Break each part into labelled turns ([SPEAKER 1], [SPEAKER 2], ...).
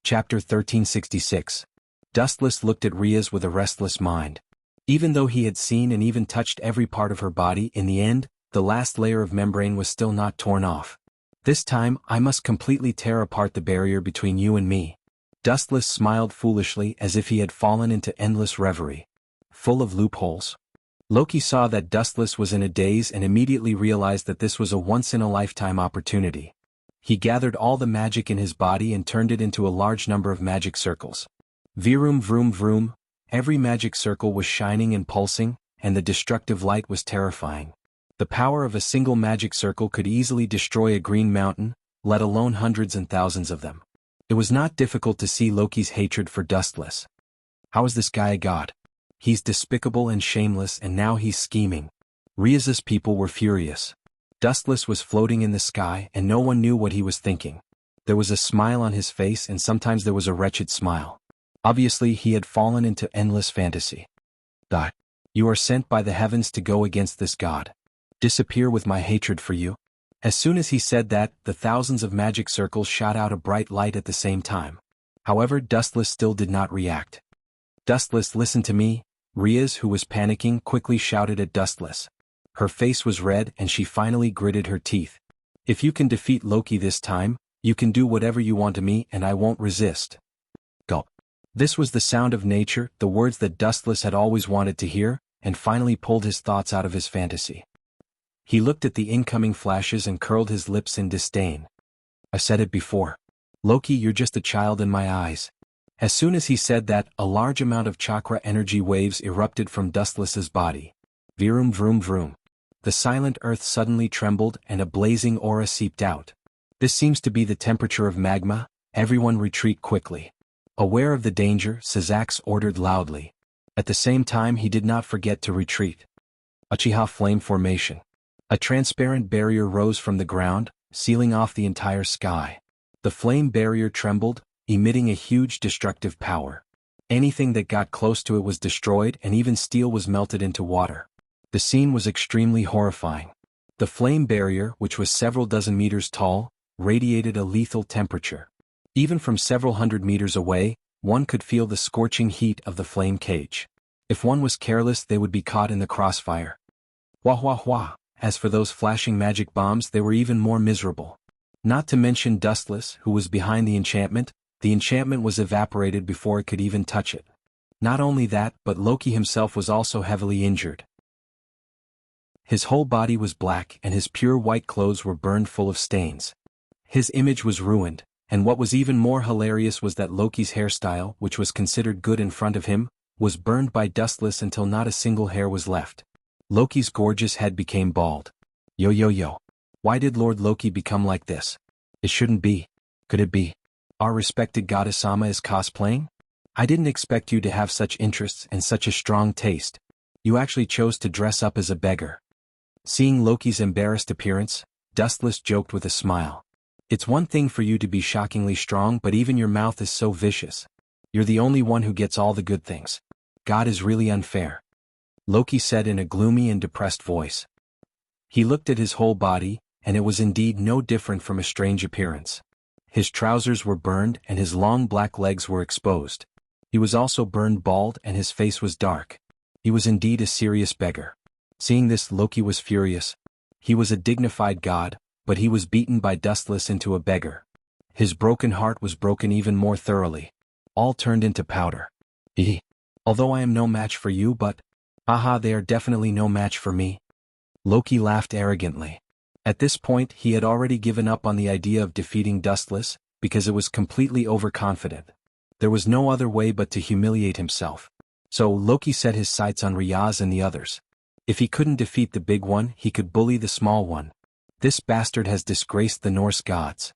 [SPEAKER 1] Chapter 1366. Dustless looked at Riaz with a restless mind. Even though he had seen and even touched every part of her body, in the end, the last layer of membrane was still not torn off. This time, I must completely tear apart the barrier between you and me. Dustless smiled foolishly as if he had fallen into endless reverie. Full of loopholes. Loki saw that Dustless was in a daze and immediately realized that this was a once-in-a-lifetime opportunity. He gathered all the magic in his body and turned it into a large number of magic circles. Vroom vroom vroom, every magic circle was shining and pulsing, and the destructive light was terrifying. The power of a single magic circle could easily destroy a green mountain, let alone hundreds and thousands of them. It was not difficult to see Loki's hatred for Dustless. How is this guy a god? He's despicable and shameless, and now he's scheming. Riaz's people were furious. Dustless was floating in the sky and no one knew what he was thinking. There was a smile on his face and sometimes there was a wretched smile. Obviously he had fallen into endless fantasy. You are sent by the heavens to go against this god. Disappear with my hatred for you. As soon as he said that, the thousands of magic circles shot out a bright light at the same time. However, Dustless still did not react. Dustless, listen to me. Riaz, who was panicking, quickly shouted at Dustless. Her face was red and she finally gritted her teeth. If you can defeat Loki this time, you can do whatever you want to me and I won't resist. Gulp. This was the sound of nature, the words that Dustless had always wanted to hear, and finally pulled his thoughts out of his fantasy. He looked at the incoming flashes and curled his lips in disdain. I said it before. Loki, you're just a child in my eyes. As soon as he said that, a large amount of chakra energy waves erupted from Dustless's body. Vroom vroom vroom. The silent earth suddenly trembled and a blazing aura seeped out. This seems to be the temperature of magma. Everyone retreat quickly. Aware of the danger, Sazax ordered loudly. At the same time he did not forget to retreat. Uchiha flame formation. A transparent barrier rose from the ground, sealing off the entire sky. The flame barrier trembled, emitting a huge destructive power. Anything that got close to it was destroyed and even steel was melted into water. The scene was extremely horrifying. The flame barrier, which was several dozen meters tall, radiated a lethal temperature. Even from several hundred meters away, one could feel the scorching heat of the flame cage. If one was careless, they would be caught in the crossfire. Wah wah wah. As for those flashing magic bombs, they were even more miserable. Not to mention Dustless, who was behind the enchantment was evaporated before it could even touch it. Not only that, but Loki himself was also heavily injured. His whole body was black and his pure white clothes were burned full of stains. His image was ruined, and what was even more hilarious was that Loki's hairstyle, which was considered good in front of him, was burned by Dustless until not a single hair was left. Loki's gorgeous head became bald. Yo yo yo. Why did Lord Loki become like this? It shouldn't be. Could it be? Our respected goddess Sama is cosplaying? I didn't expect you to have such interests and such a strong taste. You actually chose to dress up as a beggar. Seeing Loki's embarrassed appearance, Dustless joked with a smile. It's one thing for you to be shockingly strong, but even your mouth is so vicious. You're the only one who gets all the good things. God is really unfair. Loki said in a gloomy and depressed voice. He looked at his whole body, and it was indeed no different from a strange appearance. His trousers were burned and his long black legs were exposed. He was also burned bald and his face was dark. He was indeed a serious beggar. Seeing this, Loki was furious. He was a dignified god, but he was beaten by Dustless into a beggar. His broken heart was broken even more thoroughly. All turned into powder. Although I am no match for you, but... Aha, they are definitely no match for me. Loki laughed arrogantly. At this point he had already given up on the idea of defeating Dustless, because it was completely overconfident. There was no other way but to humiliate himself. So Loki set his sights on Riaz and the others. If he couldn't defeat the big one, he could bully the small one. This bastard has disgraced the Norse gods.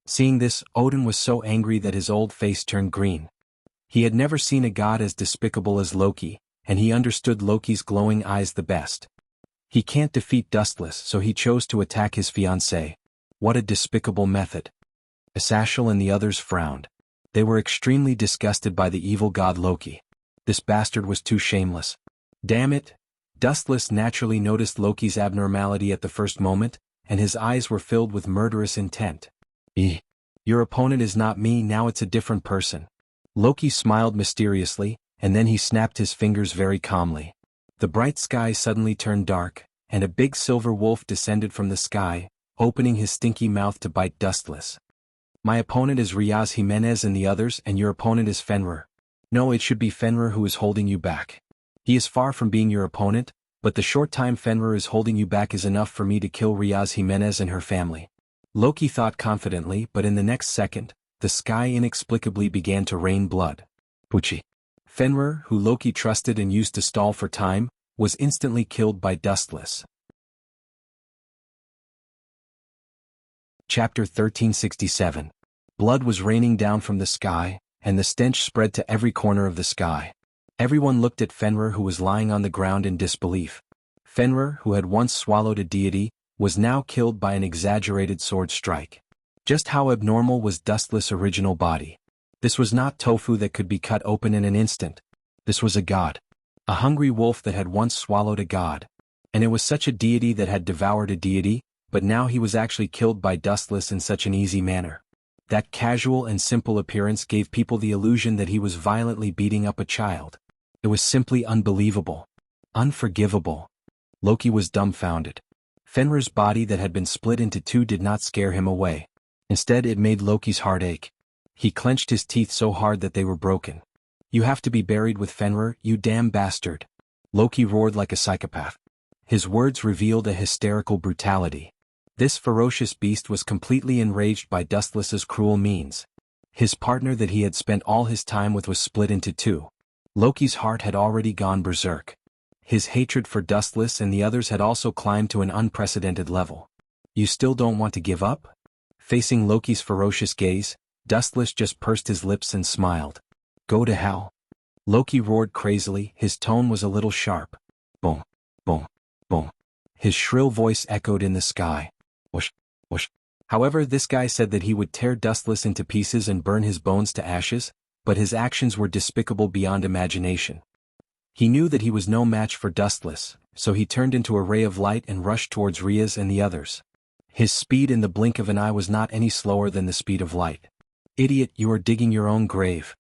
[SPEAKER 1] Seeing this, Odin was so angry that his old face turned green. He had never seen a god as despicable as Loki, and he understood Loki's glowing eyes the best. He can't defeat Dustless, so he chose to attack his fiancée. What a despicable method. Asashel and the others frowned. They were extremely disgusted by the evil god Loki. This bastard was too shameless. Damn it! Dustless naturally noticed Loki's abnormality at the first moment, and his eyes were filled with murderous intent. Your opponent is not me, now it's a different person. Loki smiled mysteriously, and then he snapped his fingers very calmly. The bright sky suddenly turned dark, and a big silver wolf descended from the sky, opening his stinky mouth to bite Dustless. My opponent is Riaz Jimenez and the others, and your opponent is Fenrir. No, it should be Fenrir who is holding you back. He is far from being your opponent, but the short time Fenrir is holding you back is enough for me to kill Riaz Jimenez and her family. Loki thought confidently, but in the next second, the sky inexplicably began to rain blood. Wuxia. Fenrir, who Loki trusted and used to stall for time, was instantly killed by Dustless. Chapter 1367. Blood was raining down from the sky, and the stench spread to every corner of the sky. Everyone looked at Fenrir, who was lying on the ground in disbelief. Fenrir, who had once swallowed a deity, was now killed by an exaggerated sword strike. Just how abnormal was Dustless' original body? This was not tofu that could be cut open in an instant. This was a god. A hungry wolf that had once swallowed a god. And it was such a deity that had devoured a deity, but now he was actually killed by Dustless in such an easy manner. That casual and simple appearance gave people the illusion that he was violently beating up a child. It was simply unbelievable. Unforgivable. Loki was dumbfounded. Fenrir's body that had been split into two did not scare him away. Instead, it made Loki's heart ache. He clenched his teeth so hard that they were broken. You have to be buried with Fenrir, you damn bastard. Loki roared like a psychopath. His words revealed a hysterical brutality. This ferocious beast was completely enraged by Dustless's cruel means. His partner that he had spent all his time with was split into two. Loki's heart had already gone berserk. His hatred for Dustless and the others had also climbed to an unprecedented level. You still don't want to give up? Facing Loki's ferocious gaze, Dustless just pursed his lips and smiled. Go to hell. Loki roared crazily, his tone was a little sharp. Boom, boom, boom. His shrill voice echoed in the sky. Whoosh, whoosh. However, this guy said that he would tear Dustless into pieces and burn his bones to ashes, but his actions were despicable beyond imagination. He knew that he was no match for Dustless, so he turned into a ray of light and rushed towards Riaz and the others. His speed in the blink of an eye was not any slower than the speed of light. Idiot, you are digging your own grave.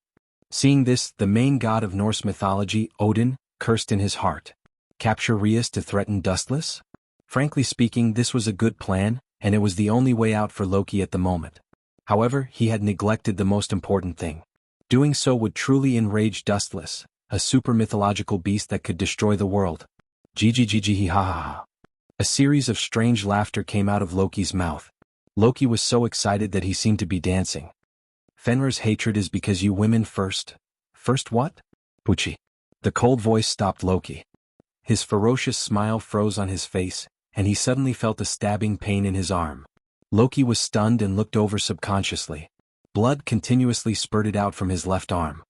[SPEAKER 1] Seeing this, the main god of Norse mythology, Odin, cursed in his heart. Capture Riaz to threaten Dustless? Frankly speaking, this was a good plan, and it was the only way out for Loki at the moment. However, he had neglected the most important thing. Doing so would truly enrage Dustless, a super mythological beast that could destroy the world. Ggggg ha ha ha. A series of strange laughter came out of Loki's mouth. Loki was so excited that he seemed to be dancing. Fenrir's hatred is because you women first. First what? Wuxia. The cold voice stopped Loki. His ferocious smile froze on his face, and he suddenly felt a stabbing pain in his arm. Loki was stunned and looked over subconsciously. Blood continuously spurted out from his left arm.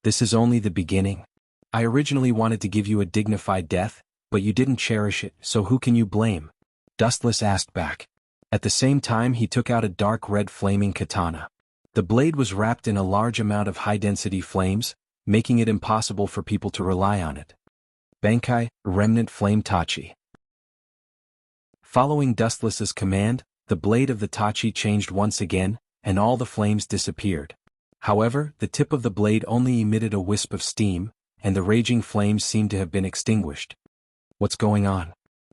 [SPEAKER 1] This is only the beginning. I originally wanted to give you a dignified death, but you didn't cherish it, so who can you blame? Dustless asked back. At the same time, he took out a dark red flaming katana. The blade was wrapped in a large amount of high-density flames, making it impossible for people to rely on it. Bankai, Remnant Flame Tachi. Following Dustless's command, the blade of the Tachi changed once again, and all the flames disappeared. However, the tip of the blade only emitted a wisp of steam, and the raging flames seemed to have been extinguished. What's going on?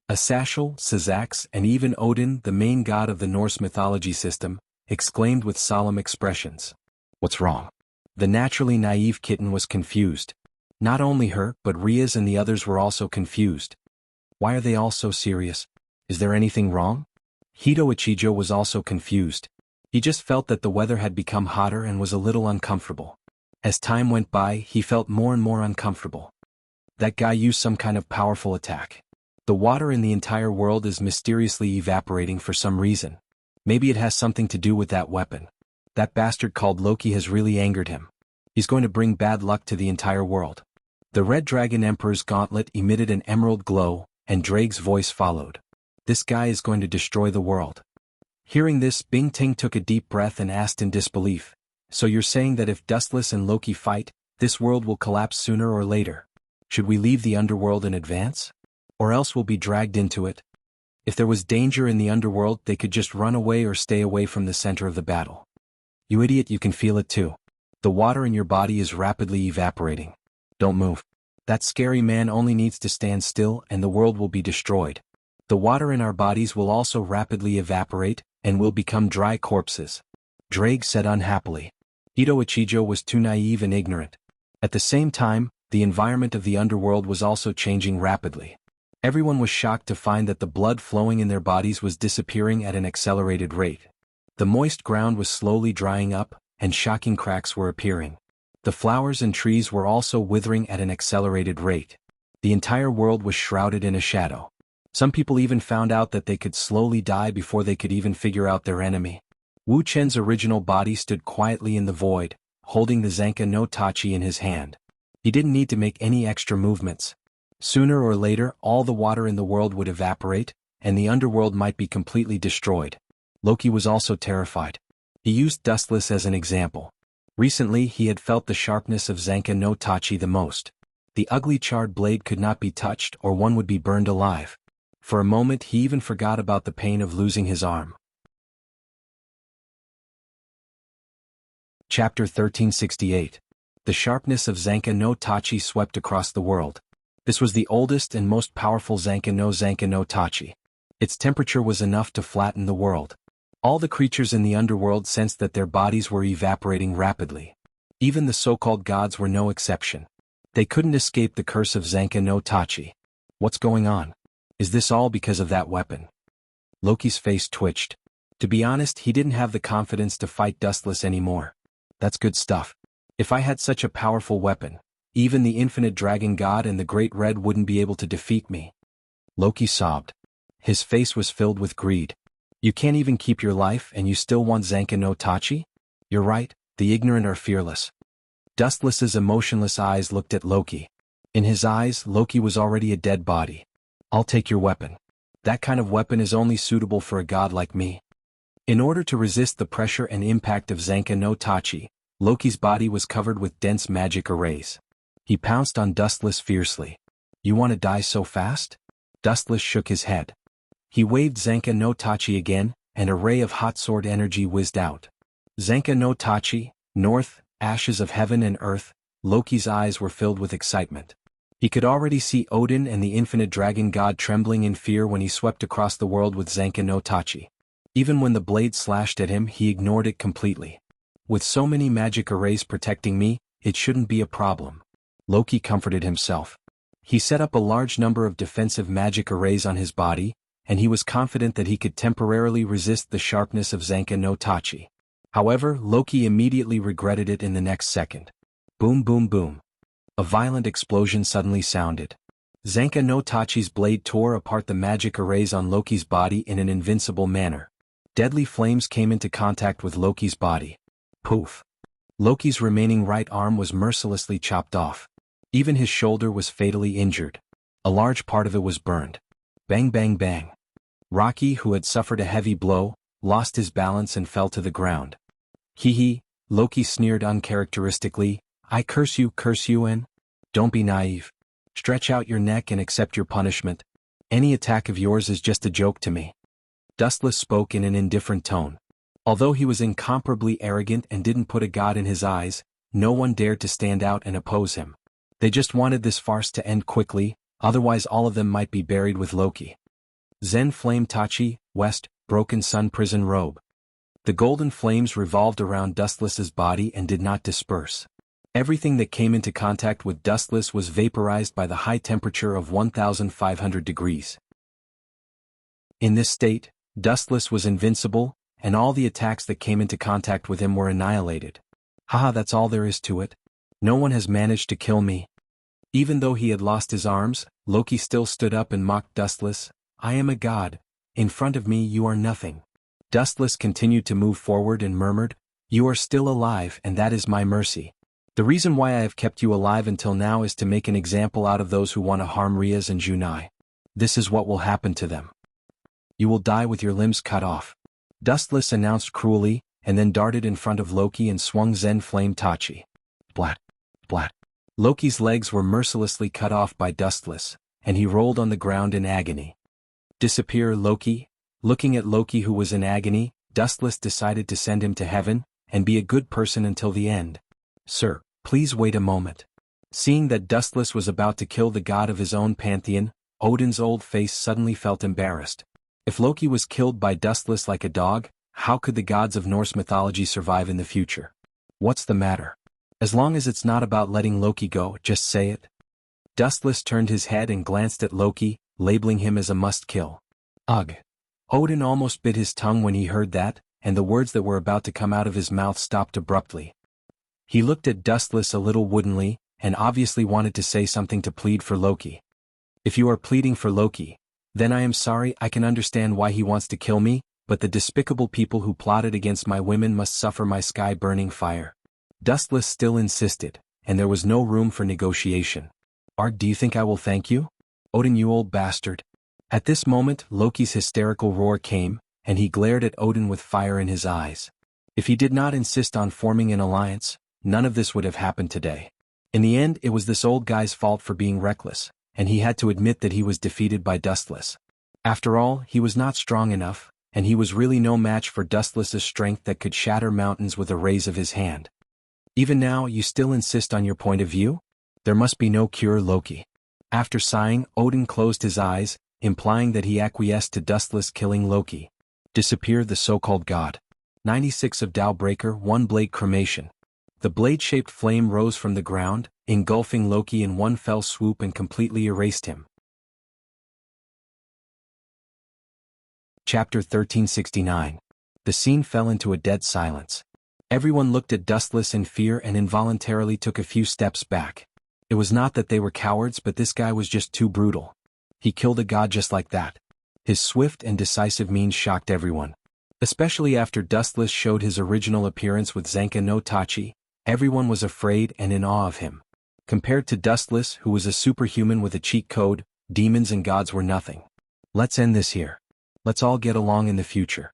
[SPEAKER 1] Asashel, Sazax, and even Odin, the main god of the Norse mythology system, exclaimed with solemn expressions. What's wrong? The naturally naive kitten was confused. Not only her, but Riaz and the others were also confused. Why are they all so serious? Is there anything wrong? Hito was also confused. He just felt that the weather had become hotter and was a little uncomfortable. As time went by, he felt more and more uncomfortable. That guy used some kind of powerful attack. The water in the entire world is mysteriously evaporating for some reason. Maybe it has something to do with that weapon. That bastard called Loki has really angered him. He's going to bring bad luck to the entire world. The Red Dragon Emperor's gauntlet emitted an emerald glow, and Drake's voice followed. This guy is going to destroy the world. Hearing this, Bing Ting took a deep breath and asked in disbelief. So you're saying that if Dustless and Loki fight, this world will collapse sooner or later? Should we leave the underworld in advance? Or else we'll be dragged into it? If there was danger in the underworld, they could just run away or stay away from the center of the battle. You idiot, you can feel it too. The water in your body is rapidly evaporating. Don't move. That scary man only needs to stand still and the world will be destroyed. The water in our bodies will also rapidly evaporate, and will become dry corpses. Drake said unhappily. Ito Ichijo was too naive and ignorant. At the same time, the environment of the underworld was also changing rapidly. Everyone was shocked to find that the blood flowing in their bodies was disappearing at an accelerated rate. The moist ground was slowly drying up, and shocking cracks were appearing. The flowers and trees were also withering at an accelerated rate. The entire world was shrouded in a shadow. Some people even found out that they could slowly die before they could even figure out their enemy. Wu Chen's original body stood quietly in the void, holding the Xianxia no Tachi in his hand. He didn't need to make any extra movements. Sooner or later, all the water in the world would evaporate, and the underworld might be completely destroyed. Loki was also terrified. He used Dustless as an example. Recently he had felt the sharpness of Xianxia no Tachi the most. The ugly charred blade could not be touched or one would be burned alive. For a moment he even forgot about the pain of losing his arm. Chapter 1368. The sharpness of Xianxia no Tachi swept across the world. This was the oldest and most powerful Xianxia no Tachi. Its temperature was enough to flatten the world. All the creatures in the underworld sensed that their bodies were evaporating rapidly. Even the so-called gods were no exception. They couldn't escape the curse of Xianxia no Tachi. What's going on? Is this all because of that weapon? Loki's face twitched. To be honest, he didn't have the confidence to fight Dustless anymore. That's good stuff. If I had such a powerful weapon, even the infinite dragon god and the great red wouldn't be able to defeat me. Loki sobbed. His face was filled with greed. You can't even keep your life and you still want Xianxia no Tachi? You're right, the ignorant are fearless. Dustless's emotionless eyes looked at Loki. In his eyes, Loki was already a dead body. I'll take your weapon. That kind of weapon is only suitable for a god like me. In order to resist the pressure and impact of Xianxia no Tachi, Loki's body was covered with dense magic arrays. He pounced on Dustless fiercely. You want to die so fast? Dustless shook his head. He waved Xianxia no Tachi again, and a ray of hot sword energy whizzed out. Xianxia no Tachi, north, ashes of heaven and earth. Loki's eyes were filled with excitement. He could already see Odin and the infinite dragon god trembling in fear when he swept across the world with Xianxia no Tachi. Even when the blade slashed at him, he ignored it completely. With so many magic arrays protecting me, it shouldn't be a problem. Loki comforted himself. He set up a large number of defensive magic arrays on his body, and he was confident that he could temporarily resist the sharpness of Xianxia no Tachi. However, Loki immediately regretted it in the next second. Boom boom boom. A violent explosion suddenly sounded. Xianxia no Tachi's blade tore apart the magic arrays on Loki's body in an invincible manner. Deadly flames came into contact with Loki's body. Poof. Loki's remaining right arm was mercilessly chopped off. Even his shoulder was fatally injured. A large part of it was burned. Bang bang bang. Rocky, who had suffered a heavy blow, lost his balance and fell to the ground. Hee hee, Loki sneered uncharacteristically. I curse you, and don't be naive. Stretch out your neck and accept your punishment. Any attack of yours is just a joke to me. Dustless spoke in an indifferent tone. Although he was incomparably arrogant and didn't put a god in his eyes, no one dared to stand out and oppose him. They just wanted this farce to end quickly, otherwise all of them might be buried with Loki. Zen Flame Tachi, West, Broken Sun Prison Robe. The golden flames revolved around Dustless's body and did not disperse. Everything that came into contact with Dustless was vaporized by the high temperature of 1,500 degrees. In this state, Dustless was invincible, and all the attacks that came into contact with him were annihilated. Haha, that's all there is to it. No one has managed to kill me. Even though he had lost his arms, Loki still stood up and mocked Dustless. I am a god. In front of me you are nothing. Dustless continued to move forward and murmured, You are still alive and that is my mercy. The reason why I have kept you alive until now is to make an example out of those who want to harm Rias and Junai. This is what will happen to them. You will die with your limbs cut off. Dustless announced cruelly, and then darted in front of Loki and swung Zen Flame Tachi. Blat. Blat. Loki's legs were mercilessly cut off by Dustless, and he rolled on the ground in agony. Disappear, Loki. Looking at Loki who was in agony, Dustless decided to send him to heaven, and be a good person until the end. Sir, please wait a moment. Seeing that Dustless was about to kill the god of his own pantheon, Odin's old face suddenly felt embarrassed. If Loki was killed by Dustless like a dog, how could the gods of Norse mythology survive in the future? What's the matter? As long as it's not about letting Loki go, just say it. Dustless turned his head and glanced at Loki, labeling him as a must-kill. Ugh. Odin almost bit his tongue when he heard that, and the words that were about to come out of his mouth stopped abruptly. He looked at Dustless a little woodenly, and obviously wanted to say something to plead for Loki. If you are pleading for Loki, then I am sorry. I can understand why he wants to kill me, but the despicable people who plotted against my women must suffer my sky-burning fire. Dustless still insisted, and there was no room for negotiation. Do you think I will thank you? Odin, you old bastard. At this moment, Loki's hysterical roar came, and he glared at Odin with fire in his eyes. If he did not insist on forming an alliance, none of this would have happened today. In the end, it was this old guy's fault for being reckless, and he had to admit that he was defeated by Dustless. After all, he was not strong enough, and he was really no match for Dustless's strength that could shatter mountains with a raise of his hand. Even now, you still insist on your point of view? There must be no cure, Loki. After sighing, Odin closed his eyes, implying that he acquiesced to Dustless killing Loki. Disappear the so-called god. 96 of Dowbreaker, 1 blade cremation. The blade-shaped flame rose from the ground, engulfing Loki in one fell swoop and completely erased him. Chapter 1369. The scene fell into a dead silence. Everyone looked at Dustless in fear and involuntarily took a few steps back. It was not that they were cowards, but this guy was just too brutal. He killed a god just like that. His swift and decisive means shocked everyone. Especially after Dustless showed his original appearance with Zanka no Tachi, everyone was afraid and in awe of him. Compared to Dustless, who was a superhuman with a cheat code, demons and gods were nothing. Let's end this here. Let's all get along in the future.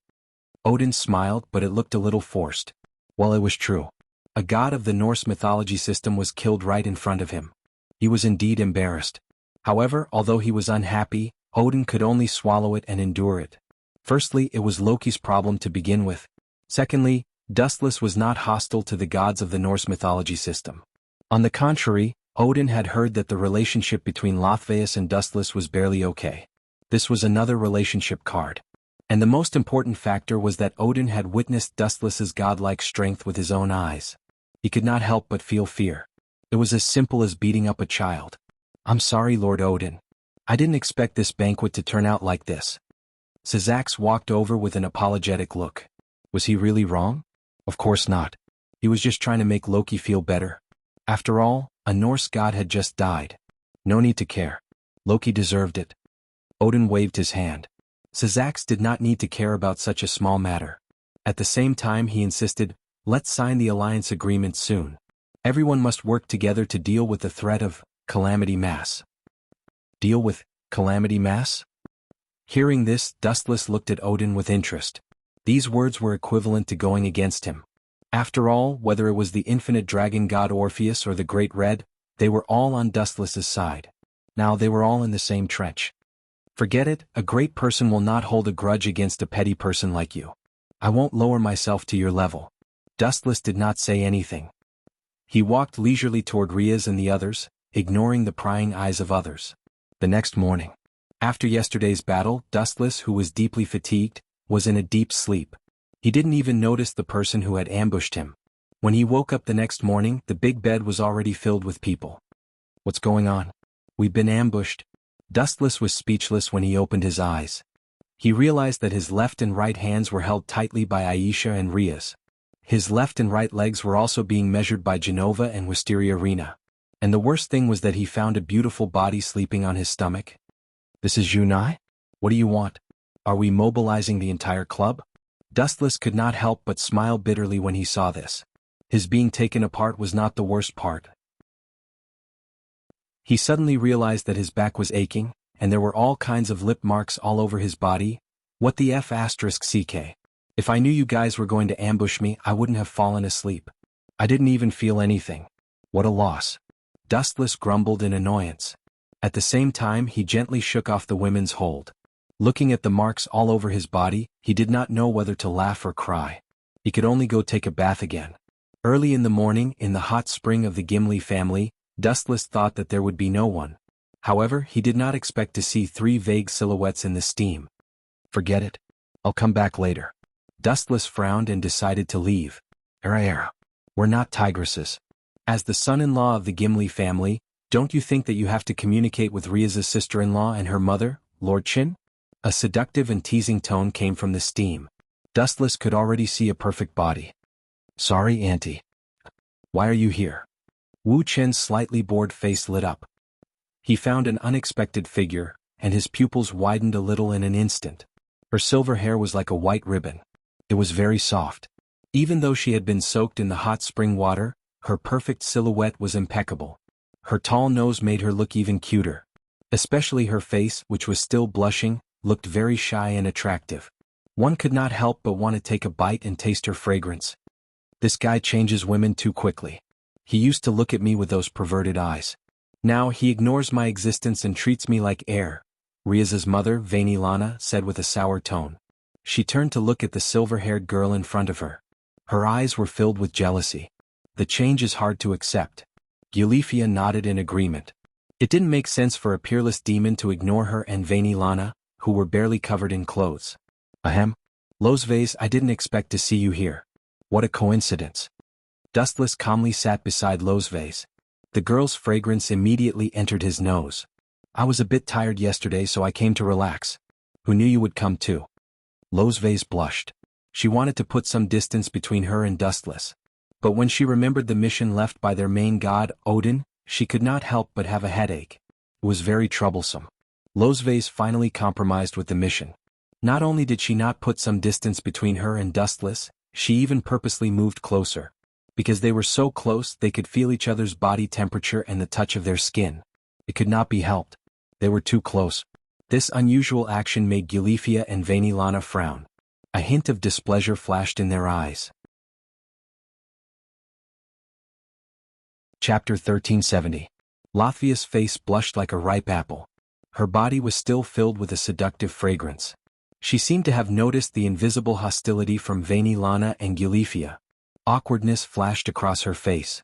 [SPEAKER 1] Odin smiled, but it looked a little forced. Well, it was true. A god of the Norse mythology system was killed right in front of him. He was indeed embarrassed. However, although he was unhappy, Odin could only swallow it and endure it. Firstly, it was Loki's problem to begin with. Secondly, Dustless was not hostile to the gods of the Norse mythology system. On the contrary, Odin had heard that the relationship between Lothveus and Dustless was barely okay. This was another relationship card. And the most important factor was that Odin had witnessed Dustless's godlike strength with his own eyes. He could not help but feel fear. It was as simple as beating up a child. I'm sorry, Lord Odin. I didn't expect this banquet to turn out like this. Syzax walked over with an apologetic look. Was he really wrong? Of course not. He was just trying to make Loki feel better. After all, a Norse god had just died. No need to care. Loki deserved it. Odin waved his hand. Syzax did not need to care about such a small matter. At the same time, he insisted, let's sign the alliance agreement soon. Everyone must work together to deal with the threat of Calamity Mass. Deal with Calamity Mass? Hearing this, Dustless looked at Odin with interest. These words were equivalent to going against him. After all, whether it was the infinite dragon god Orpheus or the Great Red, they were all on Dustless's side. Now they were all in the same trench. Forget it, a great person will not hold a grudge against a petty person like you. I won't lower myself to your level. Dustless did not say anything. He walked leisurely toward Riaz and the others, ignoring the prying eyes of others. The next morning, after yesterday's battle, Dustless, who was deeply fatigued, was in a deep sleep. He didn't even notice the person who had ambushed him. When he woke up the next morning, the big bed was already filled with people. What's going on? We've been ambushed. Dustless was speechless when he opened his eyes. He realized that his left and right hands were held tightly by Aisha and Riaz. His left and right legs were also being measured by Genova and Wisteria Rena. And the worst thing was that he found a beautiful body sleeping on his stomach. This is Yunai? What do you want? Are we mobilizing the entire club? Dustless could not help but smile bitterly when he saw this. His being taken apart was not the worst part. He suddenly realized that his back was aching, and there were all kinds of lip marks all over his body. What the F***ck? If I knew you guys were going to ambush me, I wouldn't have fallen asleep. I didn't even feel anything. What a loss. Dustless grumbled in annoyance. At the same time, he gently shook off the women's hold. Looking at the marks all over his body, he did not know whether to laugh or cry. He could only go take a bath again. Early in the morning, in the hot spring of the Gimli family, Dustless thought that there would be no one. However, he did not expect to see 3 vague silhouettes in the steam. Forget it. I'll come back later. Dustless frowned and decided to leave. Era. We're not tigresses. As the son-in-law of the Gimli family, don't you think that you have to communicate with Ria's sister-in-law and her mother, Lord Qin? A seductive and teasing tone came from the steam. Dustless could already see a perfect body. Sorry, Auntie. Why are you here? Wu Chen's slightly bored face lit up. He found an unexpected figure, and his pupils widened a little in an instant. Her silver hair was like a white ribbon. It was very soft. Even though she had been soaked in the hot spring water, her perfect silhouette was impeccable. Her tall nose made her look even cuter. Especially her face, which was still blushing, looked very shy and attractive. One could not help but want to take a bite and taste her fragrance. This guy changes women too quickly. He used to look at me with those perverted eyes. Now he ignores my existence and treats me like air, Ria's mother, Vainilana, said with a sour tone. She turned to look at the silver-haired girl in front of her. Her eyes were filled with jealousy. The change is hard to accept. Eulifia nodded in agreement. It didn't make sense for a peerless demon to ignore her and Vainilana, who were barely covered in clothes. Ahem. Losvase, I didn't expect to see you here. What a coincidence. Dustless calmly sat beside Losvase. The girl's fragrance immediately entered his nose. I was a bit tired yesterday, so I came to relax. Who knew you would come too? Losvase blushed. She wanted to put some distance between her and Dustless. But when she remembered the mission left by their main god, Odin, she could not help but have a headache. It was very troublesome. Losvase finally compromised with the mission. Not only did she not put some distance between her and Dustless, she even purposely moved closer. Because they were so close, they could feel each other's body temperature and the touch of their skin. It could not be helped. They were too close. This unusual action made Eulifia and Vainilana frown. A hint of displeasure flashed in their eyes. Chapter 1370. Latvia's face blushed like a ripe apple. Her body was still filled with a seductive fragrance. She seemed to have noticed the invisible hostility from Vainilana and Eulifia. Awkwardness flashed across her face.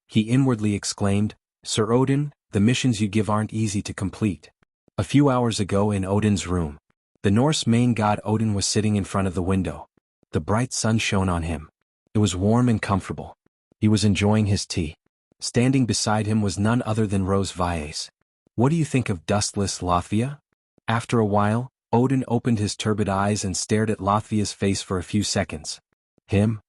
[SPEAKER 1] He inwardly exclaimed, Sir Odin, the missions you give aren't easy to complete. A few hours ago in Odin's room, the Norse main god Odin was sitting in front of the window. The bright sun shone on him. It was warm and comfortable. He was enjoying his tea. Standing beside him was none other than Rose Vies. What do you think of Dustless, Latvia? After a while, Odin opened his turbid eyes and stared at Latvia's face for a few seconds. Him?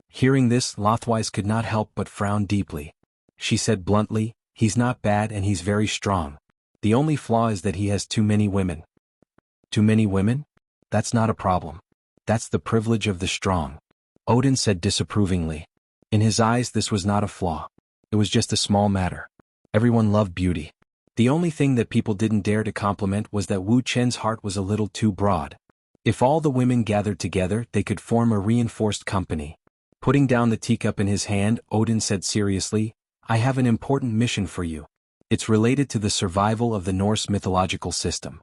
[SPEAKER 1] Hearing this, Lothwise could not help but frown deeply. She said bluntly, he's not bad and he's very strong. The only flaw is that he has too many women. Too many women? That's not a problem. That's the privilege of the strong. Odin said disapprovingly. In his eyes, this was not a flaw. It was just a small matter. Everyone loved beauty. The only thing that people didn't dare to compliment was that Wu Chen's heart was a little too broad. If all the women gathered together, they could form a reinforced company. Putting down the teacup in his hand, Odin said seriously, I have an important mission for you. It's related to the survival of the Norse mythological system.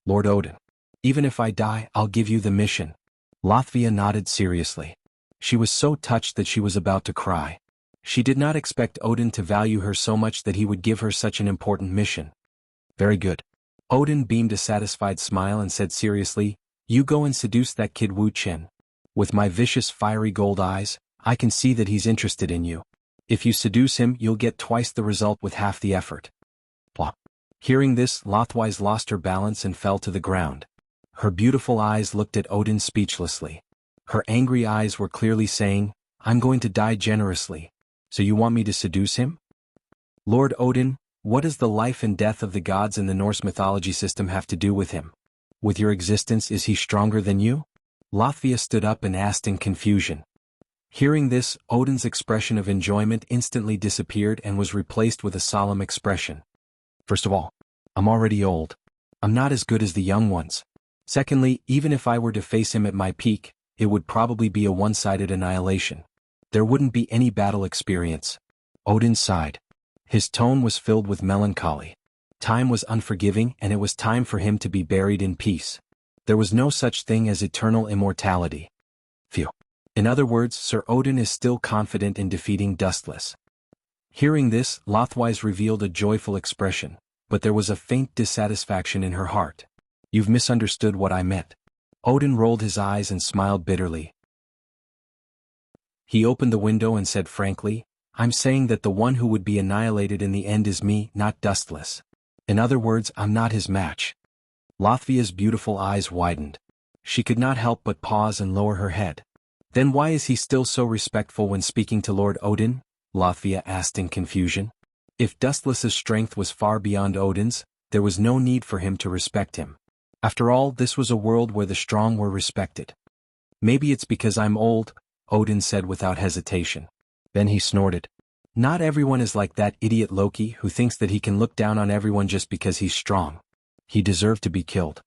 [SPEAKER 1] Lord Odin. Even if I die, I'll give you the mission. Latvia nodded seriously. She was so touched that she was about to cry. She did not expect Odin to value her so much that he would give her such an important mission. Very good. Odin beamed a satisfied smile and said seriously, you go and seduce that kid Wu Chen. With my vicious fiery gold eyes, I can see that he's interested in you. If you seduce him, you'll get twice the result with half the effort. Plop. Hearing this, Lothwise lost her balance and fell to the ground. Her beautiful eyes looked at Odin speechlessly. Her angry eyes were clearly saying, I'm going to die generously. So you want me to seduce him? Lord Odin, what does the life and death of the gods in the Norse mythology system have to do with him? With your existence, is he stronger than you? Latvia stood up and asked in confusion. Hearing this, Odin's expression of enjoyment instantly disappeared and was replaced with a solemn expression. First of all, I'm already old. I'm not as good as the young ones. Secondly, even if I were to face him at my peak, it would probably be a one-sided annihilation. There wouldn't be any battle experience. Odin sighed. His tone was filled with melancholy. Time was unforgiving and it was time for him to be buried in peace. There was no such thing as eternal immortality. Phew. In other words, Sir Odin is still confident in defeating Dustless. Hearing this, Lothwise revealed a joyful expression, but there was a faint dissatisfaction in her heart. You've misunderstood what I meant. Odin rolled his eyes and smiled bitterly. He opened the window and said frankly, I'm saying that the one who would be annihilated in the end is me, not Dustless. In other words, I'm not his match. Lothvia's beautiful eyes widened. She could not help but pause and lower her head. Then why is he still so respectful when speaking to Lord Odin? Lothvia asked in confusion. If Dustless's strength was far beyond Odin's, there was no need for him to respect him. After all, this was a world where the strong were respected. Maybe it's because I'm old, Odin said without hesitation. Then he snorted. Not everyone is like that idiot Loki who thinks that he can look down on everyone just because he's strong. He deserved to be killed.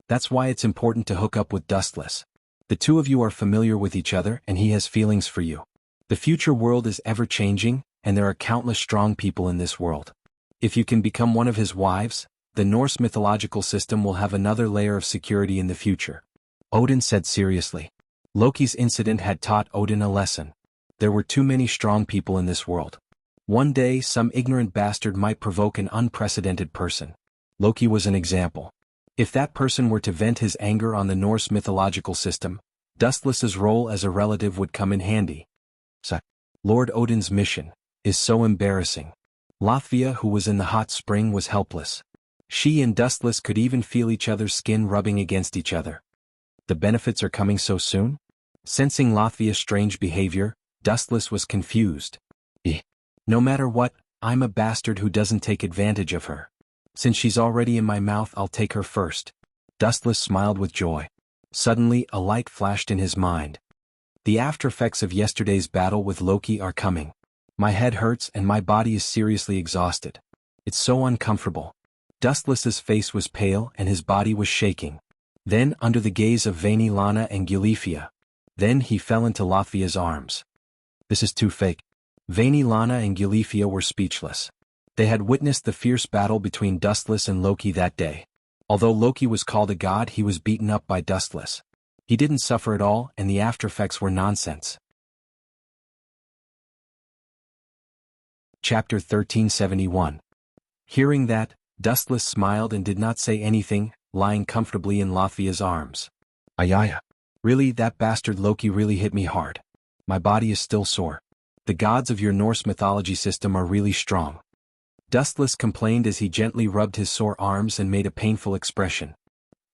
[SPEAKER 1] That's why it's important to hook up with Dustless. The two of you are familiar with each other and he has feelings for you. The future world is ever-changing, and there are countless strong people in this world. If you can become one of his wives, the Norse mythological system will have another layer of security in the future. Odin said seriously. Loki's incident had taught Odin a lesson. There were too many strong people in this world. One day some ignorant bastard might provoke an unprecedented person. Loki was an example. If that person were to vent his anger on the Norse mythological system, Dustless's role as a relative would come in handy. Lord Odin's mission is so embarrassing. Lothvia, who was in the hot spring, was helpless. She and Dustless could even feel each other's skin rubbing against each other. The benefits are coming so soon? Sensing Lothvia's strange behavior, Dustless was confused. No matter what, I'm a bastard who doesn't take advantage of her. Since she's already in my mouth, I'll take her first. Dustless smiled with joy. Suddenly, a light flashed in his mind. The aftereffects of yesterday's battle with Loki are coming. My head hurts and my body is seriously exhausted. It's so uncomfortable. Dustless's face was pale and his body was shaking. Then, under the gaze of Veini Lana and Gulifia. Then he fell into Lothvia's arms. This is too fake. Veini Lana and Gulifia were speechless. They had witnessed the fierce battle between Dustless and Loki that day. Although Loki was called a god, he was beaten up by Dustless. He didn't suffer at all, and the aftereffects were nonsense. Chapter 1371. Hearing that, Dustless smiled and did not say anything, lying comfortably in Lothvia's arms. Ayaya. Really, that bastard Loki really hit me hard. My body is still sore. The gods of your Norse mythology system are really strong. Dustless complained as he gently rubbed his sore arms and made a painful expression.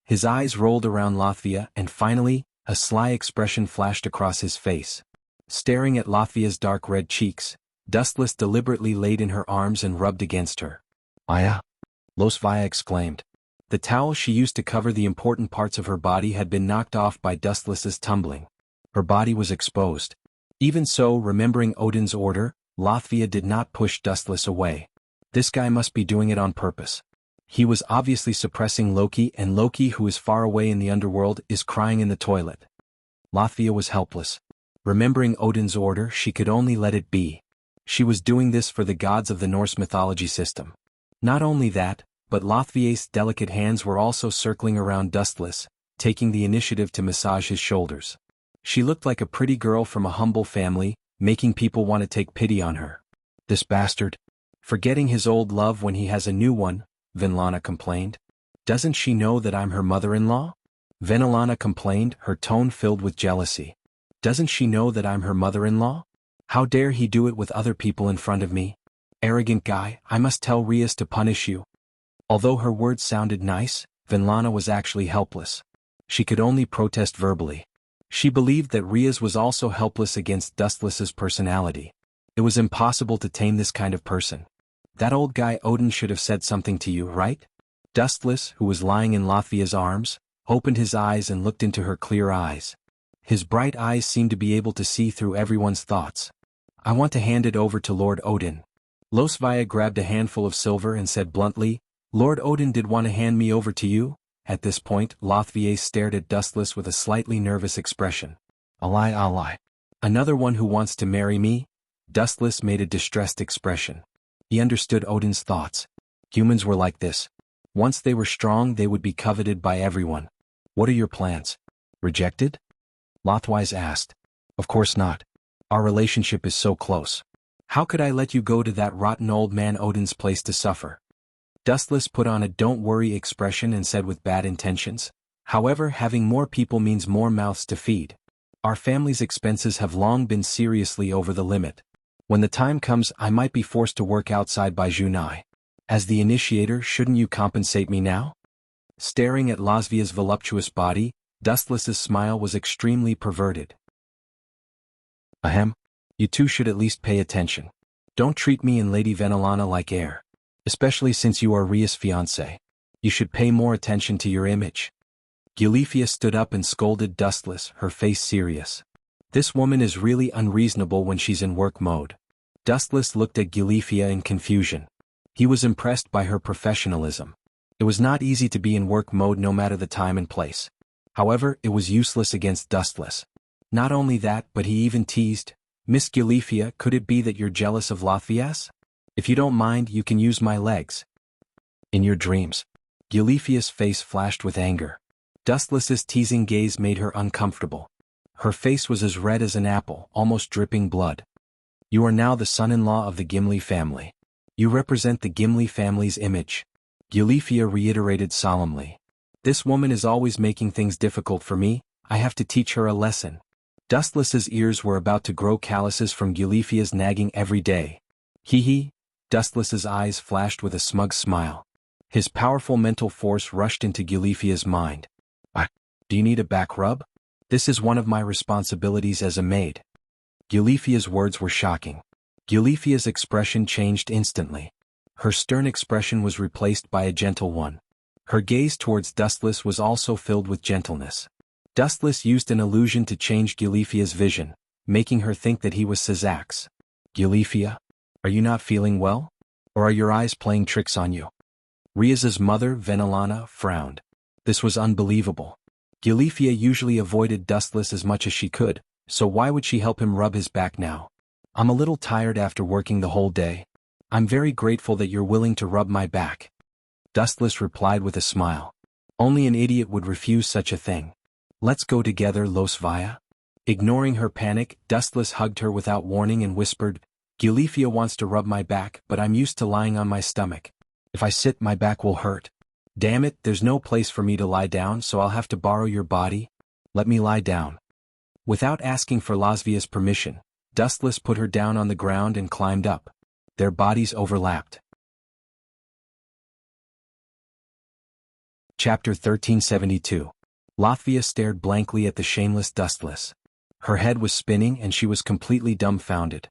[SPEAKER 1] His eyes rolled around Lothvia and finally, a sly expression flashed across his face. Staring at Lothvia's dark red cheeks, Dustless deliberately laid in her arms and rubbed against her. Aya! Lothvia exclaimed. The towel she used to cover the important parts of her body had been knocked off by Dustless's tumbling. Her body was exposed. Even so, remembering Odin's order, Lothvia did not push Dustless away. This guy must be doing it on purpose. He was obviously suppressing Loki, and Loki, who is far away in the underworld, is crying in the toilet. Lothvia was helpless. Remembering Odin's order, she could only let it be. She was doing this for the gods of the Norse mythology system. Not only that, but Lothvia's delicate hands were also circling around Dustless, taking the initiative to massage his shoulders. She looked like a pretty girl from a humble family, making people want to take pity on her. This bastard. Forgetting his old love when he has a new one, Venlana complained. Doesn't she know that I'm her mother-in-law? Venelana complained, her tone filled with jealousy. Doesn't she know that I'm her mother-in-law? How dare he do it with other people in front of me? Arrogant guy, I must tell Rias to punish you. Although her words sounded nice, Venlana was actually helpless. She could only protest verbally. She believed that Rias was also helpless against Dustless's personality. It was impossible to tame this kind of person. That old guy Odin should have said something to you, right? Dustless, who was lying in Lothvia's arms, opened his eyes and looked into her clear eyes. His bright eyes seemed to be able to see through everyone's thoughts. I want to hand it over to Lord Odin. Lothvia grabbed a handful of silver and said bluntly, Lord Odin did want to hand me over to you? At this point, Lothvia stared at Dustless with a slightly nervous expression. Alai. Another one who wants to marry me? Dustless made a distressed expression. He understood Odin's thoughts. Humans were like this. Once they were strong, they would be coveted by everyone. What are your plans? Rejected? Lothwise asked. Of course not. Our relationship is so close. How could I let you go to that rotten old man Odin's place to suffer? Dustless put on a don't worry expression and said with bad intentions. However, having more people means more mouths to feed. Our family's expenses have long been seriously over the limit. When the time comes, I might be forced to work outside by Junai. As the initiator, shouldn't you compensate me now? Staring at Lasvia's voluptuous body, Dustless's smile was extremely perverted. Ahem. You two should at least pay attention. Don't treat me and Lady Venelana like air. Especially since you are Ria's fiancé. You should pay more attention to your image. Gulifia stood up and scolded Dustless, her face serious. This woman is really unreasonable when she's in work mode. Dustless looked at Gulifia in confusion. He was impressed by her professionalism. It was not easy to be in work mode no matter the time and place. However, it was useless against Dustless. Not only that, but he even teased, Miss Gulifia, could it be that you're jealous of Latvias? If you don't mind, you can use my legs. In your dreams. Gulifia's face flashed with anger. Dustless's teasing gaze made her uncomfortable. Her face was as red as an apple, almost dripping blood. You are now the son-in-law of the Gimli family. You represent the Gimli family's image. Gulifia reiterated solemnly. This woman is always making things difficult for me, I have to teach her a lesson. Dustless's ears were about to grow calluses from Gulifia's nagging every day. Hee. Dustless's eyes flashed with a smug smile. His powerful mental force rushed into Gulifia's mind. Do you need a back rub? This is one of my responsibilities as a maid. Gulifia's words were shocking. Gulifia's expression changed instantly. Her stern expression was replaced by a gentle one. Her gaze towards Dustless was also filled with gentleness. Dustless used an illusion to change Gulifia's vision, making her think that he was Sizax. Gulifia? Are you not feeling well? Or are your eyes playing tricks on you? Riaz's mother, Venelana, frowned. This was unbelievable. Gulifia usually avoided Dustless as much as she could, so why would she help him rub his back now? I'm a little tired after working the whole day. I'm very grateful that you're willing to rub my back. Dustless replied with a smile. Only an idiot would refuse such a thing. Let's go together, Losvia. Ignoring her panic, Dustless hugged her without warning and whispered, Gulifia wants to rub my back, but I'm used to lying on my stomach. If I sit, my back will hurt. Damn it, there's no place for me to lie down, so I'll have to borrow your body. Let me lie down. Without asking for Lasvia's permission, Dustless put her down on the ground and climbed up. Their bodies overlapped. Chapter 1372. Latvia stared blankly at the shameless Dustless. Her head was spinning and she was completely dumbfounded.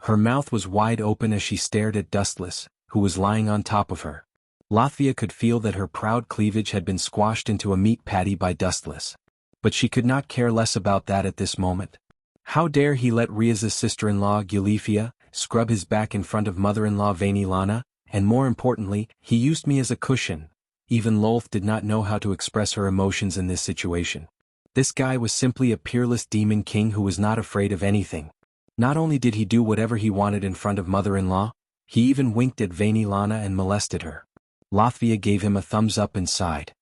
[SPEAKER 1] Her mouth was wide open as she stared at Dustless, who was lying on top of her. Latvia could feel that her proud cleavage had been squashed into a meat patty by Dustless. But she could not care less about that at this moment. How dare he let Riaz's sister-in-law, Gulifia, scrub his back in front of mother-in-law Venelana, and more importantly, he used me as a cushion. Even Lolth did not know how to express her emotions in this situation. This guy was simply a peerless demon king who was not afraid of anything. Not only did he do whatever he wanted in front of mother-in-law, he even winked at Venelana and molested her. Latvia gave him a thumbs up and sighed.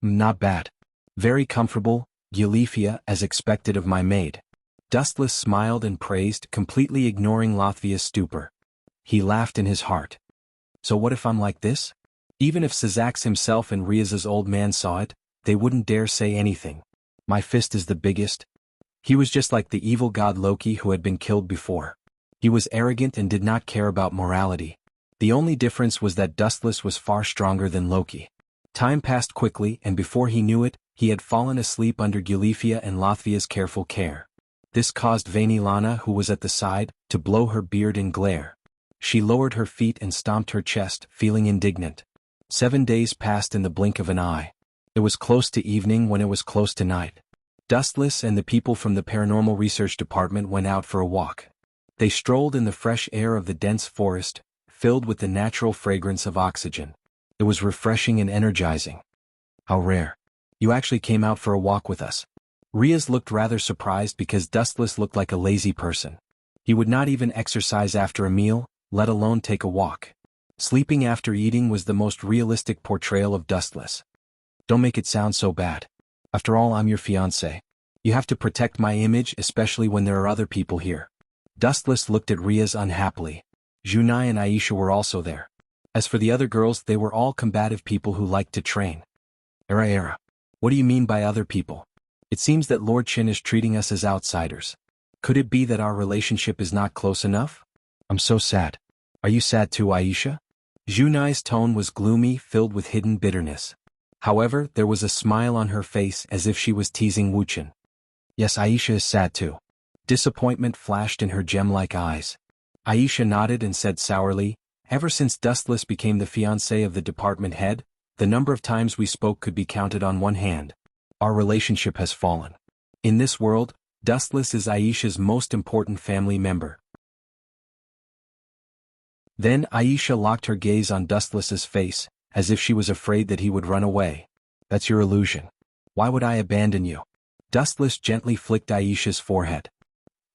[SPEAKER 1] Not bad. Very comfortable, Gulifia, as expected of my maid. Dustless smiled and praised, completely ignoring Latvia's stupor. He laughed in his heart. So what if I'm like this? Even if Sizax himself and Riaz's old man saw it, they wouldn't dare say anything. My fist is the biggest. He was just like the evil god Loki who had been killed before. He was arrogant and did not care about morality. The only difference was that Dustless was far stronger than Loki. Time passed quickly and before he knew it, he had fallen asleep under Gulifia and Latvia's careful care. This caused Venelana, who was at the side, to blow her beard and glare. She lowered her feet and stomped her chest, feeling indignant. 7 days passed in the blink of an eye. It was close to evening when it was close to night. Dustless and the people from the Paranormal Research Department went out for a walk. They strolled in the fresh air of the dense forest, filled with the natural fragrance of oxygen. It was refreshing and energizing. How rare. You actually came out for a walk with us. Riaz looked rather surprised because Dustless looked like a lazy person. He would not even exercise after a meal, let alone take a walk. Sleeping after eating was the most realistic portrayal of Dustless. Don't make it sound so bad. After all, I'm your fiancé. You have to protect my image, especially when there are other people here. Dustless looked at Riaz unhappily. Junai and Aisha were also there. As for the other girls, they were all combative people who liked to train. Era. What do you mean by other people? It seems that Lord Qin is treating us as outsiders. Could it be that our relationship is not close enough? I'm so sad. Are you sad too, Aisha? Junai's tone was gloomy, filled with hidden bitterness. However, there was a smile on her face as if she was teasing Wuqian. Yes, Aisha is sad too. Disappointment flashed in her gem-like eyes. Aisha nodded and said sourly, ever since Dustless became the fiancé of the department head, the number of times we spoke could be counted on one hand. Our relationship has fallen. In this world, Dustless is Aisha's most important family member. Then Aisha locked her gaze on Dustless's face, as if she was afraid that he would run away. That's your illusion. Why would I abandon you? Dustless gently flicked Aisha's forehead.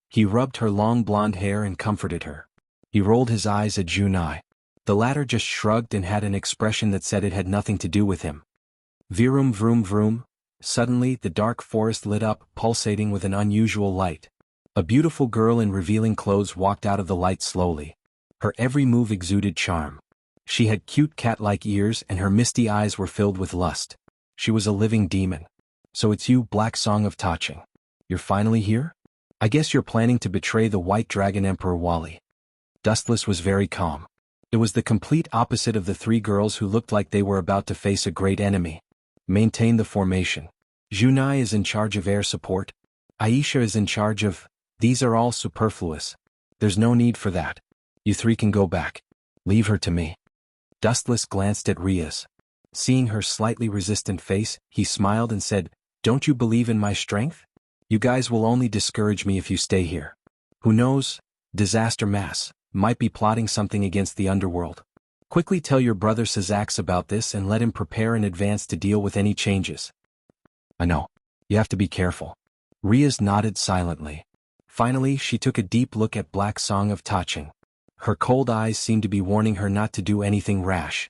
[SPEAKER 1] He rubbed her long blonde hair and comforted her. He rolled his eyes at Junai. The latter just shrugged and had an expression that said it had nothing to do with him. Vroom vroom vroom. Suddenly the dark forest lit up, pulsating with an unusual light. A beautiful girl in revealing clothes walked out of the light slowly. Her every move exuded charm. She had cute cat-like ears and her misty eyes were filled with lust. She was a living demon. So it's you, Black Song of Taching. You're finally here? I guess you're planning to betray the White Dragon Emperor Wally. Dustless was very calm. It was the complete opposite of the three girls who looked like they were about to face a great enemy. Maintain the formation. Junai is in charge of air support. Aisha is in charge of... These are all superfluous. There's no need for that. You three can go back. Leave her to me. Dustless glanced at Riaz. Seeing her slightly resistant face, he smiled and said, Don't you believe in my strength? You guys will only discourage me if you stay here. Who knows? Disaster Mass might be plotting something against the underworld. Quickly tell your brother Sazax about this and let him prepare in advance to deal with any changes. I know. You have to be careful. Riaz nodded silently. Finally, she took a deep look at Black Song of Taching. Her cold eyes seemed to be warning her not to do anything rash.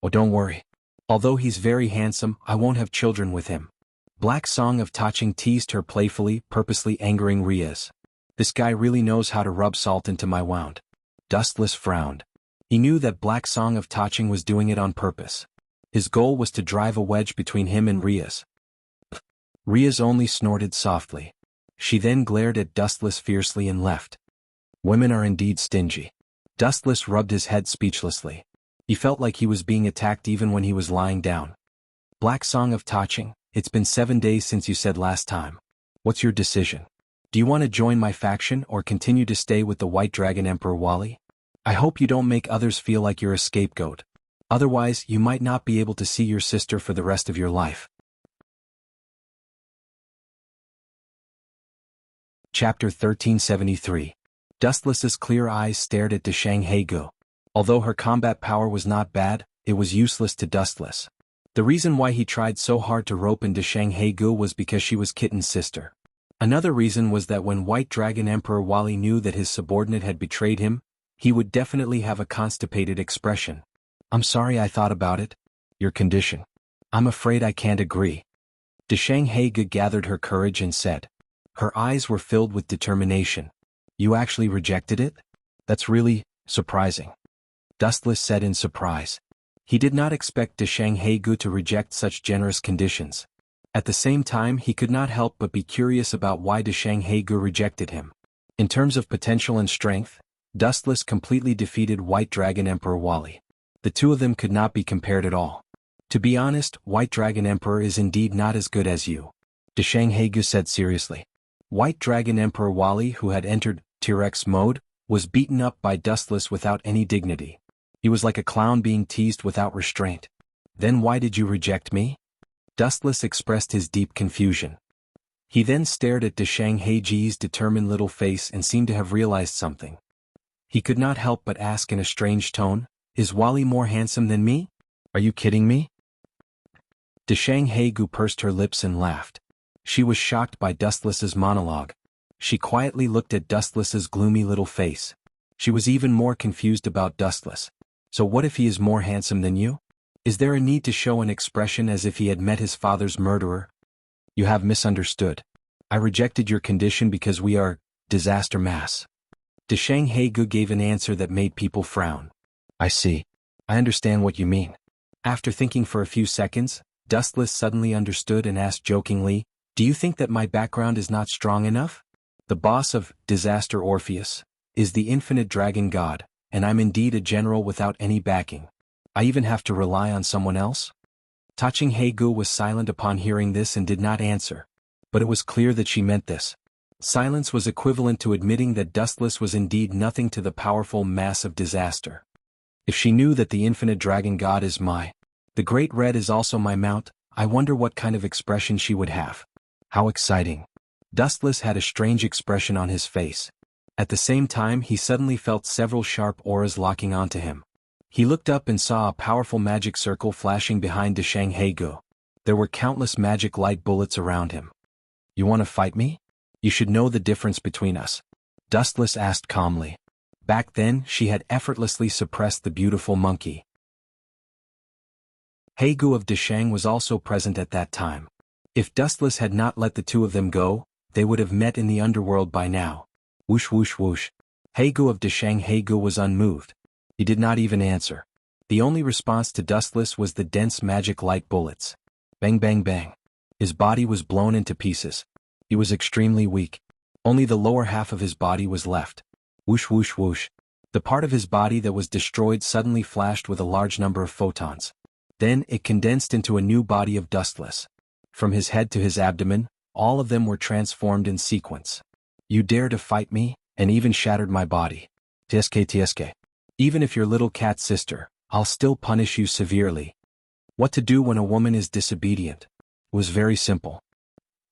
[SPEAKER 1] Oh, don't worry. Although he's very handsome, I won't have children with him. Black Song of Taching teased her playfully, purposely angering Riaz. This guy really knows how to rub salt into my wound. Dustless frowned. He knew that Black Song of Taching was doing it on purpose. His goal was to drive a wedge between him and Riaz. Riaz only snorted softly. She then glared at Dustless fiercely and left. Women are indeed stingy. Dustless rubbed his head speechlessly. He felt like he was being attacked even when he was lying down. Black Song of Taching, it's been 7 days since you said last time. What's your decision? Do you want to join my faction or continue to stay with the White Dragon Emperor Wally? I hope you don't make others feel like you're a scapegoat. Otherwise, you might not be able to see your sister for the rest of your life. Chapter 1373. Dustless's clear eyes stared at Xianxia. Although her combat power was not bad, it was useless to Dustless. The reason why he tried so hard to rope in Xianxia was because she was Kitten's sister. Another reason was that when White Dragon Emperor Wally knew that his subordinate had betrayed him, he would definitely have a constipated expression. I'm sorry, I thought about it. Your condition. I'm afraid I can't agree. Xianxia gathered her courage and said. Her eyes were filled with determination. You actually rejected it? That's really surprising. Dustless said in surprise. He did not expect Xianxia to reject such generous conditions. At the same time, he could not help but be curious about why Xianxia rejected him. In terms of potential and strength, Dustless completely defeated White Dragon Emperor Wally. The two of them could not be compared at all. To be honest, White Dragon Emperor is indeed not as good as you. Xianxia said seriously. White Dragon Emperor Wally, who had entered T-Rex mode, was beaten up by Dustless without any dignity. He was like a clown being teased without restraint. Then why did you reject me? Dustless expressed his deep confusion. He then stared at Xianxia's determined little face and seemed to have realized something. He could not help but ask in a strange tone, Is Wally more handsome than me? Are you kidding me? Xianxia pursed her lips and laughed. She was shocked by Dustless's monologue. She quietly looked at Dustless's gloomy little face. She was even more confused about Dustless. So what if he is more handsome than you? Is there a need to show an expression as if he had met his father's murderer? You have misunderstood. I rejected your condition because we are disaster mass. Xianxia gave an answer that made people frown. I see. I understand what you mean. After thinking for a few seconds, Dustless suddenly understood and asked jokingly, do you think that my background is not strong enough? The boss of Disaster Orpheus is the infinite dragon god, and I'm indeed a general without any backing. I even have to rely on someone else? Xianxia was silent upon hearing this and did not answer. But it was clear that she meant this. Silence was equivalent to admitting that Dustless was indeed nothing to the powerful mass of disaster. If she knew that the infinite dragon god is the great red is also my mount, I wonder what kind of expression she would have. How exciting. Dustless had a strange expression on his face. At the same time he suddenly felt several sharp auras locking onto him. He looked up and saw a powerful magic circle flashing behind Xianxia. There were countless magic light bullets around him. You want to fight me? You should know the difference between us. Dustless asked calmly. Back then she had effortlessly suppressed the beautiful monkey. Xianxia of Deshang was also present at that time. If Dustless had not let the two of them go, they would have met in the underworld by now. Whoosh whoosh whoosh. Xianxia of Xianxia was unmoved. He did not even answer. The only response to Dustless was the dense magic light bullets. Bang bang bang. His body was blown into pieces. He was extremely weak. Only the lower half of his body was left. Whoosh whoosh whoosh. The part of his body that was destroyed suddenly flashed with a large number of photons. Then it condensed into a new body of Dustless. From his head to his abdomen, all of them were transformed in sequence. You dare to fight me, and even shattered my body. Tsk. Even if you're little cat sister, I'll still punish you severely. What to do when a woman is disobedient? Was very simple.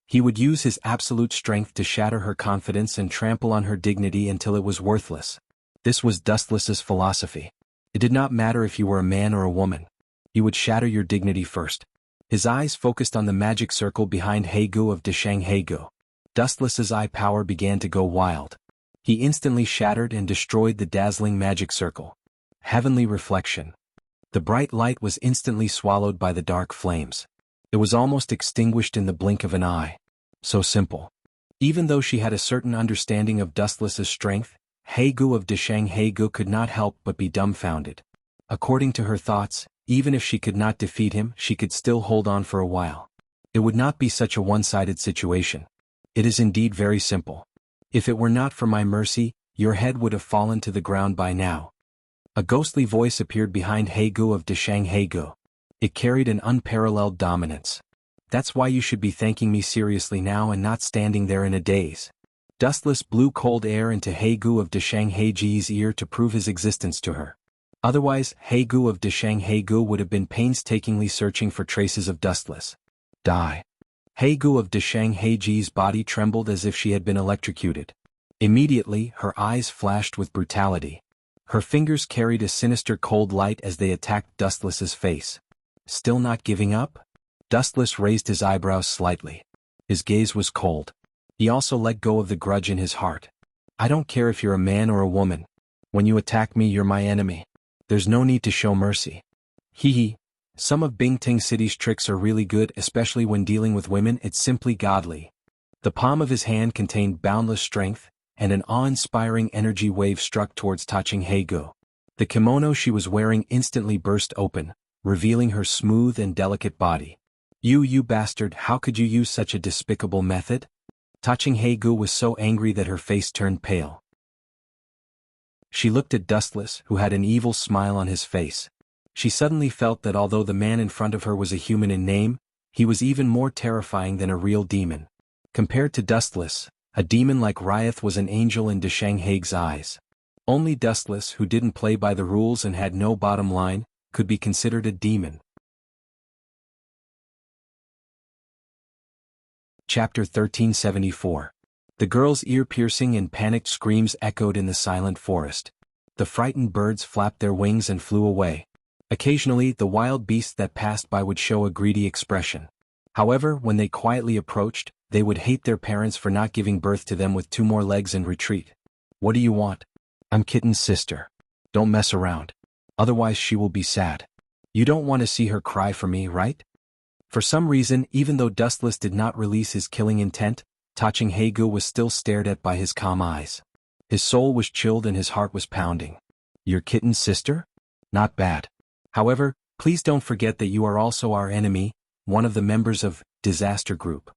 [SPEAKER 1] He would use his absolute strength to shatter her confidence and trample on her dignity until it was worthless. This was Dustless's philosophy. It did not matter if you were a man or a woman. He would shatter your dignity first. His eyes focused on the magic circle behind Xianxia of Xianxia. Dustless's eye power began to go wild. He instantly shattered and destroyed the dazzling magic circle. Heavenly reflection. The bright light was instantly swallowed by the dark flames. It was almost extinguished in the blink of an eye. So simple. Even though she had a certain understanding of Dustless's strength, Xianxia of Xianxia could not help but be dumbfounded. According to her thoughts, even if she could not defeat him, she could still hold on for a while. It would not be such a one-sided situation. It is indeed very simple. If it were not for my mercy, your head would have fallen to the ground by now. A ghostly voice appeared behind Xianxia of Xianxia. It carried an unparalleled dominance. That's why you should be thanking me seriously now and not standing there in a daze. Dustless blew cold air into Xianxia of Xianxia's ear to prove his existence to her. Otherwise, Xianxia of Xianxia would have been painstakingly searching for traces of Dustless. Die. Xianxia of Xianxia's body trembled as if she had been electrocuted. Immediately, her eyes flashed with brutality. Her fingers carried a sinister cold light as they attacked Dustless's face. Still not giving up? Dustless raised his eyebrows slightly. His gaze was cold. He also let go of the grudge in his heart. I don't care if you're a man or a woman. When you attack me, you're my enemy. There's no need to show mercy. Hee. Some of Bingting City's tricks are really good, especially when dealing with women. It's simply godly. The palm of his hand contained boundless strength, and an awe-inspiring energy wave struck towards Xianxia. The kimono she was wearing instantly burst open, revealing her smooth and delicate body. You bastard, how could you use such a despicable method? Xianxia was so angry that her face turned pale. She looked at Dustless, who had an evil smile on his face. She suddenly felt that although the man in front of her was a human in name, he was even more terrifying than a real demon. Compared to Dustless, a demon like Ryeth was an angel in Xianxia's eyes. Only Dustless, who didn't play by the rules and had no bottom line, could be considered a demon. Chapter 1374. The girl's ear-piercing and panicked screams echoed in the silent forest. The frightened birds flapped their wings and flew away. Occasionally, the wild beasts that passed by would show a greedy expression. However, when they quietly approached, they would hate their parents for not giving birth to them with 2 more legs and retreat. What do you want? I'm Kitten's sister. Don't mess around. Otherwise she will be sad. You don't want to see her cry for me, right? For some reason, even though Dustless did not release his killing intent, Taching Hegu was still stared at by his calm eyes. His soul was chilled and his heart was pounding. Your kitten's sister? Not bad. However, please don't forget that you are also our enemy, one of the members of Disaster Group.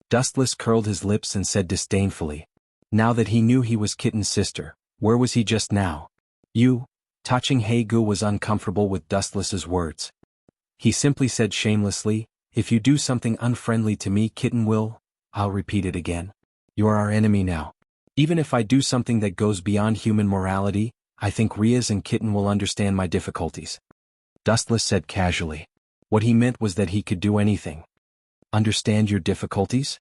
[SPEAKER 1] Dustless curled his lips and said disdainfully. Now that he knew he was Kitten's sister, where was he just now? You? Taching Hegu was uncomfortable with Dustless's words. He simply said shamelessly, if you do something unfriendly to me, Kitten will. I'll repeat it again. You are our enemy now. Even if I do something that goes beyond human morality, I think Riaz and Kitten will understand my difficulties. Dustless said casually. What he meant was that he could do anything. Understand your difficulties?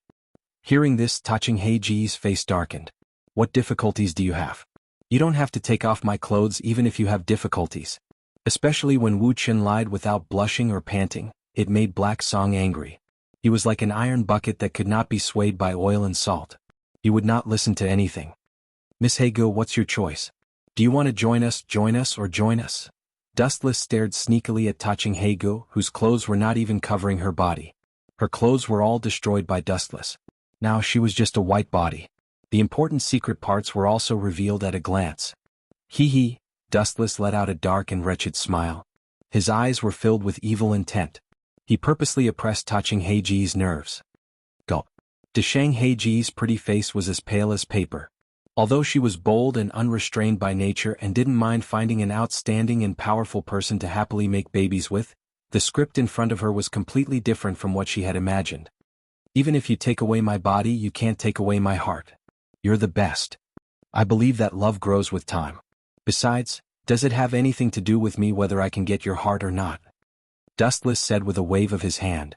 [SPEAKER 1] Hearing this, Taching Heji's face darkened. What difficulties do you have? You don't have to take off my clothes even if you have difficulties. Especially when Wu Chen lied without blushing or panting, it made Black Song angry. He was like an iron bucket that could not be swayed by oil and salt. He would not listen to anything. Miss Hegu, what's your choice? Do you want to join us, or join us? Dustless stared sneakily at Taching Hegu, whose clothes were not even covering her body. Her clothes were all destroyed by Dustless. Now she was just a white body. The important secret parts were also revealed at a glance. Hee. Dustless let out a dark and wretched smile. His eyes were filled with evil intent. He purposely oppressed Taching Heji's nerves. Gulp. Deshang Heji's pretty face was as pale as paper. Although she was bold and unrestrained by nature and didn't mind finding an outstanding and powerful person to happily make babies with, the script in front of her was completely different from what she had imagined. Even if you take away my body, you can't take away my heart. You're the best. I believe that love grows with time. Besides, does it have anything to do with me whether I can get your heart or not? Dustless said with a wave of his hand.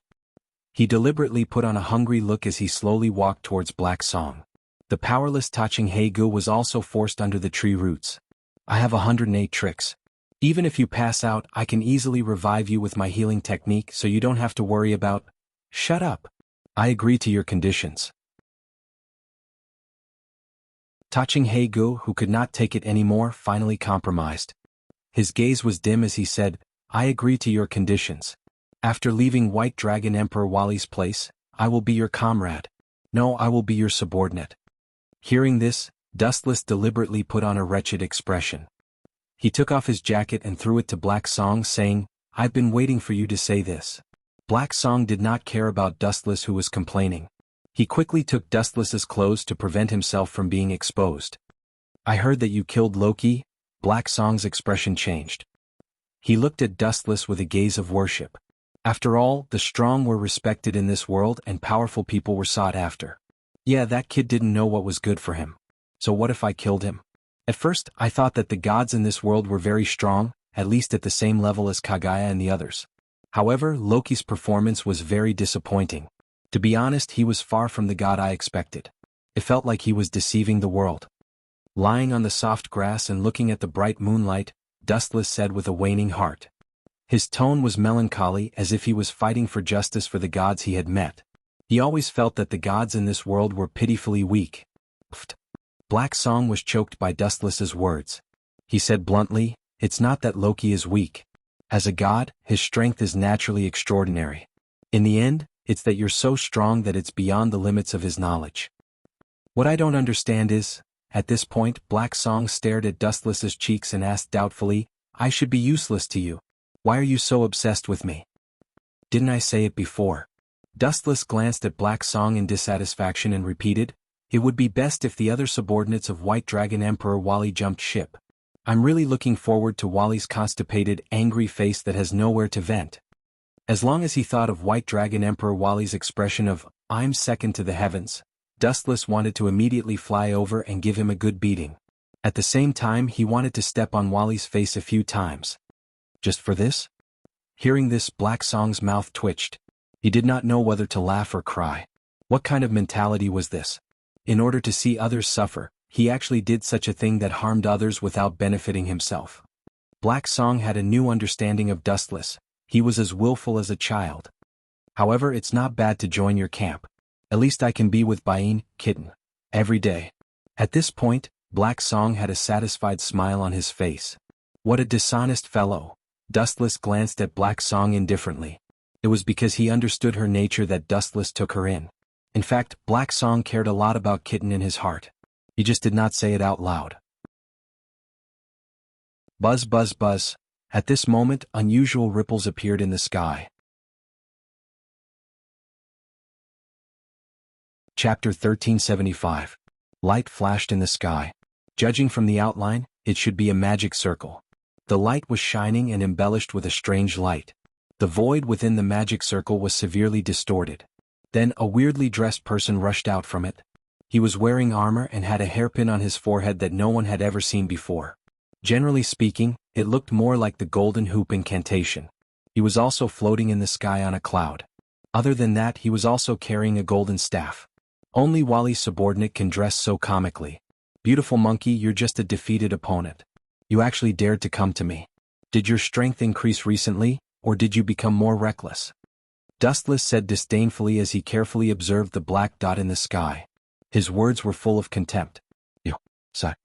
[SPEAKER 1] He deliberately put on a hungry look as he slowly walked towards Black Song. The powerless Taching Hegu was also forced under the tree roots. I have 108 tricks. Even if you pass out, I can easily revive you with my healing technique so you don't have to worry about... Shut up. I agree to your conditions. Taching Hegu, who could not take it anymore, finally compromised. His gaze was dim as he said, I agree to your conditions. After leaving White Dragon Emperor Wali's place, I will be your comrade. No, I will be your subordinate. Hearing this, Dustless deliberately put on a wretched expression. He took off his jacket and threw it to Black Song, saying, I've been waiting for you to say this. Black Song did not care about Dustless, who was complaining. He quickly took Dustless's clothes to prevent himself from being exposed. I heard that you killed Loki. Black Song's expression changed. He looked at Dustless with a gaze of worship. After all, the strong were respected in this world and powerful people were sought after. Yeah, that kid didn't know what was good for him. So what if I killed him? At first, I thought that the gods in this world were very strong, at least at the same level as Kagaya and the others. However, Loki's performance was very disappointing. To be honest, he was far from the god I expected. It felt like he was deceiving the world. Lying on the soft grass and looking at the bright moonlight, Dustless said with a waning heart. His tone was melancholy, as if he was fighting for justice for the gods he had met. He always felt that the gods in this world were pitifully weak. Pfft. Black Song was choked by Dustless's words. He said bluntly, it's not that Loki is weak. As a god, his strength is naturally extraordinary. In the end, it's that you're so strong that it's beyond the limits of his knowledge. What I don't understand is, at this point, Black Song stared at Dustless's cheeks and asked doubtfully, I should be useless to you. Why are you so obsessed with me? Didn't I say it before? Dustless glanced at Black Song in dissatisfaction and repeated, it would be best if the other subordinates of White Dragon Emperor Wali jumped ship. I'm really looking forward to Wali's constipated, angry face that has nowhere to vent. As long as he thought of White Dragon Emperor Wali's expression of, I'm second to the heavens, Dustless wanted to immediately fly over and give him a good beating. At the same time, he wanted to step on Wali's face a few times. Just for this? Hearing this, Black Song's mouth twitched. He did not know whether to laugh or cry. What kind of mentality was this? In order to see others suffer, he actually did such a thing that harmed others without benefiting himself. Black Song had a new understanding of Dustless. He was as willful as a child. However, it's not bad to join your camp. At least I can be with Bain, Kitten, every day. At this point, Black Song had a satisfied smile on his face. What a dishonest fellow. Dustless glanced at Black Song indifferently. It was because he understood her nature that Dustless took her in. In fact, Black Song cared a lot about Kitten in his heart. He just did not say it out loud. Buzz, buzz, buzz. At this moment, unusual ripples appeared in the sky. Chapter 1375. Light flashed in the sky. Judging from the outline, it should be a magic circle. The light was shining and embellished with a strange light. The void within the magic circle was severely distorted. Then a weirdly dressed person rushed out from it. He was wearing armor and had a hairpin on his forehead that no one had ever seen before. Generally speaking, it looked more like the golden hoop incantation. He was also floating in the sky on a cloud. Other than that, he was also carrying a golden staff. Only Wally's subordinate can dress so comically. Beautiful monkey, you're just a defeated opponent. You actually dared to come to me. Did your strength increase recently, or did you become more reckless? Dustless said disdainfully as he carefully observed the black dot in the sky. His words were full of contempt. Yo, sigh.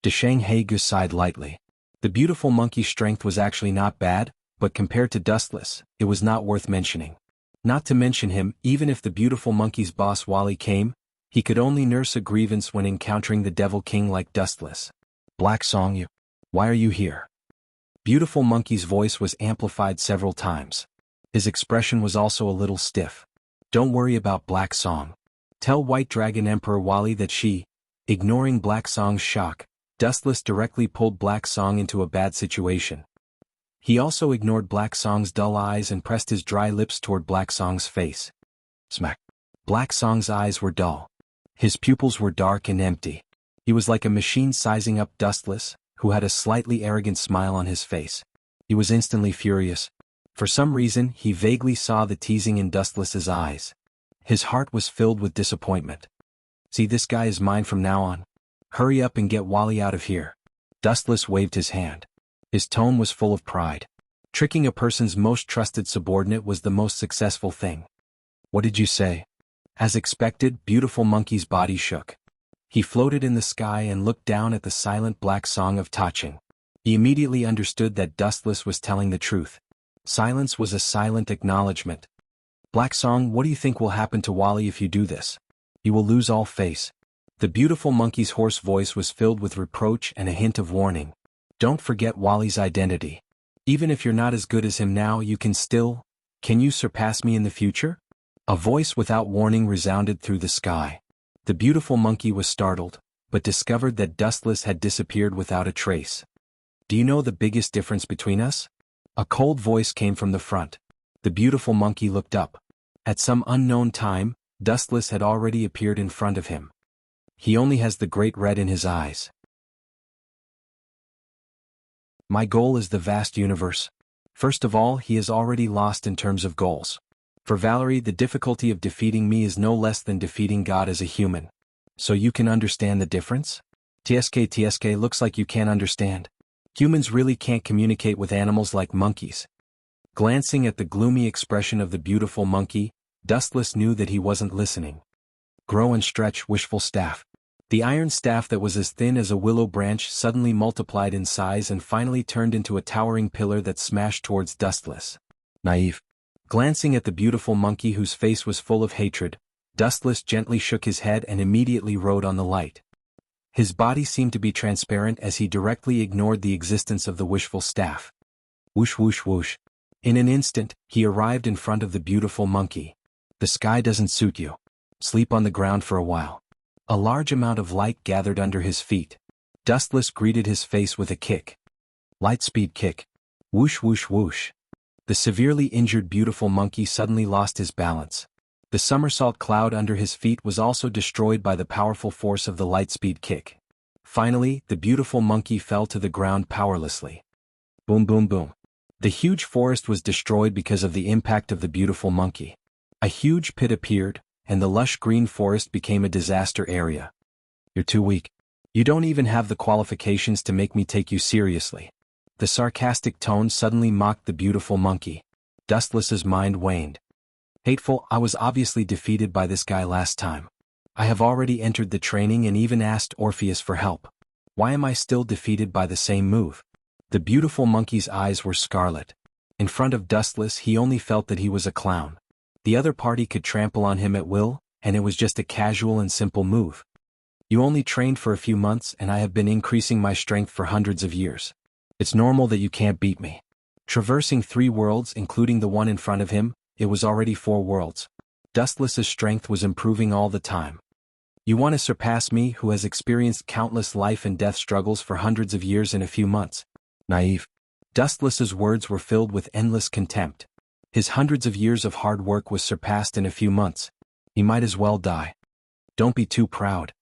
[SPEAKER 1] Xianxia sighed lightly. The beautiful monkey's strength was actually not bad, but compared to Dustless, it was not worth mentioning. Not to mention him, even if the beautiful monkey's boss Wally came, he could only nurse a grievance when encountering the Devil King like Dustless. Black Song, why are you here? Beautiful monkey's voice was amplified several times. His expression was also a little stiff. Don't worry about Black Song. Tell White Dragon Emperor Wally that she, ignoring Black Song's shock, Dustless directly pulled Black Song into a bad situation. He also ignored Black Song's dull eyes and pressed his dry lips toward Black Song's face. Smack. Black Song's eyes were dull. His pupils were dark and empty. He was like a machine sizing up Dustless, who had a slightly arrogant smile on his face. He was instantly furious. For some reason, he vaguely saw the teasing in Dustless's eyes. His heart was filled with disappointment. See, this guy is mine from now on. Hurry up and get Wally out of here. Dustless waved his hand. His tone was full of pride. Tricking a person's most trusted subordinate was the most successful thing. What did you say? As expected, beautiful monkey's body shook. He floated in the sky and looked down at the silent Black Song of Taching. He immediately understood that Dustless was telling the truth. Silence was a silent acknowledgement. Black Song, what do you think will happen to Wally if you do this? You will lose all face. The beautiful monkey's hoarse voice was filled with reproach and a hint of warning. Don't forget Wally's identity. Even if you're not as good as him now, you can still... Can you surpass me in the future? A voice without warning resounded through the sky. The beautiful monkey was startled, but discovered that Dustless had disappeared without a trace. Do you know the biggest difference between us? A cold voice came from the front. The beautiful monkey looked up. At some unknown time, Dustless had already appeared in front of him. He only has the great red in his eyes. My goal is the vast universe. First of all, he is already lost in terms of goals. For Valerie, the difficulty of defeating me is no less than defeating God as a human. So you can understand the difference? TSK looks like you can't understand. Humans really can't communicate with animals like monkeys. Glancing at the gloomy expression of the beautiful monkey, Dustless knew that he wasn't listening. Grow and stretch, wishful staff. The iron staff that was as thin as a willow branch suddenly multiplied in size and finally turned into a towering pillar that smashed towards Dustless. Naive. Glancing at the beautiful monkey whose face was full of hatred, Dustless gently shook his head and immediately rode on the light. His body seemed to be transparent as he directly ignored the existence of the wishful staff. Whoosh whoosh whoosh. In an instant, he arrived in front of the beautiful monkey. The sky doesn't suit you. Sleep on the ground for a while. A large amount of light gathered under his feet. Dustless greeted his face with a kick. Lightspeed kick. Whoosh whoosh whoosh. The severely injured beautiful monkey suddenly lost his balance. The somersault cloud under his feet was also destroyed by the powerful force of the lightspeed kick. Finally, the beautiful monkey fell to the ground powerlessly. Boom boom boom. The huge forest was destroyed because of the impact of the beautiful monkey. A huge pit appeared, and the lush green forest became a disaster area. You're too weak. You don't even have the qualifications to make me take you seriously. The sarcastic tone suddenly mocked the beautiful monkey. Dustless's mind waned. Hateful, I was obviously defeated by this guy last time. I have already entered the training and even asked Orpheus for help. Why am I still defeated by the same move? The beautiful monkey's eyes were scarlet. In front of Dustless, he only felt that he was a clown. The other party could trample on him at will, and it was just a casual and simple move. You only trained for a few months and I have been increasing my strength for hundreds of years. It's normal that you can't beat me. Traversing 3 worlds including the one in front of him, it was already 4 worlds. Dustless's strength was improving all the time. You want to surpass me who has experienced countless life and death struggles for hundreds of years in a few months? Naive. Dustless's words were filled with endless contempt. His hundreds of years of hard work was surpassed in a few months. He might as well die. Don't be too proud.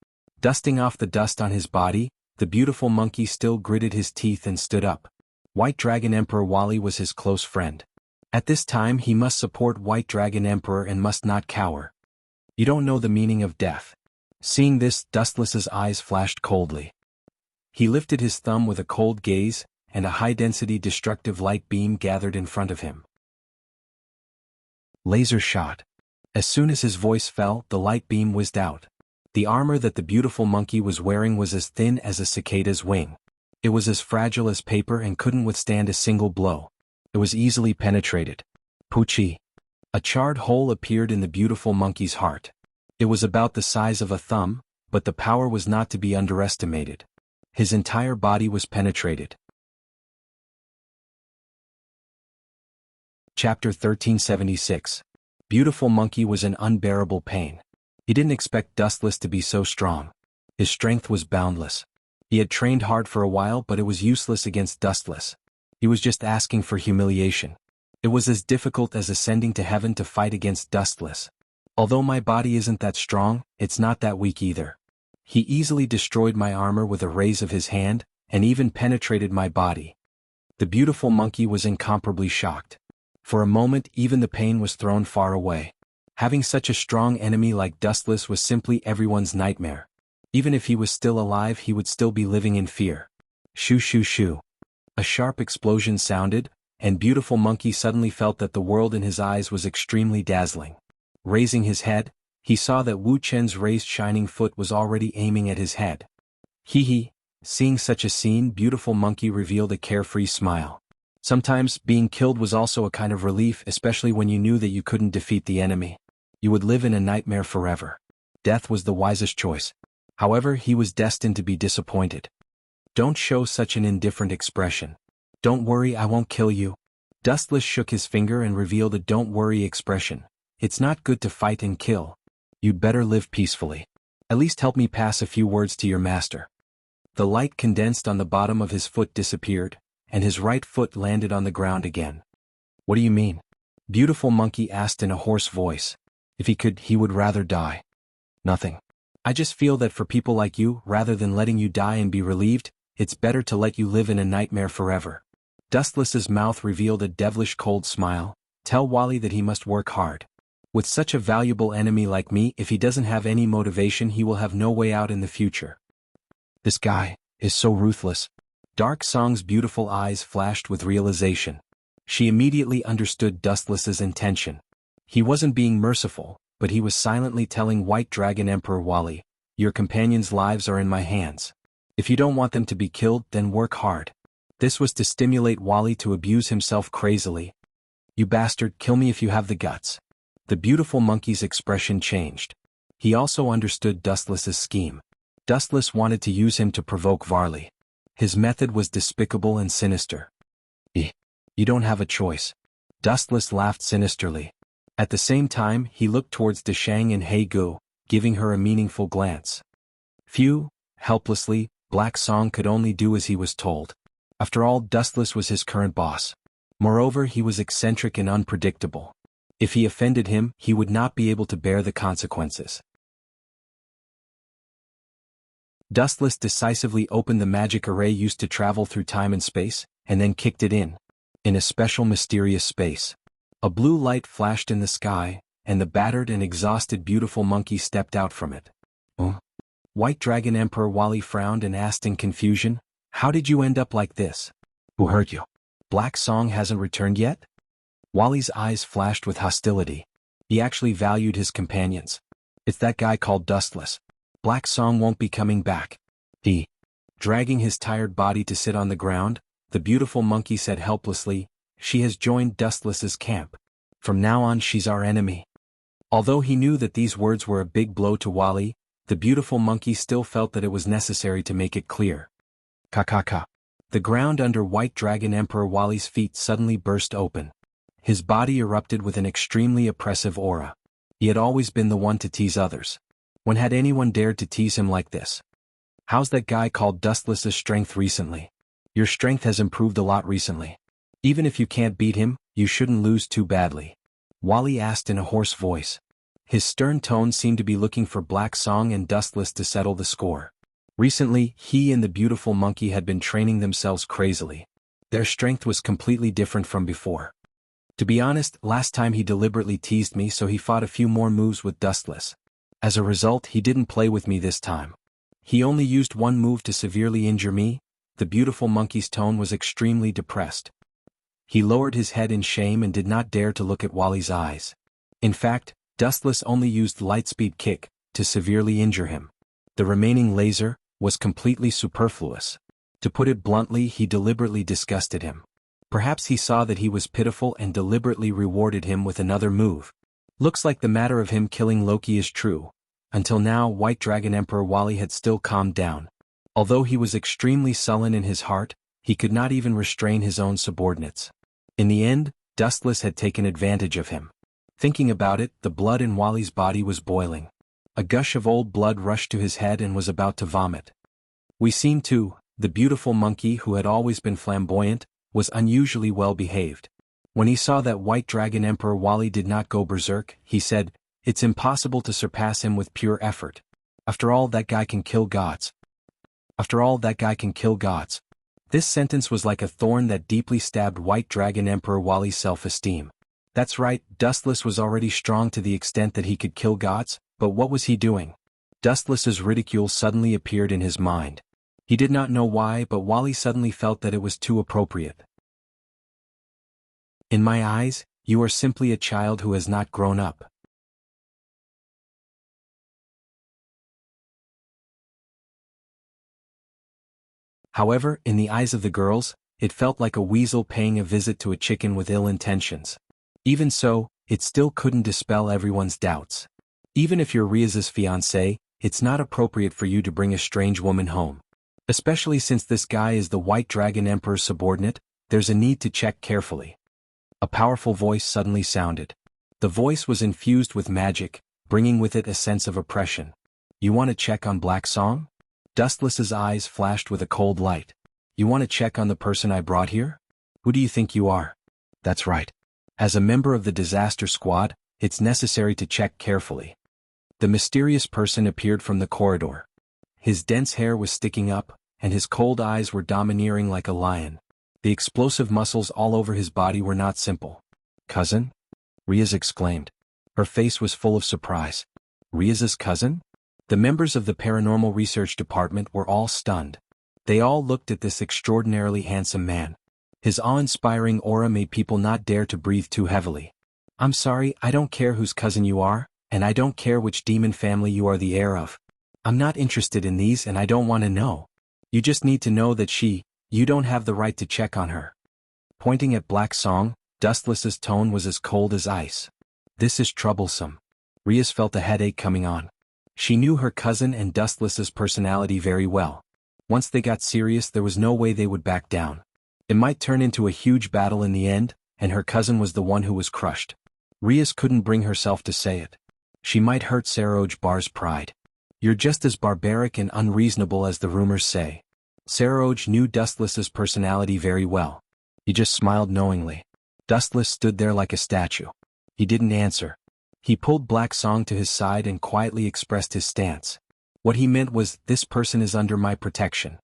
[SPEAKER 1] Dusting off the dust on his body, the beautiful monkey still gritted his teeth and stood up. White Dragon Emperor Wally was his close friend. At this time he must support White Dragon Emperor and must not cower. You don't know the meaning of death. Seeing this, Dustless's eyes flashed coldly. He lifted his thumb with a cold gaze, and a high-density destructive light beam gathered in front of him. Laser shot. As soon as his voice fell, the light beam whizzed out. The armor that the beautiful monkey was wearing was as thin as a cicada's wing. It was as fragile as paper and couldn't withstand a single blow. It was easily penetrated. Poochie. A charred hole appeared in the beautiful monkey's heart. It was about the size of a thumb, but the power was not to be underestimated. His entire body was penetrated. Chapter 1376. Beautiful Monkey was in unbearable pain. He didn't expect Dustless to be so strong. His strength was boundless. He had trained hard for a while, but it was useless against Dustless. He was just asking for humiliation. It was as difficult as ascending to heaven to fight against Dustless. Although my body isn't that strong, it's not that weak either. He easily destroyed my armor with a raise of his hand, and even penetrated my body. The beautiful monkey was incomparably shocked. For a moment even the pain was thrown far away. Having such a strong enemy like Dustless was simply everyone's nightmare. Even if he was still alive he would still be living in fear. Shoo shoo shoo. A sharp explosion sounded, and beautiful monkey suddenly felt that the world in his eyes was extremely dazzling. Raising his head, he saw that Wu Chen's raised shining foot was already aiming at his head. Hee hee. Seeing such a scene, beautiful monkey revealed a carefree smile. Sometimes, being killed was also a kind of relief, especially when you knew that you couldn't defeat the enemy. You would live in a nightmare forever. Death was the wisest choice. However, he was destined to be disappointed. Don't show such an indifferent expression. Don't worry, I won't kill you. Dustless shook his finger and revealed a don't worry expression. It's not good to fight and kill. You'd better live peacefully. At least help me pass a few words to your master. The light condensed on the bottom of his foot disappeared, and his right foot landed on the ground again. What do you mean? Beautiful monkey asked in a hoarse voice. If he could, he would rather die. Nothing. I just feel that for people like you, rather than letting you die and be relieved, it's better to let you live in a nightmare forever. Dustless's mouth revealed a devilish cold smile. Tell Wally that he must work hard. With such a valuable enemy like me, if he doesn't have any motivation he will have no way out in the future. This guy is so ruthless. Dark Song's beautiful eyes flashed with realization. She immediately understood Dustless's intention. He wasn't being merciful, but he was silently telling White Dragon Emperor Wally, your companions' lives are in my hands. If you don't want them to be killed, then work hard. This was to stimulate Wally to abuse himself crazily. You bastard, kill me if you have the guts. The beautiful monkey's expression changed. He also understood Dustless's scheme. Dustless wanted to use him to provoke Varley. His method was despicable and sinister. You don't have a choice. Dustless laughed sinisterly. At the same time, he looked towards Deshang and He Gu, giving her a meaningful glance. Phew, helplessly, Black Song could only do as he was told. After all, Dustless was his current boss. Moreover, he was eccentric and unpredictable. If he offended him, he would not be able to bear the consequences. Dustless decisively opened the magic array used to travel through time and space, and then kicked it in a special mysterious space. A blue light flashed in the sky, and the battered and exhausted beautiful monkey stepped out from it. White Dragon Emperor Wally frowned and asked in confusion, how did you end up like this? Who hurt you? Black Song hasn't returned yet? Wally's eyes flashed with hostility. He actually valued his companions. It's that guy called Dustless. Black Song won't be coming back. Dragging his tired body to sit on the ground, the beautiful monkey said helplessly, she has joined Dustless's camp. From now on she's our enemy. Although he knew that these words were a big blow to Wally, the beautiful monkey still felt that it was necessary to make it clear. Ka. The ground under White Dragon Emperor Wally's feet suddenly burst open. His body erupted with an extremely oppressive aura. He had always been the one to tease others. When had anyone dared to tease him like this? How's that guy called Dustless's strength recently? Your strength has improved a lot recently. Even if you can't beat him, you shouldn't lose too badly. Wally asked in a hoarse voice. His stern tone seemed to be looking for Black Song and Dustless to settle the score. Recently, he and the beautiful monkey had been training themselves crazily. Their strength was completely different from before. To be honest, last time he deliberately teased me, so he fought a few more moves with Dustless. As a result, he didn't play with me this time. He only used one move to severely injure me. The beautiful monkey's tone was extremely depressed. He lowered his head in shame and did not dare to look at Wally's eyes. In fact, Dustless only used Lightspeed Kick to severely injure him. The remaining laser was completely superfluous. To put it bluntly, he deliberately disgusted him. Perhaps he saw that he was pitiful and deliberately rewarded him with another move. Looks like the matter of him killing Loki is true. Until now, White Dragon Emperor Wally had still calmed down. Although he was extremely sullen in his heart, he could not even restrain his own subordinates. In the end, Dustless had taken advantage of him. Thinking about it, the blood in Wally's body was boiling. A gush of old blood rushed to his head and was about to vomit. We seen too, the beautiful monkey, who had always been flamboyant, was unusually well behaved. When he saw that White Dragon Emperor Wally did not go berserk, he said, "It's impossible to surpass him with pure effort. After all, that guy can kill gods. This sentence was like a thorn that deeply stabbed White Dragon Emperor Wally's self-esteem. That's right, Dustless was already strong to the extent that he could kill gods, but what was he doing? Dustless's ridicule suddenly appeared in his mind. He did not know why, but Wally suddenly felt that it was too appropriate. In my eyes, you are simply a child who has not grown up. However, in the eyes of the girls, it felt like a weasel paying a visit to a chicken with ill intentions. Even so, it still couldn't dispel everyone's doubts. Even if you're Riaz's fiancé, it's not appropriate for you to bring a strange woman home. Especially since this guy is the White Dragon Emperor's subordinate, there's a need to check carefully. A powerful voice suddenly sounded. The voice was infused with magic, bringing with it a sense of oppression. You want to check on Black Song? Dustless's eyes flashed with a cold light. You want to check on the person I brought here? Who do you think you are? That's right. As a member of the disaster squad, it's necessary to check carefully. The mysterious person appeared from the corridor. His dense hair was sticking up, and his cold eyes were domineering like a lion. The explosive muscles all over his body were not simple. Cousin? Riaz exclaimed. Her face was full of surprise. Riaz's cousin? The members of the paranormal research department were all stunned. They all looked at this extraordinarily handsome man. His awe-inspiring aura made people not dare to breathe too heavily. I'm sorry, I don't care whose cousin you are, and I don't care which demon family you are the heir of. I'm not interested in these, and I don't want to know. You just need to know that you don't have the right to check on her. Pointing at Black Song, Dustless's tone was as cold as ice. This is troublesome. Riaz felt a headache coming on. She knew her cousin and Dustless's personality very well. Once they got serious, there was no way they would back down. It might turn into a huge battle in the end, and her cousin was the one who was crushed. Riaz couldn't bring herself to say it. She might hurt Saroj pride. You're just as barbaric and unreasonable as the rumors say. Saroj knew Dustless's personality very well. He just smiled knowingly. Dustless stood there like a statue. He didn't answer. He pulled Black Song to his side and quietly expressed his stance. What he meant was, this person is under my protection.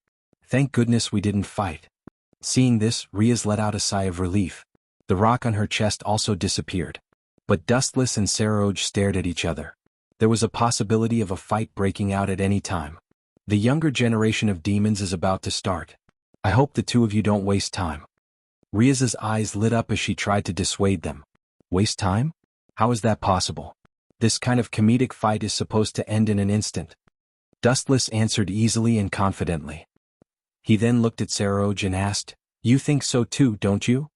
[SPEAKER 1] Thank goodness we didn't fight. Seeing this, Riaz let out a sigh of relief. The rock on her chest also disappeared. But Dustless and Saroj stared at each other. There was a possibility of a fight breaking out at any time. The younger generation of demons is about to start. I hope the two of you don't waste time. Riaz's eyes lit up as she tried to dissuade them. Waste time? How is that possible? This kind of comedic fight is supposed to end in an instant. Dustless answered easily and confidently. He then looked at Saroj and asked, You think so too, don't you?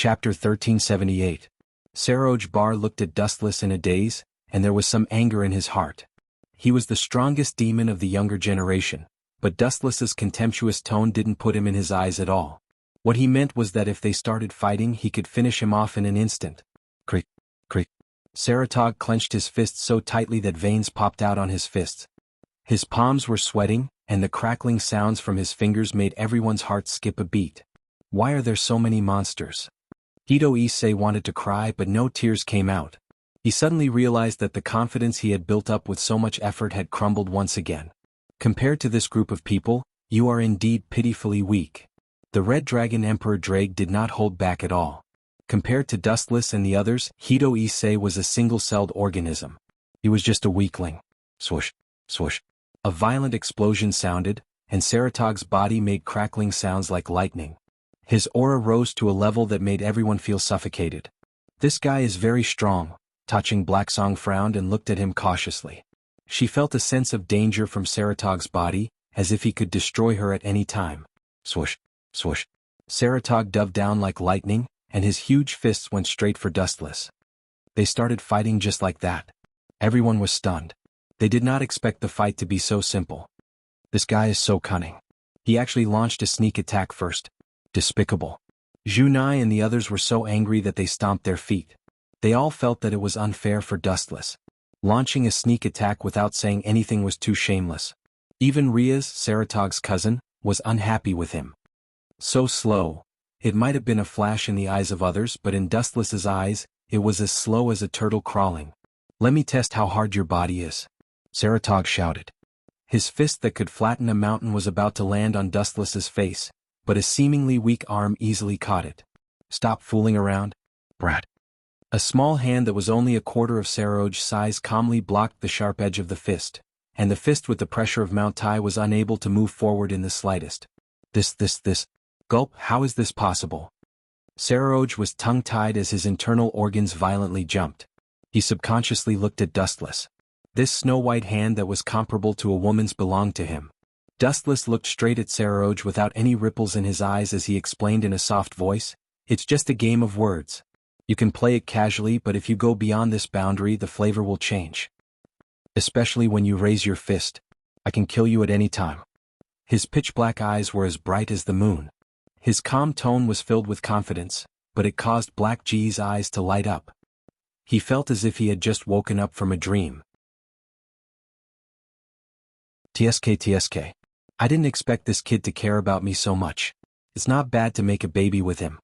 [SPEAKER 1] Chapter 1378. Saroj Bar looked at Dustless in a daze, and there was some anger in his heart. He was the strongest demon of the younger generation, but Dustless's contemptuous tone didn't put him in his eyes at all. What he meant was that if they started fighting he could finish him off in an instant. Crick, crick. Saratog clenched his fists so tightly that veins popped out on his fists. His palms were sweating, and the crackling sounds from his fingers made everyone's heart skip a beat. Why are there so many monsters? Hito Issei wanted to cry but no tears came out. He suddenly realized that the confidence he had built up with so much effort had crumbled once again. Compared to this group of people, you are indeed pitifully weak. The Red Dragon Emperor Drake did not hold back at all. Compared to Dustless and the others, Hito Issei was a single-celled organism. He was just a weakling. Swoosh, swoosh. A violent explosion sounded, and Saratog's body made crackling sounds like lightning. His aura rose to a level that made everyone feel suffocated. This guy is very strong. Touching Blacksong frowned and looked at him cautiously. She felt a sense of danger from Saratog's body, as if he could destroy her at any time. Swoosh, swoosh. Saratog dove down like lightning, and his huge fists went straight for Dustless. They started fighting just like that. Everyone was stunned. They did not expect the fight to be so simple. This guy is so cunning. He actually launched a sneak attack first. Despicable. Junai and the others were so angry that they stomped their feet. They all felt that it was unfair for Dustless. Launching a sneak attack without saying anything was too shameless. Even Riaz, Saratog's cousin, was unhappy with him. So slow. It might have been a flash in the eyes of others, but in Dustless's eyes, it was as slow as a turtle crawling. Let me test how hard your body is. Saratog shouted. His fist that could flatten a mountain was about to land on Dustless's face, but a seemingly weak arm easily caught it. Stop fooling around, brat. A small hand that was only a quarter of Saroj's size calmly blocked the sharp edge of the fist, and the fist with the pressure of Mount Tai was unable to move forward in the slightest. This. Gulp, how is this possible? Saroj was tongue-tied as his internal organs violently jumped. He subconsciously looked at Dustless. This snow-white hand that was comparable to a woman's belonged to him. Dustless looked straight at Saroj without any ripples in his eyes as he explained in a soft voice, "It's just a game of words. You can play it casually, but if you go beyond this boundary the flavor will change. Especially when you raise your fist. I can kill you at any time." His pitch-black eyes were as bright as the moon. His calm tone was filled with confidence, but it caused Black G's eyes to light up. He felt as if he had just woken up from a dream. TSK. I didn't expect this kid to care about me so much. It's not bad to make a baby with him.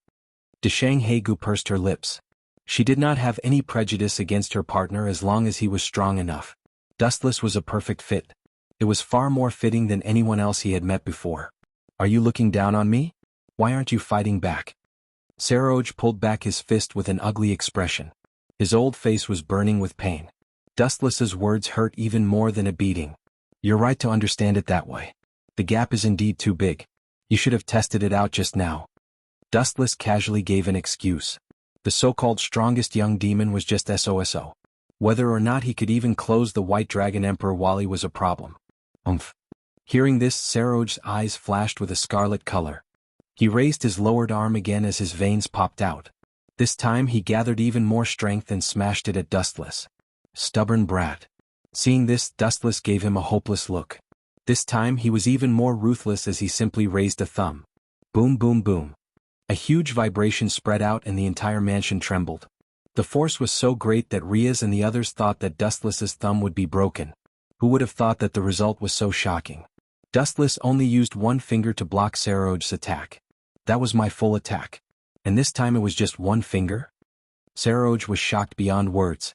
[SPEAKER 1] Deshang Hegu pursed her lips. She did not have any prejudice against her partner as long as he was strong enough. Dustless was a perfect fit. It was far more fitting than anyone else he had met before. Are you looking down on me? Why aren't you fighting back? Saroj pulled back his fist with an ugly expression. His old face was burning with pain. Dustless's words hurt even more than a beating. You're right to understand it that way. The gap is indeed too big. You should have tested it out just now. Dustless casually gave an excuse. The so-called strongest young demon was just SOSO. Whether or not he could even close the White Dragon Emperor Wally was a problem. Hearing this, Saroj's eyes flashed with a scarlet color. He raised his lowered arm again as his veins popped out. This time he gathered even more strength and smashed it at Dustless. Stubborn brat. Seeing this, Dustless gave him a hopeless look. This time he was even more ruthless as he simply raised a thumb. Boom boom boom. A huge vibration spread out and the entire mansion trembled. The force was so great that Riaz and the others thought that Dustless's thumb would be broken. Who would have thought that the result was so shocking? Dustless only used one finger to block Saroj's attack. That was my full attack. And this time it was just one finger? Saroj was shocked beyond words.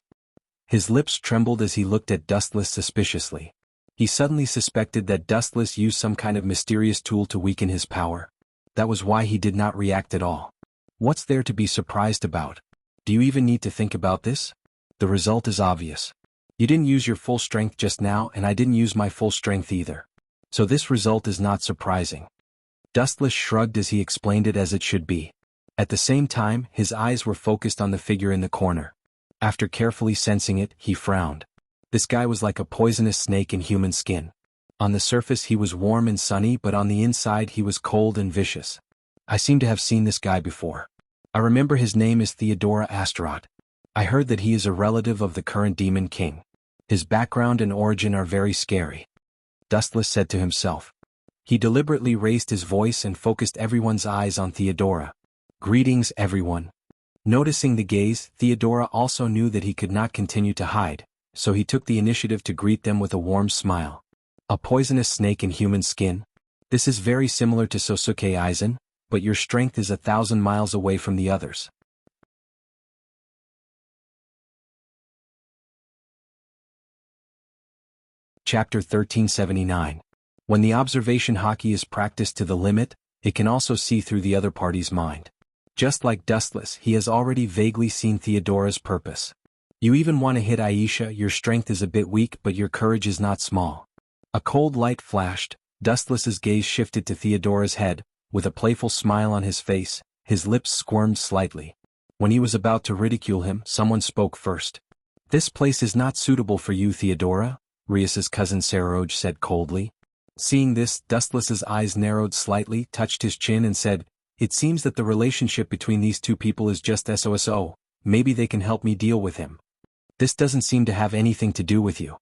[SPEAKER 1] His lips trembled as he looked at Dustless suspiciously. He suddenly suspected that Dustless used some kind of mysterious tool to weaken his power. That was why he did not react at all. What's there to be surprised about? Do you even need to think about this? The result is obvious. You didn't use your full strength just now and I didn't use my full strength either. So this result is not surprising. Dustless shrugged as he explained it as it should be. At the same time, his eyes were focused on the figure in the corner. After carefully sensing it, he frowned. This guy was like a poisonous snake in human skin. On the surface he was warm and sunny, but on the inside he was cold and vicious. I seem to have seen this guy before. I remember his name is Theodora Astaroth. I heard that he is a relative of the current demon king. His background and origin are very scary. Dustless said to himself. He deliberately raised his voice and focused everyone's eyes on Theodora. Greetings, everyone. Noticing the gaze, Theodora also knew that he could not continue to hide, so he took the initiative to greet them with a warm smile. A poisonous snake in human skin? This is very similar to Sosuke Aizen, but your strength is 1,000 miles away from the others. Chapter 1379. When the observation hockey is practiced to the limit, it can also see through the other party's mind. Just like Dustless, he has already vaguely seen Theodora's purpose. You even want to hit Aisha. Your strength is a bit weak, but your courage is not small. A cold light flashed. Dustless's gaze shifted to Theodora's head. With a playful smile on his face, his lips squirmed slightly. When he was about to ridicule him, someone spoke first. This place is not suitable for you, Theodora, Rias's cousin Saroj said coldly. Seeing this, Dustless's eyes narrowed slightly, touched his chin and said, It seems that the relationship between these two people is just SOSO. Maybe they can help me deal with him. This doesn't seem to have anything to do with you.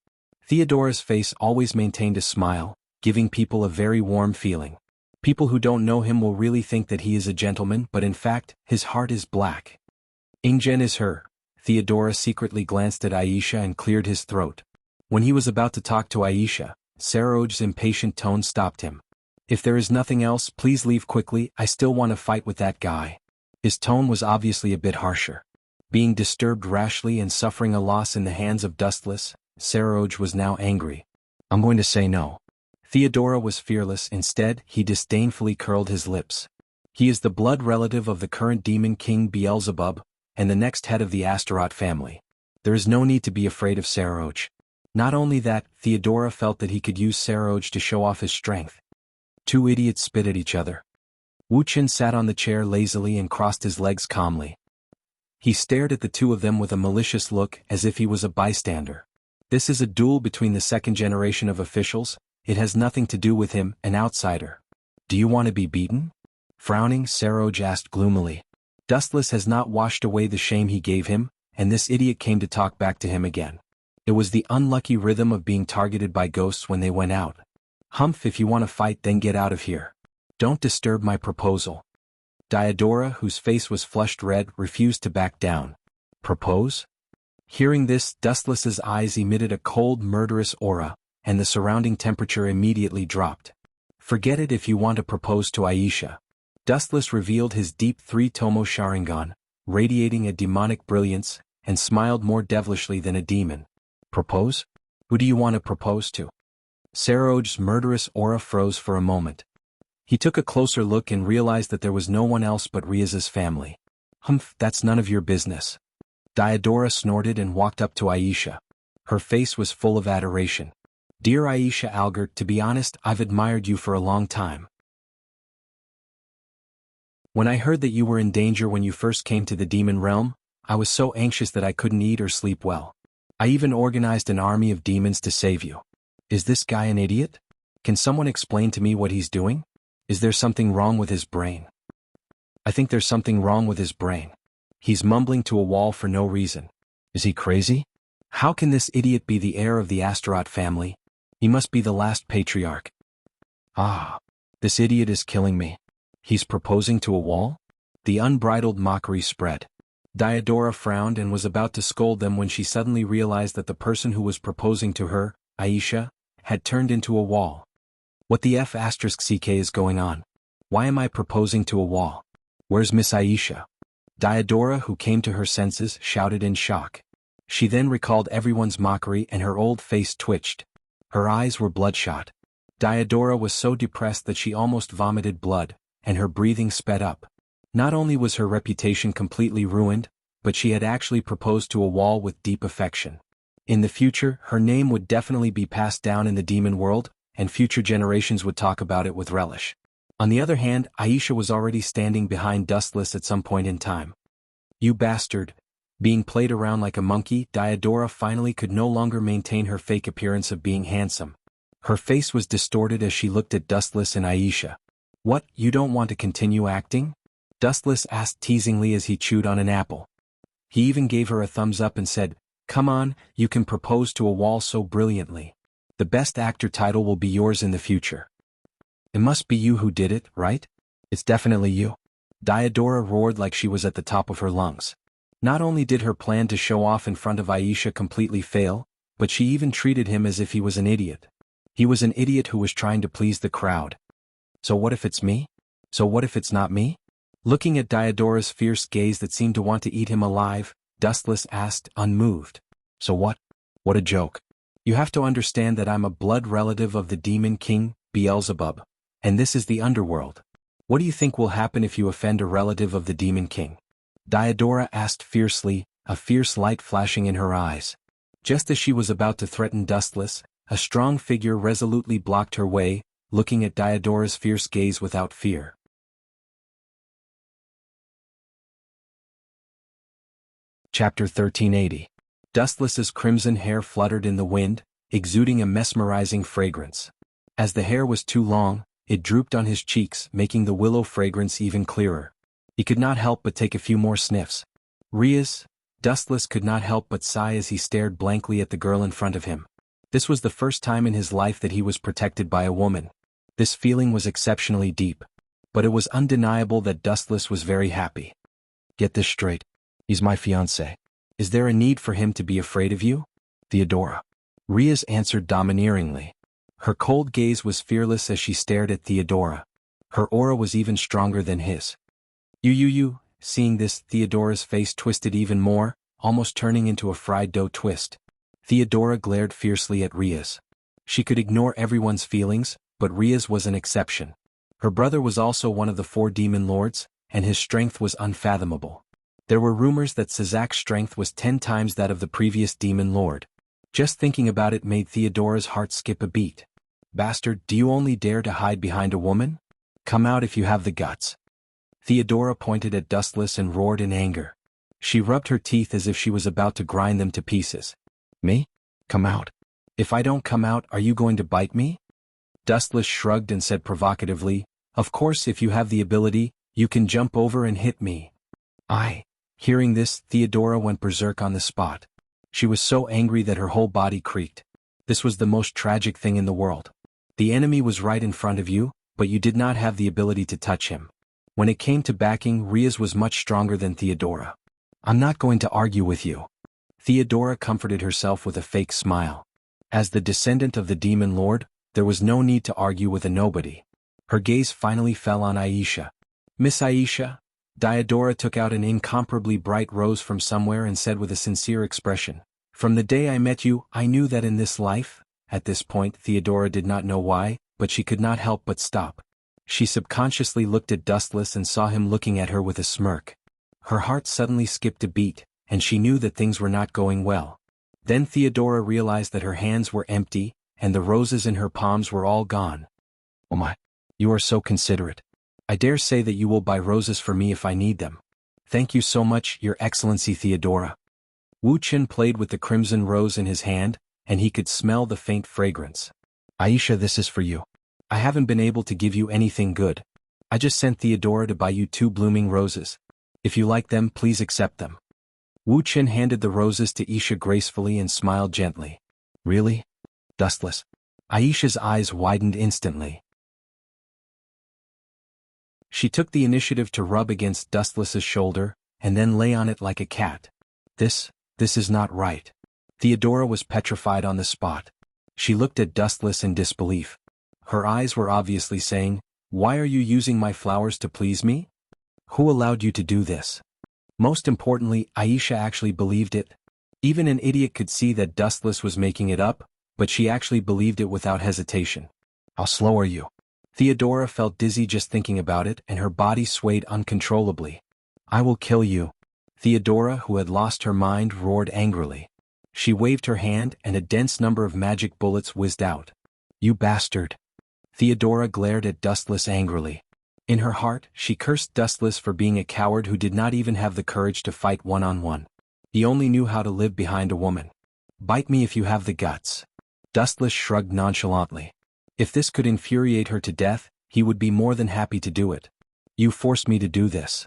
[SPEAKER 1] Theodora's face always maintained a smile, giving people a very warm feeling. People who don't know him will really think that he is a gentleman, but in fact, his heart is black. Ingen is her. Theodora secretly glanced at Aisha and cleared his throat. When he was about to talk to Aisha, Saroj's impatient tone stopped him. If there is nothing else, please leave quickly. I still want to fight with that guy. His tone was obviously a bit harsher. Being disturbed rashly and suffering a loss in the hands of Dustless, Saroj was now angry. I'm going to say no. Theodora was fearless. Instead, he disdainfully curled his lips. He is the blood relative of the current demon king Beelzebub, and the next head of the Astaroth family. There is no need to be afraid of Saroj. Not only that, Theodora felt that he could use Saroj to show off his strength. Two idiots spit at each other. Wuxian sat on the chair lazily and crossed his legs calmly. He stared at the two of them with a malicious look, as if he was a bystander. This is a duel between the second generation of officials. It has nothing to do with him, an outsider. Do you want to be beaten? Frowning, Saroj asked gloomily. Dustless has not washed away the shame he gave him, and this idiot came to talk back to him again. It was the unlucky rhythm of being targeted by ghosts when they went out. Humph, if you want to fight, then get out of here. Don't disturb my proposal. Diodora, whose face was flushed red, refused to back down. Propose? Hearing this, Dustless's eyes emitted a cold, murderous aura, and the surrounding temperature immediately dropped. Forget it if you want to propose to Aisha. Dustless revealed his deep three-tomo Sharingan, radiating a demonic brilliance, and smiled more devilishly than a demon. Propose? Who do you want to propose to? Saroj's murderous aura froze for a moment. He took a closer look and realized that there was no one else but Riaz's family. Humph, that's none of your business. Diodora snorted and walked up to Aisha. Her face was full of adoration. Dear Aisha Algert, to be honest, I've admired you for a long time. When I heard that you were in danger when you first came to the demon realm, I was so anxious that I couldn't eat or sleep well. I even organized an army of demons to save you. Is this guy an idiot? Can someone explain to me what he's doing? Is there something wrong with his brain? I think there's something wrong with his brain. He's mumbling to a wall for no reason. Is he crazy? How can this idiot be the heir of the Astaroth family? He must be the last patriarch. Ah, this idiot is killing me. He's proposing to a wall? The unbridled mockery spread. Diodora frowned and was about to scold them when she suddenly realized that the person who was proposing to her, Aisha, had turned into a wall. What the F***ck is going on? Why am I proposing to a wall? Where's Miss Aisha? Diodora, who came to her senses, shouted in shock. She then recalled everyone's mockery and her old face twitched. Her eyes were bloodshot. Diodora was so depressed that she almost vomited blood, and her breathing sped up. Not only was her reputation completely ruined, but she had actually proposed to a wall with deep affection. In the future, her name would definitely be passed down in the demon world, and future generations would talk about it with relish. On the other hand, Aisha was already standing behind Dustless at some point in time. You bastard. Being played around like a monkey, Diodora finally could no longer maintain her fake appearance of being handsome. Her face was distorted as she looked at Dustless and Aisha. What, you don't want to continue acting? Dustless asked teasingly as he chewed on an apple. He even gave her a thumbs up and said, "Come on, you can propose to a wall so brilliantly. The best actor title will be yours in the future." "It must be you who did it, right?" "It's definitely you." Diodora roared like she was at the top of her lungs. Not only did her plan to show off in front of Aisha completely fail, but she even treated him as if he was an idiot. He was an idiot who was trying to please the crowd. So what if it's me? So what if it's not me? Looking at Diodora's fierce gaze that seemed to want to eat him alive, Dustless asked, unmoved. "So what? What a joke. You have to understand that I'm a blood relative of the demon king, Beelzebub. And this is the underworld. What do you think will happen if you offend a relative of the demon king?" Diodora asked fiercely, a fierce light flashing in her eyes. Just as she was about to threaten Dustless, a strong figure resolutely blocked her way, looking at Diodora's fierce gaze without fear. Chapter 1380. Dustless's crimson hair fluttered in the wind, exuding a mesmerizing fragrance. As the hair was too long, it drooped on his cheeks, making the willow fragrance even clearer. He could not help but take a few more sniffs. "Riaz," Dustless could not help but sigh as he stared blankly at the girl in front of him. This was the first time in his life that he was protected by a woman. This feeling was exceptionally deep. But it was undeniable that Dustless was very happy. "Get this straight. He's my fiancé. Is there a need for him to be afraid of you?" "Theodora." Riaz answered domineeringly. Her cold gaze was fearless as she stared at Theodora. Her aura was even stronger than his. You. Seeing this, Theodora's face twisted even more, almost turning into a fried dough twist. Theodora glared fiercely at Riaz. She could ignore everyone's feelings, but Riaz was an exception. Her brother was also one of the 4 demon lords, and his strength was unfathomable. There were rumors that Sazak's strength was 10 times that of the previous demon lord. Just thinking about it made Theodora's heart skip a beat. "Bastard, do you only dare to hide behind a woman? Come out if you have the guts." Theodora pointed at Dustless and roared in anger. She rubbed her teeth as if she was about to grind them to pieces. "Me? Come out? If I don't come out, are you going to bite me?" Dustless shrugged and said provocatively, "Of course, if you have the ability, you can jump over and hit me." Hearing this, Theodora went berserk on the spot. She was so angry that her whole body creaked. This was the most tragic thing in the world. The enemy was right in front of you, but you did not have the ability to touch him. When it came to backing, Riaz was much stronger than Theodora. "I'm not going to argue with you." Theodora comforted herself with a fake smile. As the descendant of the demon lord, there was no need to argue with a nobody. Her gaze finally fell on Aisha. "Miss Aisha?" Diodora took out an incomparably bright rose from somewhere and said with a sincere expression, "From the day I met you, I knew that in this life—" At this point, Theodora did not know why, but she could not help but stop. She subconsciously looked at Dustless and saw him looking at her with a smirk. Her heart suddenly skipped a beat, and she knew that things were not going well. Then Theodora realized that her hands were empty, and the roses in her palms were all gone. "Oh my, you are so considerate. I dare say that you will buy roses for me if I need them. Thank you so much, Your Excellency Theodora." Wu Qin played with the crimson rose in his hand, and he could smell the faint fragrance. "Aisha, this is for you. I haven't been able to give you anything good. I just sent Theodora to buy you 2 blooming roses. If you like them, please accept them." Wu Qin handed the roses to Aisha gracefully and smiled gently. "Really? Dustless?" Aisha's eyes widened instantly. She took the initiative to rub against Dustless's shoulder, and then lay on it like a cat. This is not right." Theodora was petrified on the spot. She looked at Dustless in disbelief. Her eyes were obviously saying, "Why are you using my flowers to please me? Who allowed you to do this?" Most importantly, Aisha actually believed it. Even an idiot could see that Dustless was making it up, but she actually believed it without hesitation. "How slow are you?" Theodora felt dizzy just thinking about it, and her body swayed uncontrollably. "I will kill you." Theodora, who had lost her mind, roared angrily. She waved her hand, and a dense number of magic bullets whizzed out. "You bastard." Theodora glared at Dustless angrily. In her heart, she cursed Dustless for being a coward who did not even have the courage to fight one-on-one. He only knew how to live behind a woman. "Bite me if you have the guts." Dustless shrugged nonchalantly. If this could infuriate her to death, he would be more than happy to do it. You forced me to do this.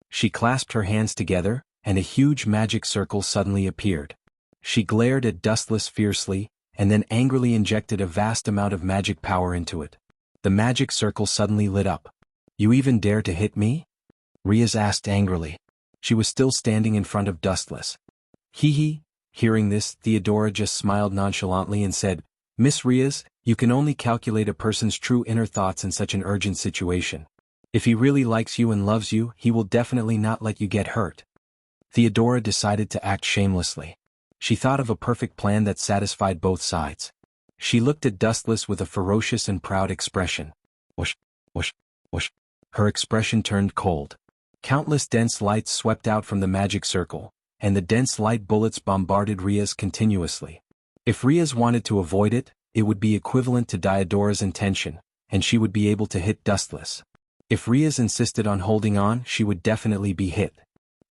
[SPEAKER 1] She clasped her hands together, and a huge magic circle suddenly appeared. She glared at Dustless fiercely, and then angrily injected a vast amount of magic power into it. The magic circle suddenly lit up. You even dare to hit me? Riaz asked angrily. She was still standing in front of Dustless. Hee hee. Hearing this, Theodora just smiled nonchalantly and said, Miss Riaz, you can only calculate a person's true inner thoughts in such an urgent situation. If he really likes you and loves you, he will definitely not let you get hurt. Theodora decided to act shamelessly. She thought of a perfect plan that satisfied both sides. She looked at Dustless with a ferocious and proud expression. Whoosh, whoosh, whoosh. Her expression turned cold. Countless dense lights swept out from the magic circle, and the dense light bullets bombarded Riaz continuously. If Riaz wanted to avoid it, it would be equivalent to Diodora's intention, and she would be able to hit Dustless. If Riaz insisted on holding on, she would definitely be hit.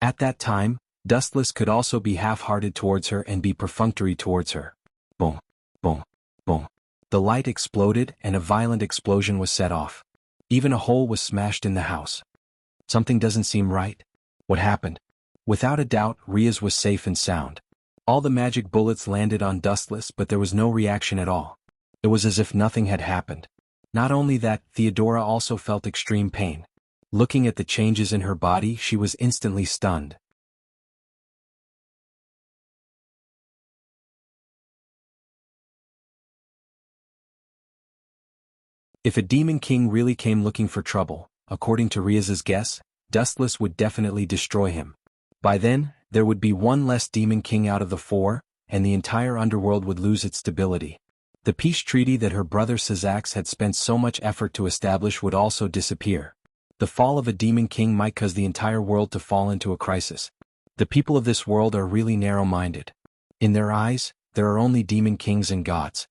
[SPEAKER 1] At that time, Dustless could also be half-hearted towards her and be perfunctory towards her. Boom, boom, boom. The light exploded and a violent explosion was set off. Even a hole was smashed in the house. Something doesn't seem right. What happened? Without a doubt, Riaz was safe and sound. All the magic bullets landed on Dustless, but there was no reaction at all. It was as if nothing had happened. Not only that, Theodora also felt extreme pain. Looking at the changes in her body, she was instantly stunned. If a demon king really came looking for trouble, according to Riaz's guess, Dustless would definitely destroy him. By then, there would be one less demon king out of the 4, and the entire underworld would lose its stability. The peace treaty that her brother Sazax had spent so much effort to establish would also disappear. The fall of a demon king might cause the entire world to fall into a crisis. The people of this world are really narrow-minded. In their eyes, there are only demon kings and gods.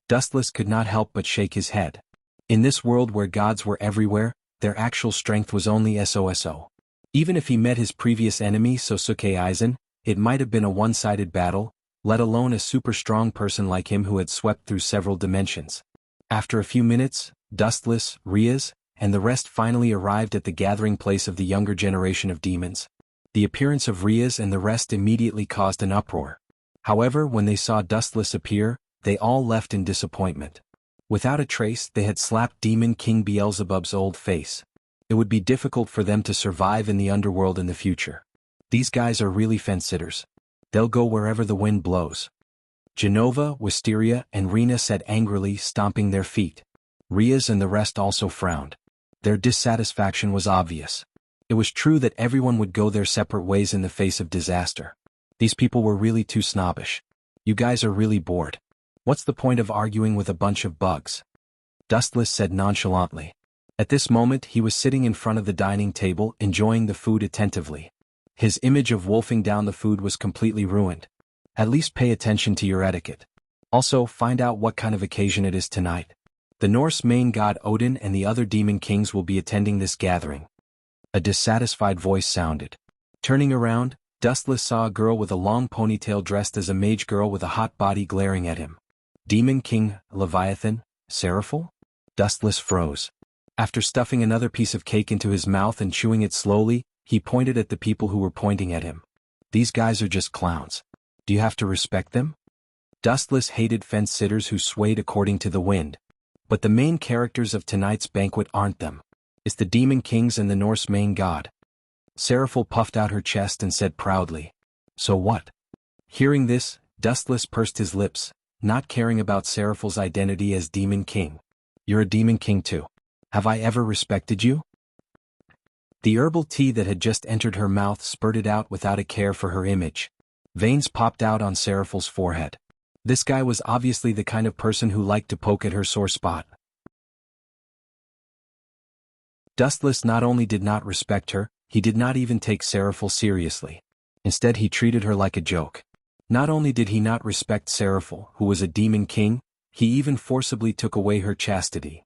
[SPEAKER 1] Dustless could not help but shake his head. In this world where gods were everywhere, their actual strength was only SOSO. Even if he met his previous enemy Sosuke Aizen, it might have been a one-sided battle, let alone a super strong person like him who had swept through several dimensions. After a few minutes, Dustless, Riaz, and the rest finally arrived at the gathering place of the younger generation of demons. The appearance of Riaz and the rest immediately caused an uproar. However, when they saw Dustless appear, they all left in disappointment. Without a trace, they had slapped Demon King Beelzebub's old face. It would be difficult for them to survive in the underworld in the future. These guys are really fence-sitters. They'll go wherever the wind blows. Genova, Wisteria, and Rena said angrily, stomping their feet. Riaz and the rest also frowned. Their dissatisfaction was obvious. It was true that everyone would go their separate ways in the face of disaster. These people were really too snobbish. You guys are really bored. What's the point of arguing with a bunch of bugs? Dustless said nonchalantly. At this moment he was sitting in front of the dining table, enjoying the food attentively. His image of wolfing down the food was completely ruined. At least pay attention to your etiquette. Also, find out what kind of occasion it is tonight. The Norse main god Odin and the other demon kings will be attending this gathering. A dissatisfied voice sounded. Turning around, Dustless saw a girl with a long ponytail dressed as a mage girl with a hot body glaring at him. Demon King, Leviathan, Seraphil? Dustless froze. After stuffing another piece of cake into his mouth and chewing it slowly, he pointed at the people who were pointing at him. These guys are just clowns. Do you have to respect them? Dustless hated fence-sitters who swayed according to the wind. But the main characters of tonight's banquet aren't them. It's the demon kings and the Norse main god. Seraphil puffed out her chest and said proudly. So what? Hearing this, Dustless pursed his lips, not caring about Seraphil's identity as demon king. You're a demon king too. Have I ever respected you? The herbal tea that had just entered her mouth spurted out without a care for her image. Veins popped out on Seraphil's forehead. This guy was obviously the kind of person who liked to poke at her sore spot. Dustless not only did not respect her, he did not even take Seraphil seriously. Instead he treated her like a joke. Not only did he not respect Seraphil, who was a demon king, he even forcibly took away her chastity.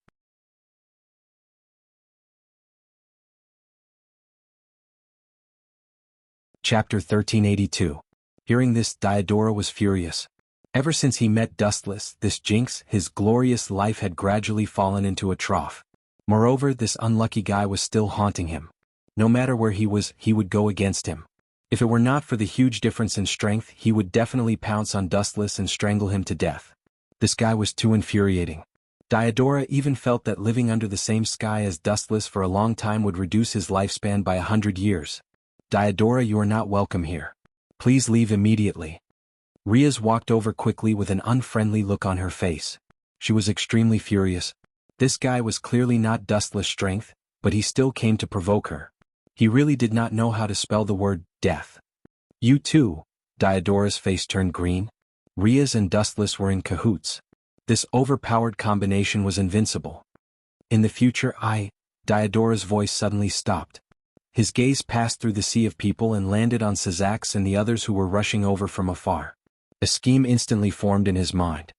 [SPEAKER 1] Chapter 1382. Hearing this, Diodora was furious. Ever since he met Dustless, this jinx, his glorious life had gradually fallen into a trough. Moreover, this unlucky guy was still haunting him. No matter where he was, he would go against him. If it were not for the huge difference in strength, he would definitely pounce on Dustless and strangle him to death. This guy was too infuriating. Diodora even felt that living under the same sky as Dustless for a long time would reduce his lifespan by 100 years. Diodora, you are not welcome here. Please leave immediately. Riaz walked over quickly with an unfriendly look on her face. She was extremely furious. This guy was clearly not Dustless' strength, but he still came to provoke her. He really did not know how to spell the word death. You too. Diodora's face turned green. Riaz and Dustless were in cahoots. This overpowered combination was invincible. In the future, Diodora's voice suddenly stopped. His gaze passed through the sea of people and landed on Sazax and the others who were rushing over from afar. A scheme instantly formed in his mind.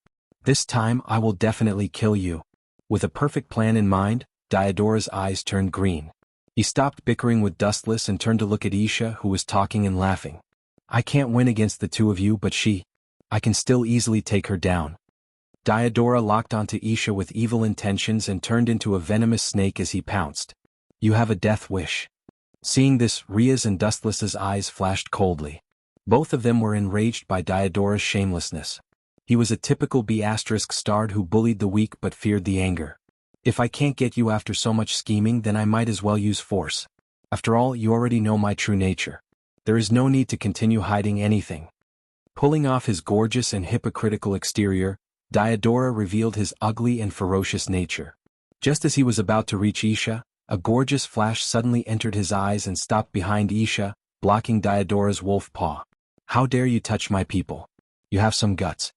[SPEAKER 1] This time I will definitely kill you. With a perfect plan in mind, Diodora's eyes turned green. He stopped bickering with Dustless and turned to look at Isha, who was talking and laughing. I can't win against the two of you, but I can still easily take her down. Diodora locked onto Isha with evil intentions and turned into a venomous snake as he pounced. You have a death wish. Seeing this, Riaz and Dustless's eyes flashed coldly. Both of them were enraged by Diodora's shamelessness. He was a typical B***starred who bullied the weak but feared the anger. If I can't get you after so much scheming, then I might as well use force. After all, you already know my true nature. There is no need to continue hiding anything. Pulling off his gorgeous and hypocritical exterior, Diodora revealed his ugly and ferocious nature. Just as he was about to reach Isha, a gorgeous flash suddenly entered his eyes and stopped behind Isha, blocking Diodora's wolf paw. How dare you touch my people? You have some guts.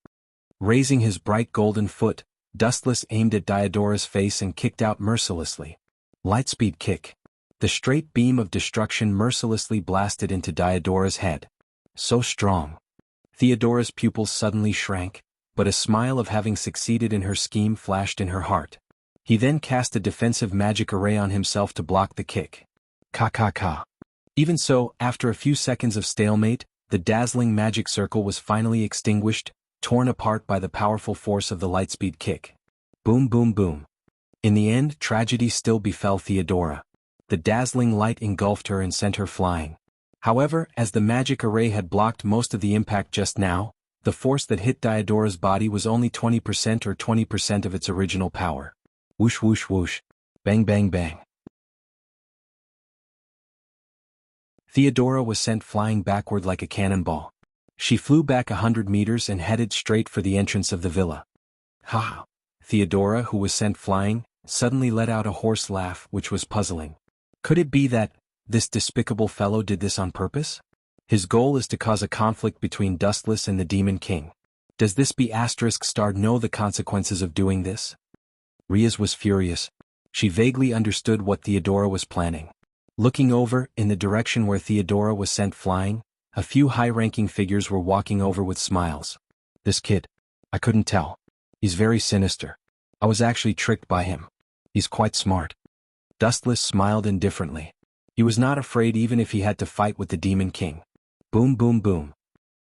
[SPEAKER 1] Raising his bright golden foot, Dustless aimed at Diodora's face and kicked out mercilessly. Lightspeed kick. The straight beam of destruction mercilessly blasted into Diodora's head. So strong. Theodora's pupils suddenly shrank, but a smile of having succeeded in her scheme flashed in her heart. He then cast a defensive magic array on himself to block the kick. Ka. Even so, after a few seconds of stalemate, the dazzling magic circle was finally extinguished, torn apart by the powerful force of the lightspeed kick. Boom boom boom. In the end, tragedy still befell Theodora. The dazzling light engulfed her and sent her flying. However, as the magic array had blocked most of the impact just now, the force that hit Diodora's body was only 20% or 20% of its original power. Whoosh whoosh whoosh. Bang bang bang. Theodora was sent flying backward like a cannonball. She flew back 100 meters and headed straight for the entrance of the villa. Ha! Theodora, who was sent flying, suddenly let out a hoarse laugh, which was puzzling. Could it be that this despicable fellow did this on purpose? His goal is to cause a conflict between Dustless and the Demon King. Does this B***star know the consequences of doing this? Riaz was furious. She vaguely understood what Theodora was planning. Looking over, in the direction where Theodora was sent flying, a few high-ranking figures were walking over with smiles. This kid. I couldn't tell. He's very sinister. I was actually tricked by him. He's quite smart. Dustless smiled indifferently. He was not afraid even if he had to fight with the Demon King. Boom boom boom.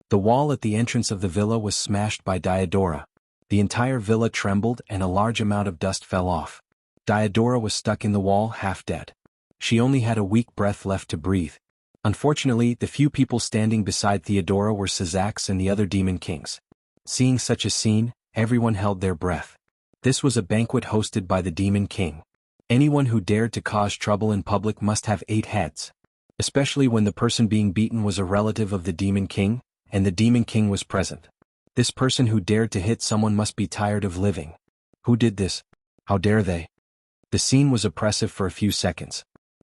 [SPEAKER 1] The wall at the entrance of the villa was smashed by Diodora. The entire villa trembled and a large amount of dust fell off. Diodora was stuck in the wall, half dead. She only had a weak breath left to breathe. Unfortunately, the few people standing beside Theodora were Sazax and the other Demon Kings. Seeing such a scene, everyone held their breath. This was a banquet hosted by the Demon King. Anyone who dared to cause trouble in public must have 8 heads. Especially when the person being beaten was a relative of the Demon King, and the Demon King was present. This person who dared to hit someone must be tired of living. Who did this? How dare they? The scene was oppressive for a few seconds.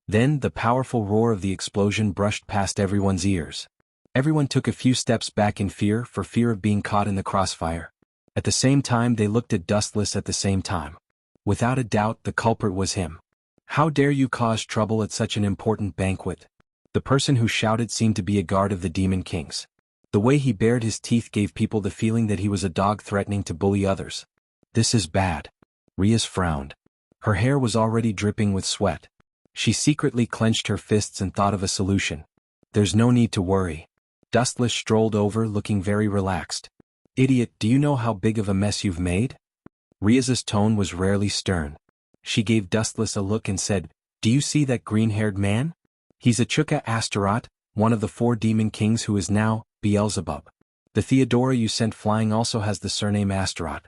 [SPEAKER 1] Then, the powerful roar of the explosion brushed past everyone's ears. Everyone took a few steps back in fear of being caught in the crossfire. At the same time, they looked at Dustless at the same time. Without a doubt, the culprit was him. How dare you cause trouble at such an important banquet? The person who shouted seemed to be a guard of the Demon Kings. The way he bared his teeth gave people the feeling that he was a dog threatening to bully others. This is bad. Riaz frowned. Her hair was already dripping with sweat. She secretly clenched her fists and thought of a solution. There's no need to worry. Dustless strolled over looking very relaxed. Idiot, do you know how big of a mess you've made? Riaz's tone was rarely stern. she gave Dustless a look and said, "Do you see that green-haired man? He's a Astaroth, one of the 4 demon kings who is now Beelzebub. The Theodora you sent flying also has the surname Astaroth."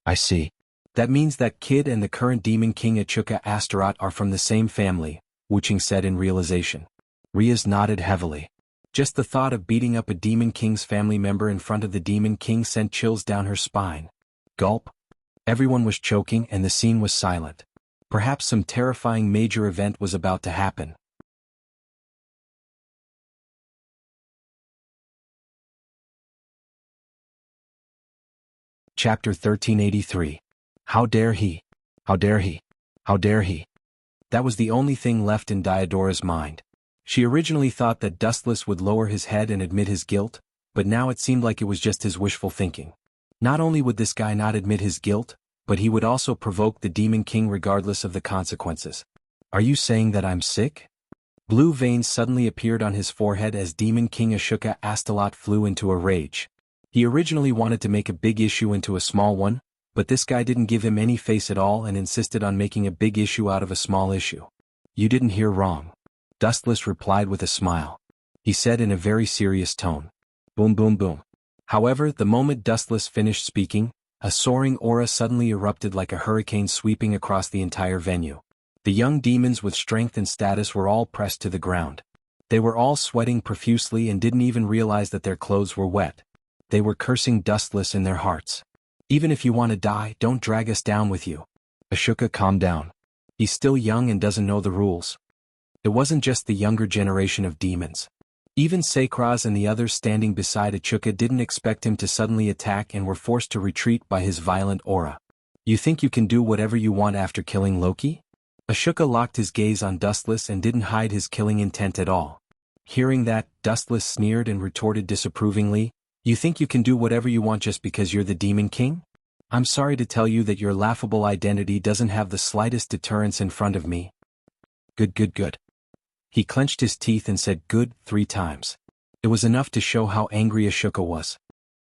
[SPEAKER 1] "I see. That means that kid and the current demon king Astaroth are from the same family," Wuxing said in realization. Riaz nodded heavily. Just the thought of beating up a demon king's family member in front of the demon king sent chills down her spine. Gulp. Everyone was choking and the scene was silent. Perhaps some terrifying major event was about to happen. Chapter 1383. How dare he? How dare he? How dare he? That was the only thing left in Diodora's mind. She originally thought that Dustless would lower his head and admit his guilt, but now it seemed like it was just his wishful thinking. Not only would this guy not admit his guilt, but he would also provoke the Demon King regardless of the consequences. "Are you saying that I'm sick?" Blue veins suddenly appeared on his forehead as Demon King Astaroth flew into a rage. He originally wanted to make a big issue into a small one, but this guy didn't give him any face at all and insisted on making a big issue out of a small issue. "You didn't hear wrong," Dustless replied with a smile. He said in a very serious tone. Boom boom boom. However, the moment Dustless finished speaking, a soaring aura suddenly erupted like a hurricane sweeping across the entire venue. The young demons with strength and status were all pressed to the ground. They were all sweating profusely and didn't even realize that their clothes were wet. They were cursing Dustless in their hearts. "Even if you want to die, don't drag us down with you." Ashoka, calm down. He's still young and doesn't know the rules. It wasn't just the younger generation of demons. Even Sakraz and the others standing beside Ashoka didn't expect him to suddenly attack and were forced to retreat by his violent aura. "You think you can do whatever you want after killing Loki?" Ashoka locked his gaze on Dustless and didn't hide his killing intent at all. Hearing that, Dustless sneered and retorted disapprovingly, "You think you can do whatever you want just because you're the Demon King? I'm sorry to tell you that your laughable identity doesn't have the slightest deterrence in front of me." Good good good. He clenched his teeth and said good 3 times. It was enough to show how angry Ashoka was.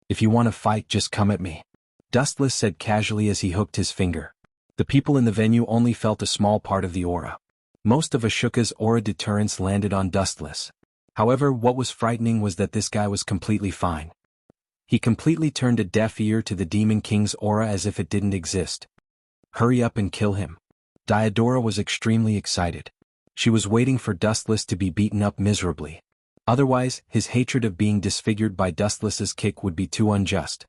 [SPEAKER 1] "If you want to fight, just come at me," Dustless said casually as he hooked his finger. The people in the venue only felt a small part of the aura. Most of Ashoka's aura deterrence landed on Dustless. However, what was frightening was that this guy was completely fine. He completely turned a deaf ear to the Demon King's aura as if it didn't exist. "Hurry up and kill him." Diodora was extremely excited. She was waiting for Dustless to be beaten up miserably. Otherwise, his hatred of being disfigured by Dustless's kick would be too unjust.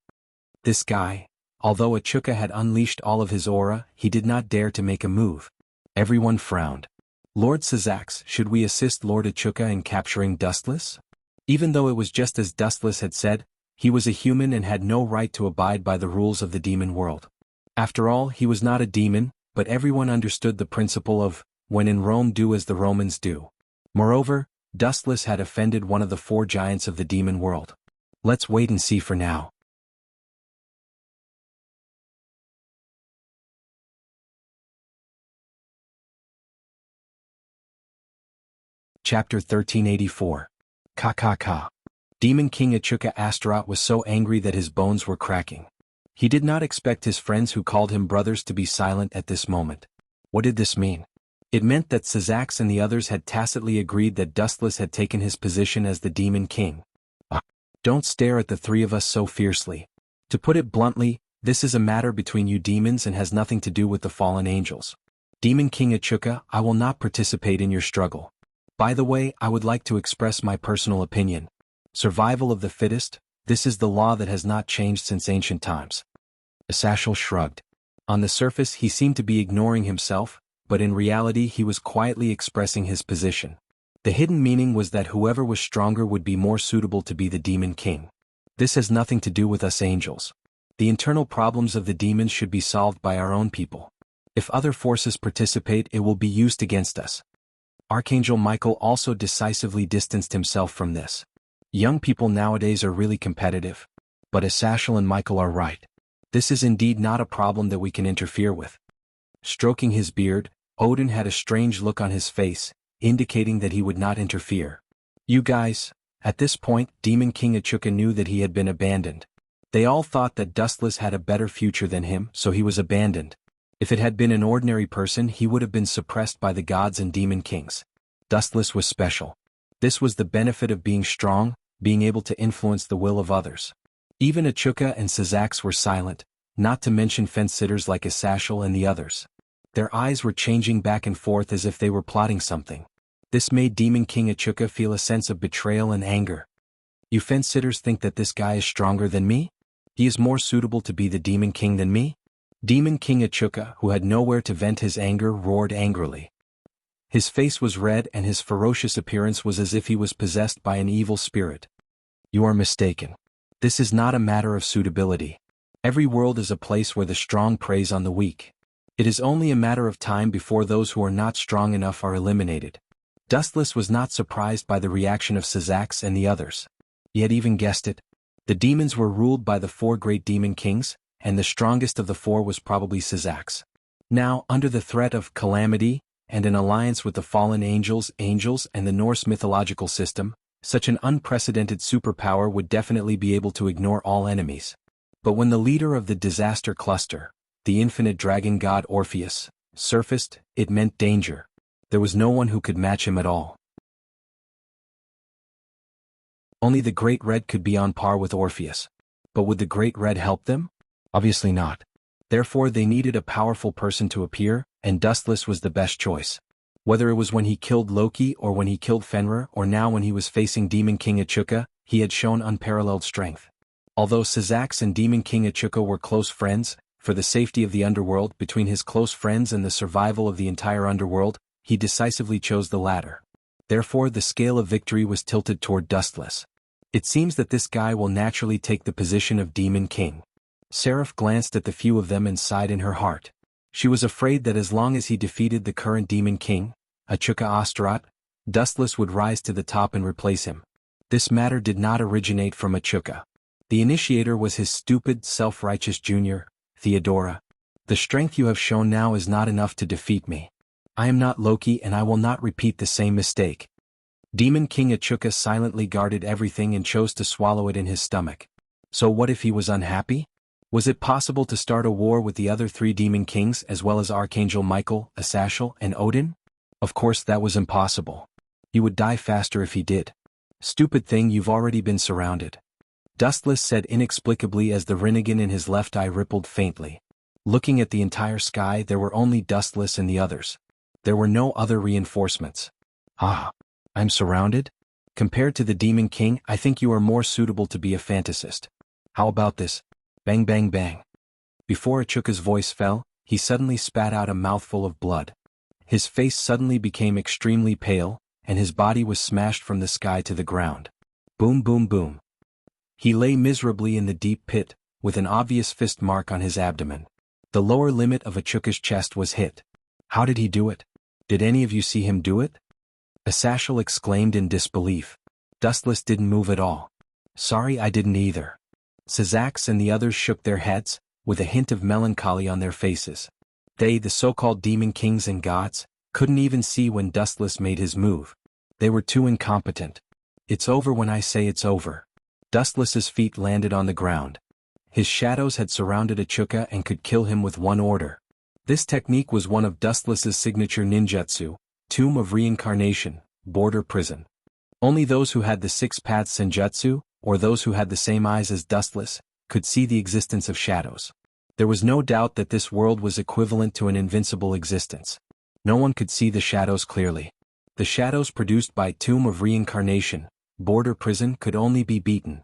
[SPEAKER 1] This guy, although Ashoka had unleashed all of his aura, he did not dare to make a move. Everyone frowned. "Lord Sazax, should we assist Lord Ashoka in capturing Dustless?" Even though it was just as Dustless had said, he was a human and had no right to abide by the rules of the demon world. After all, he was not a demon, but everyone understood the principle of, when in Rome, do as the Romans do. Moreover, Dustless had offended one of the 4 giants of the demon world. Let's wait and see for now. Chapter 1384. Ka. Demon King Astaroth was so angry that his bones were cracking. He did not expect his friends who called him brothers to be silent at this moment. What did this mean? It meant that Sazax and the others had tacitly agreed that Dustless had taken his position as the Demon King. Don't stare at the 3 of us so fiercely. To put it bluntly, this is a matter between you demons and has nothing to do with the fallen angels. Demon King Ashoka, I will not participate in your struggle. By the way, I would like to express my personal opinion. Survival of the fittest, this is the law that has not changed since ancient times. Asashal shrugged. On the surface he seemed to be ignoring himself, but in reality he was quietly expressing his position. The hidden meaning was that whoever was stronger would be more suitable to be the Demon King. This has nothing to do with us angels. The internal problems of the demons should be solved by our own people. If other forces participate, it will be used against us. Archangel Michael also decisively distanced himself from this. Young people nowadays are really competitive. But Asashal and Michael are right. This is indeed not a problem that we can interfere with. Stroking his beard, Odin had a strange look on his face, indicating that he would not interfere. You guys, at this point, Demon King Ashoka knew that he had been abandoned. They all thought that Dustless had a better future than him, so he was abandoned. If it had been an ordinary person, he would have been suppressed by the gods and demon kings. Dustless was special. This was the benefit of being strong, being able to influence the will of others. Even Achuka and Sazax were silent, not to mention fence-sitters like Asashel and the others. Their eyes were changing back and forth as if they were plotting something. This made Demon King Achuka feel a sense of betrayal and anger. You fence-sitters think that this guy is stronger than me? He is more suitable to be the Demon King than me? Demon King Achuka, who had nowhere to vent his anger, roared angrily. His face was red and his ferocious appearance was as if he was possessed by an evil spirit. You are mistaken. This is not a matter of suitability. Every world is a place where the strong preys on the weak. It is only a matter of time before those who are not strong enough are eliminated. Dustless was not surprised by the reaction of Sazax and the others. He had even guessed it. The demons were ruled by the 4 great demon kings, and the strongest of the 4 was probably Sazax. Now, under the threat of calamity, and an alliance with the fallen angels and the Norse mythological system, such an unprecedented superpower would definitely be able to ignore all enemies. But when the leader of the disaster cluster, the infinite dragon god Orpheus, surfaced, it meant danger. There was no one who could match him at all. Only the Great Red could be on par with Orpheus. But would the Great Red help them? Obviously not. Therefore they needed a powerful person to appear, and Dustless was the best choice. Whether it was when he killed Loki or when he killed Fenrir or now when he was facing Demon King Achuka, he had shown unparalleled strength. Although Sazax and Demon King Achuka were close friends, for the safety of the underworld, between his close friends and the survival of the entire underworld, he decisively chose the latter. Therefore the scale of victory was tilted toward Dustless. It seems that this guy will naturally take the position of Demon King. Seraph glanced at the few of them and sighed in her heart. She was afraid that as long as he defeated the current Demon King, Achuka Osterat, Dustless would rise to the top and replace him. This matter did not originate from Achuka. The initiator was his stupid, self-righteous junior, Theodora. The strength you have shown now is not enough to defeat me. I am not Loki and I will not repeat the same mistake. Demon King Achuka silently guarded everything and chose to swallow it in his stomach. So what if he was unhappy? Was it possible to start a war with the other 3 demon kings as well as Archangel Michael, Asashel, and Odin? Of course that was impossible. He would die faster if he did. Stupid thing, you've already been surrounded. Dustless said inexplicably as the Rinnegan in his left eye rippled faintly. Looking at the entire sky, there were only Dustless and the others. There were no other reinforcements. Ah, I'm surrounded? Compared to the Demon King, I think you are more suitable to be a fantasist. How about this? Bang bang bang. Before Achuka's voice fell, he suddenly spat out a mouthful of blood. His face suddenly became extremely pale, and his body was smashed from the sky to the ground. Boom boom boom. He lay miserably in the deep pit, with an obvious fist mark on his abdomen. The lower limit of Achuka's chest was hit. How did he do it? Did any of you see him do it? Asashel exclaimed in disbelief. Dustless didn't move at all. Sorry, I didn't either. Sazax and the others shook their heads, with a hint of melancholy on their faces. They, the so-called demon kings and gods, couldn't even see when Dustless made his move. They were too incompetent. It's over when I say it's over. Dustless's feet landed on the ground. His shadows had surrounded Achuka and could kill him with one order. This technique was one of Dustless's signature ninjutsu, Tomb of Reincarnation, Border Prison. Only those who had the 6 paths senjutsu, or those who had the same eyes as Dustless, could see the existence of shadows. There was no doubt that this world was equivalent to an invincible existence. No one could see the shadows clearly. The shadows produced by Tomb of Reincarnation, Border Prison, could only be beaten.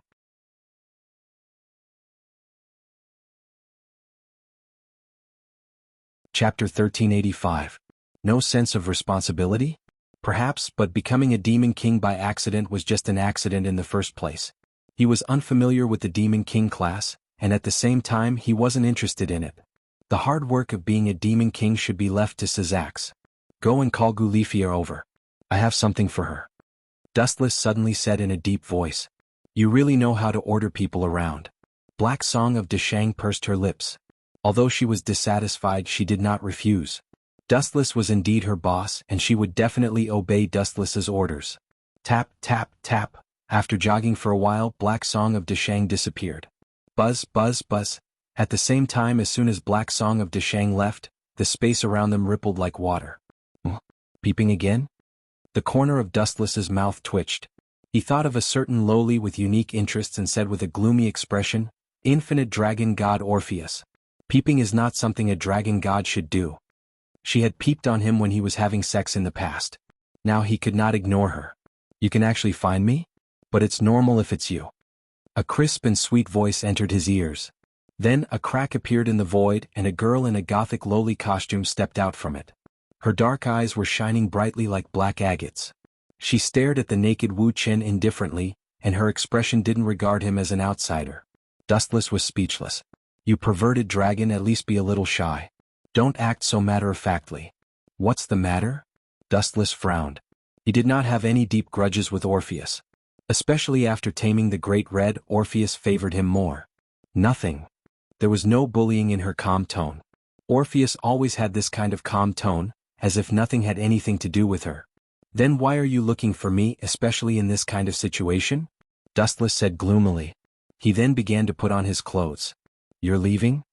[SPEAKER 1] Chapter 1385. No sense of responsibility? Perhaps, but becoming a demon king by accident was just an accident in the first place. He was unfamiliar with the Demon King class, and at the same time he wasn't interested in it. The hard work of being a Demon King should be left to Sazax. Go and call Gulifia over. I have something for her. Dustless suddenly said in a deep voice. You really know how to order people around. Black Song of Deshang pursed her lips. Although she was dissatisfied, she did not refuse. Dustless was indeed her boss, and she would definitely obey Dustless's orders. Tap, tap, tap. After jogging for a while, Black Song of Deshang disappeared. Buzz, buzz, buzz. At the same time, as soon as Black Song of Deshang left, the space around them rippled like water. Peeping again? The corner of Dustless's mouth twitched. He thought of a certain lowly with unique interests and said with a gloomy expression, "Infinite dragon god Orpheus. Peeping is not something a dragon god should do." She had peeped on him when he was having sex in the past. Now he could not ignore her. "You can actually find me? But it's normal if it's you." A crisp and sweet voice entered his ears. Then a crack appeared in the void and a girl in a gothic lowly costume stepped out from it. Her dark eyes were shining brightly like black agates. She stared at the naked Wu Chen indifferently, and her expression didn't regard him as an outsider. Dustless was speechless. "You perverted dragon, at least be a little shy. Don't act so matter-of-factly." "What's the matter?" Dustless frowned. He did not have any deep grudges with Orpheus. Especially after taming the Great Red, Orpheus favored him more. "Nothing." There was no bullying in her calm tone. Orpheus always had this kind of calm tone, as if nothing had anything to do with her. "Then why are you looking for me, especially in this kind of situation?" Dustless said gloomily. He then began to put on his clothes. "You're leaving?"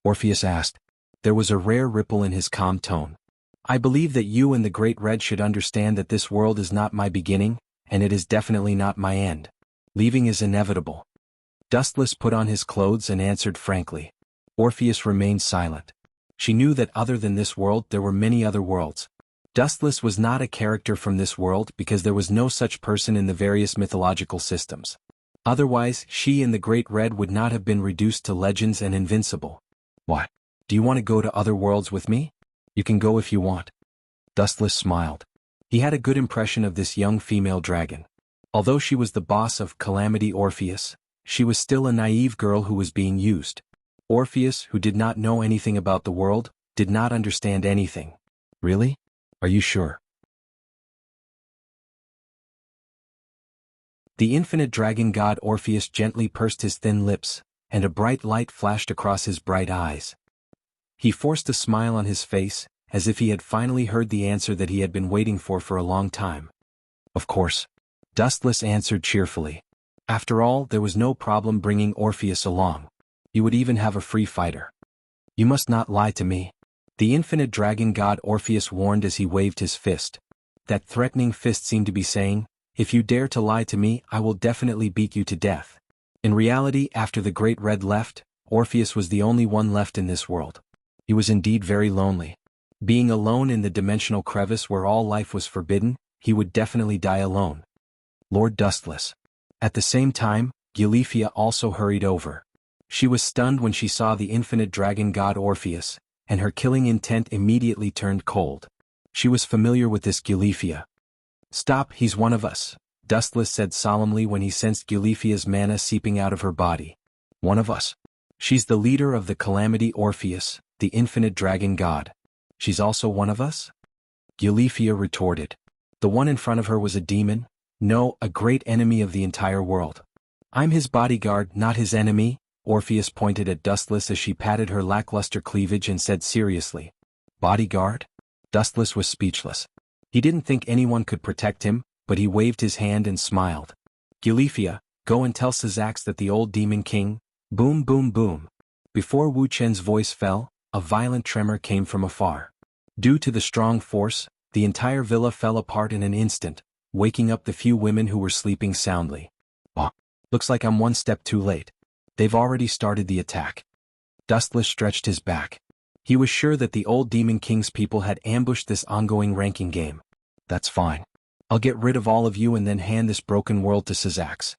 [SPEAKER 1] Orpheus asked. There was a rare ripple in his calm tone. "I believe that you and the Great Red should understand that this world is not my beginning, and it is definitely not my end. Leaving is inevitable." Dustless put on his clothes and answered frankly. Orpheus remained silent. She knew that other than this world there were many other worlds. Dustless was not a character from this world because there was no such person in the various mythological systems. Otherwise, she and the Great Red would not have been reduced to legends and invincible. "What? Do you want to go to other worlds with me? You can go if you want." Dustless smiled. He had a good impression of this young female dragon. Although she was the boss of Calamity Orpheus, she was still a naive girl who was being used. Orpheus, who did not know anything about the world, did not understand anything. "Really? Are you sure?" The infinite dragon god Orpheus gently pursed his thin lips, and a bright light flashed across his bright eyes. He forced a smile on his face, as if he had finally heard the answer that he had been waiting for a long time. "Of course." Dustless answered cheerfully. After all, there was no problem bringing Orpheus along. He would even have a free fighter. "You must not lie to me," the infinite dragon god Orpheus warned as he waved his fist. That threatening fist seemed to be saying, "If you dare to lie to me, I will definitely beat you to death." In reality, after the Great Red left, Orpheus was the only one left in this world. He was indeed very lonely. Being alone in the dimensional crevice where all life was forbidden, he would definitely die alone. Lord Dustless. At the same time, Xianxia also hurried over. She was stunned when she saw the infinite dragon god Orpheus, and her killing intent immediately turned cold. She was familiar with this Xianxia. "Stop, he's one of us," Dustless said solemnly when he sensed Xianxia's mana seeping out of her body. "One of us? She's the leader of the Calamity Orpheus, the infinite dragon god. She's also one of us?" Xianxia retorted. The one in front of her was a demon. No, a great enemy of the entire world. "I'm his bodyguard, not his enemy," Orpheus pointed at Dustless as she patted her lackluster cleavage and said seriously. "Bodyguard?" Dustless was speechless. He didn't think anyone could protect him, but he waved his hand and smiled. "Xianxia, go and tell Xianxia that the old demon king..." Boom boom boom. Before Wu Chen's voice fell, a violent tremor came from afar. Due to the strong force, the entire villa fell apart in an instant, waking up the few women who were sleeping soundly. "Oh, looks like I'm one step too late. They've already started the attack." Dustless stretched his back. He was sure that the old Demon King's people had ambushed this ongoing ranking game. "That's fine. I'll get rid of all of you and then hand this broken world to Xianxia."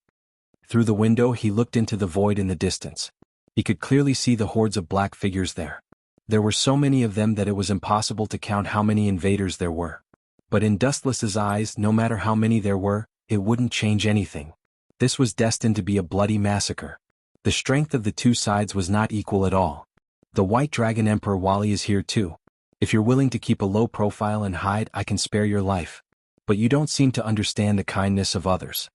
[SPEAKER 1] Through the window he looked into the void in the distance. He could clearly see the hordes of black figures there. There were so many of them that it was impossible to count how many invaders there were. But in Dustless's eyes, no matter how many there were, it wouldn't change anything. This was destined to be a bloody massacre. The strength of the two sides was not equal at all. "The White Dragon Emperor Wally is here too. If you're willing to keep a low profile and hide, I can spare your life. But you don't seem to understand the kindness of others."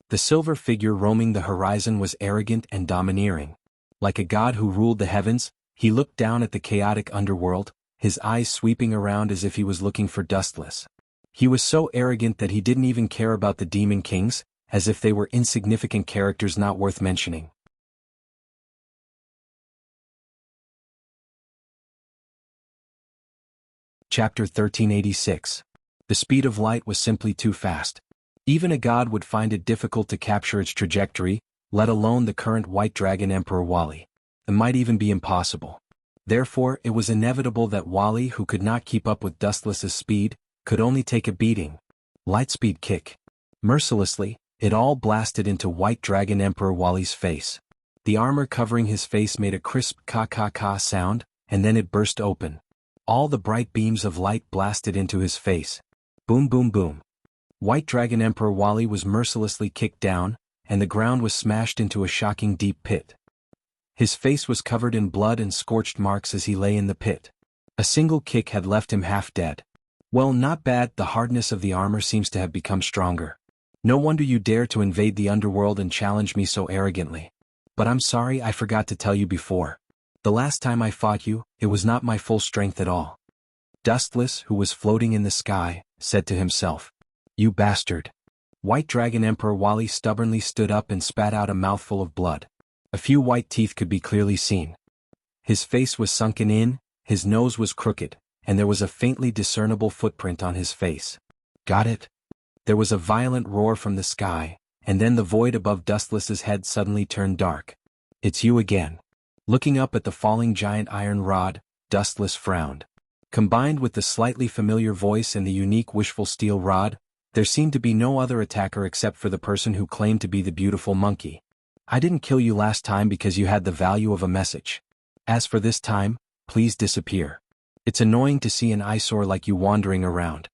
[SPEAKER 1] The silver figure roaming the horizon was arrogant and domineering. Like a god who ruled the heavens, he looked down at the chaotic underworld, his eyes sweeping around as if he was looking for Dustless. He was so arrogant that he didn't even care about the Demon Kings, as if they were insignificant characters not worth mentioning. Chapter 1386. The speed of light was simply too fast. Even a god would find it difficult to capture its trajectory, let alone the current White Dragon Emperor Wally. It might even be impossible. Therefore, it was inevitable that Wally, who could not keep up with Dustless's speed, could only take a beating. Lightspeed kick. Mercilessly, it all blasted into White Dragon Emperor Wally's face. The armor covering his face made a crisp ka-ka-ka sound, and then it burst open. All the bright beams of light blasted into his face. Boom boom boom. White Dragon Emperor Wally was mercilessly kicked down, and the ground was smashed into a shocking deep pit. His face was covered in blood and scorched marks as he lay in the pit. A single kick had left him half dead. Well, not bad, the hardness of the armor seems to have become stronger. No wonder you dare to invade the underworld and challenge me so arrogantly. But I'm sorry, I forgot to tell you before. The last time I fought you, it was not my full strength at all. Dustless, who was floating in the sky, said to himself, "You bastard." White Dragon Emperor Wally stubbornly stood up and spat out a mouthful of blood. A few white teeth could be clearly seen. His face was sunken in, his nose was crooked, and there was a faintly discernible footprint on his face. Got it? There was a violent roar from the sky, and then the void above Dustless's head suddenly turned dark. "It's you again." Looking up at the falling giant iron rod, Dustless frowned. Combined with the slightly familiar voice and the unique wishful steel rod, there seemed to be no other attacker except for the person who claimed to be the beautiful monkey. "I didn't kill you last time because you had the value of a message. As for this time, please disappear. It's annoying to see an eyesore like you wandering around."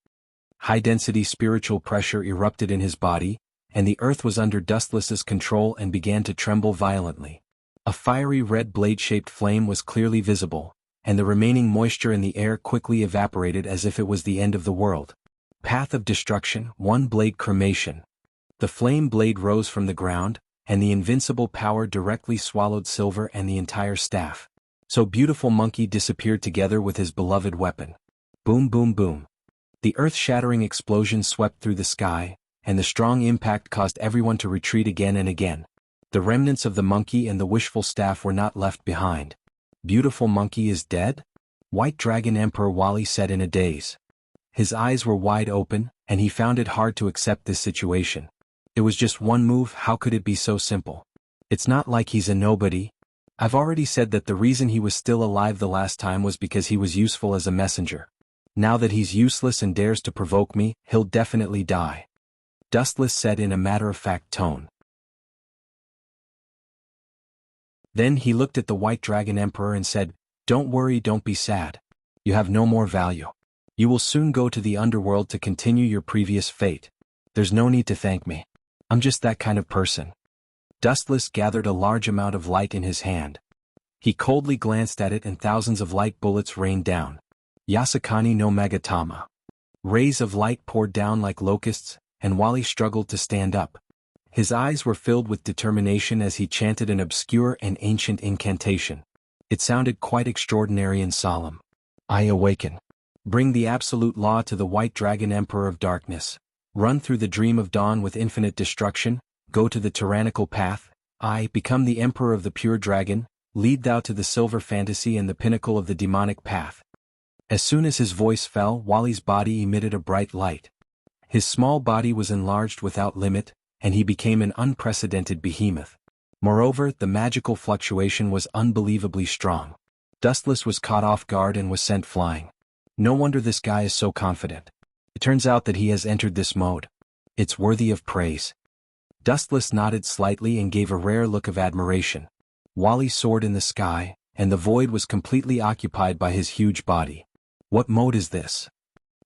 [SPEAKER 1] High-density spiritual pressure erupted in his body, and the earth was under Dustless's control and began to tremble violently. A fiery red blade-shaped flame was clearly visible, and the remaining moisture in the air quickly evaporated as if it was the end of the world. Path of destruction, one blade cremation. The flame blade rose from the ground, and the invincible power directly swallowed Silver and the entire staff. So Beautiful Monkey disappeared together with his beloved weapon. Boom boom boom. The earth-shattering explosion swept through the sky, and the strong impact caused everyone to retreat again and again. The remnants of the monkey and the wishful staff were not left behind. "Beautiful Monkey is dead?" White Dragon Emperor Wally said in a daze. His eyes were wide open, and he found it hard to accept this situation. It was just one move, how could it be so simple? It's not like he's a nobody. I've already said that the reason he was still alive the last time was because he was useful as a messenger. Now that he's useless and dares to provoke me, he'll definitely die. Dustless said in a matter-of-fact tone. Then he looked at the White Dragon Emperor and said, "Don't worry, don't be sad. You have no more value. You will soon go to the underworld to continue your previous fate. There's no need to thank me. I'm just that kind of person." Dustless gathered a large amount of light in his hand. He coldly glanced at it and thousands of light bullets rained down. Yasukani no Magatama. Rays of light poured down like locusts, and Wally struggled to stand up. His eyes were filled with determination as he chanted an obscure and ancient incantation. It sounded quite extraordinary and solemn. "I awaken. Bring the absolute law to the White Dragon Emperor of Darkness. Run through the dream of dawn with infinite destruction. Go to the tyrannical path. I become the Emperor of the Pure Dragon. Lead thou to the silver fantasy and the pinnacle of the demonic path." As soon as his voice fell, Wally's body emitted a bright light. His small body was enlarged without limit, and he became an unprecedented behemoth. Moreover, the magical fluctuation was unbelievably strong. Dustless was caught off guard and was sent flying. No wonder this guy is so confident. It turns out that he has entered this mode. It's worthy of praise. Dustless nodded slightly and gave a rare look of admiration. Wally soared in the sky, and the void was completely occupied by his huge body. What mode is this?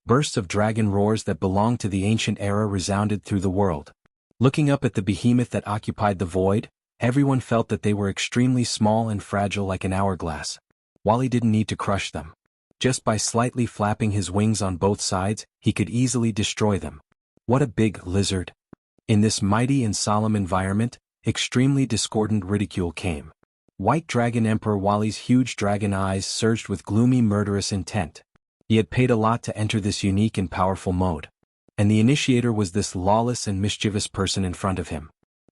[SPEAKER 1] Bursts of dragon roars that belonged to the ancient era resounded through the world. Looking up at the behemoth that occupied the void, everyone felt that they were extremely small and fragile like an hourglass. Wally didn't need to crush them. Just by slightly flapping his wings on both sides, he could easily destroy them. What a big lizard. In this mighty and solemn environment, extremely discordant ridicule came. White Dragon Emperor Wally's huge dragon eyes surged with gloomy murderous intent. He had paid a lot to enter this unique and powerful mode. And the initiator was this lawless and mischievous person in front of him.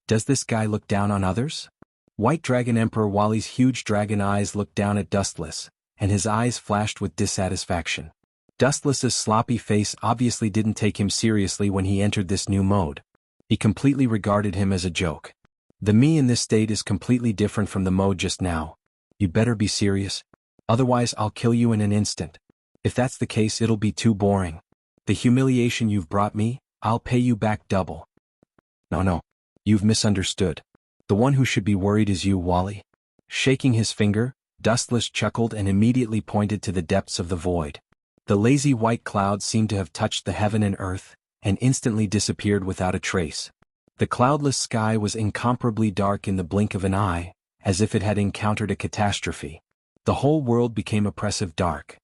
[SPEAKER 1] Does this guy look down on others? White Dragon Emperor Wally's huge dragon eyes looked down at Dustless, and his eyes flashed with dissatisfaction. Dustless's sloppy face obviously didn't take him seriously when he entered this new mode. He completely regarded him as a joke. The me in this state is completely different from the mode just now. You better be serious. Otherwise I'll kill you in an instant. If that's the case it'll be too boring. The humiliation you've brought me, I'll pay you back double. No. You've misunderstood. The one who should be worried is you, Wally. Shaking his finger, Dustless chuckled and immediately pointed to the depths of the void. The lazy white clouds seemed to have touched the heaven and earth, and instantly disappeared without a trace. The cloudless sky was incomparably dark in the blink of an eye, as if it had encountered a catastrophe. The whole world became oppressive dark.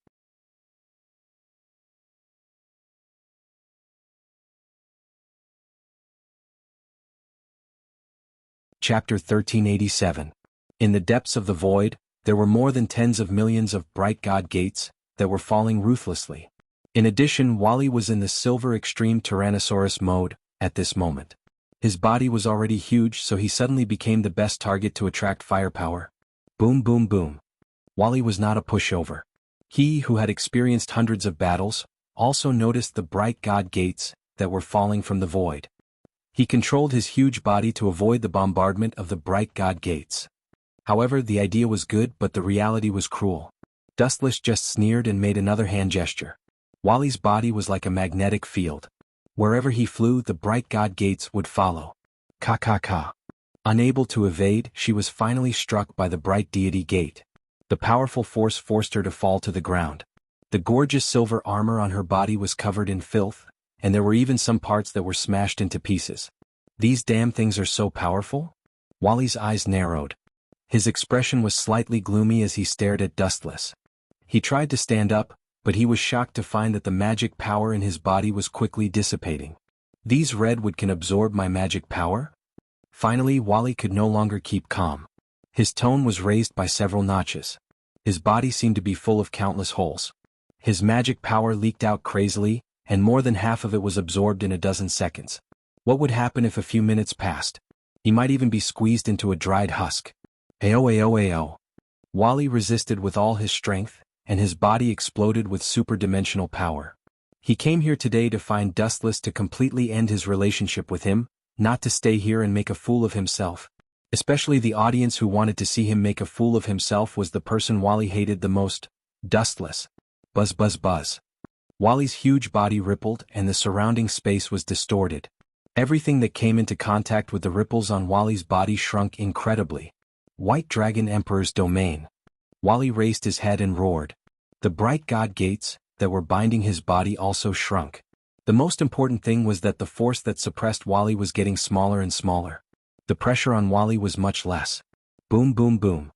[SPEAKER 1] Chapter 1387. In the depths of the void, there were more than tens of millions of bright god gates that were falling ruthlessly. In addition, Wally was in the silver extreme Tyrannosaurus mode at this moment. His body was already huge, so he suddenly became the best target to attract firepower. Boom boom boom. Wally was not a pushover. He, who had experienced hundreds of battles, also noticed the bright god gates that were falling from the void. He controlled his huge body to avoid the bombardment of the bright god gates. However, the idea was good, but the reality was cruel. Dustless just sneered and made another hand gesture. Wally's body was like a magnetic field. Wherever he flew, the bright god gates would follow. Ka. Unable to evade, she was finally struck by the bright deity gate. The powerful force forced her to fall to the ground. The gorgeous silver armor on her body was covered in filth, and there were even some parts that were smashed into pieces. These damn things are so powerful? Wally's eyes narrowed. His expression was slightly gloomy as he stared at Dustless. He tried to stand up, but he was shocked to find that the magic power in his body was quickly dissipating. These redwood can absorb my magic power? Finally, Wally could no longer keep calm. His tone was raised by several notches. His body seemed to be full of countless holes. His magic power leaked out crazily, and more than half of it was absorbed in a dozen seconds. What would happen if a few minutes passed? He might even be squeezed into a dried husk. Ayo. Wally resisted with all his strength, and his body exploded with superdimensional power. He came here today to find Dustless to completely end his relationship with him, not to stay here and make a fool of himself. Especially the audience who wanted to see him make a fool of himself was the person Wally hated the most, Dustless. Buzz. Wally's huge body rippled and the surrounding space was distorted. Everything that came into contact with the ripples on Wally's body shrunk incredibly. White Dragon Emperor's domain. Wally raised his head and roared. The bright god gates that were binding his body also shrunk. The most important thing was that the force that suppressed Wally was getting smaller and smaller. The pressure on Wally was much less. Boom.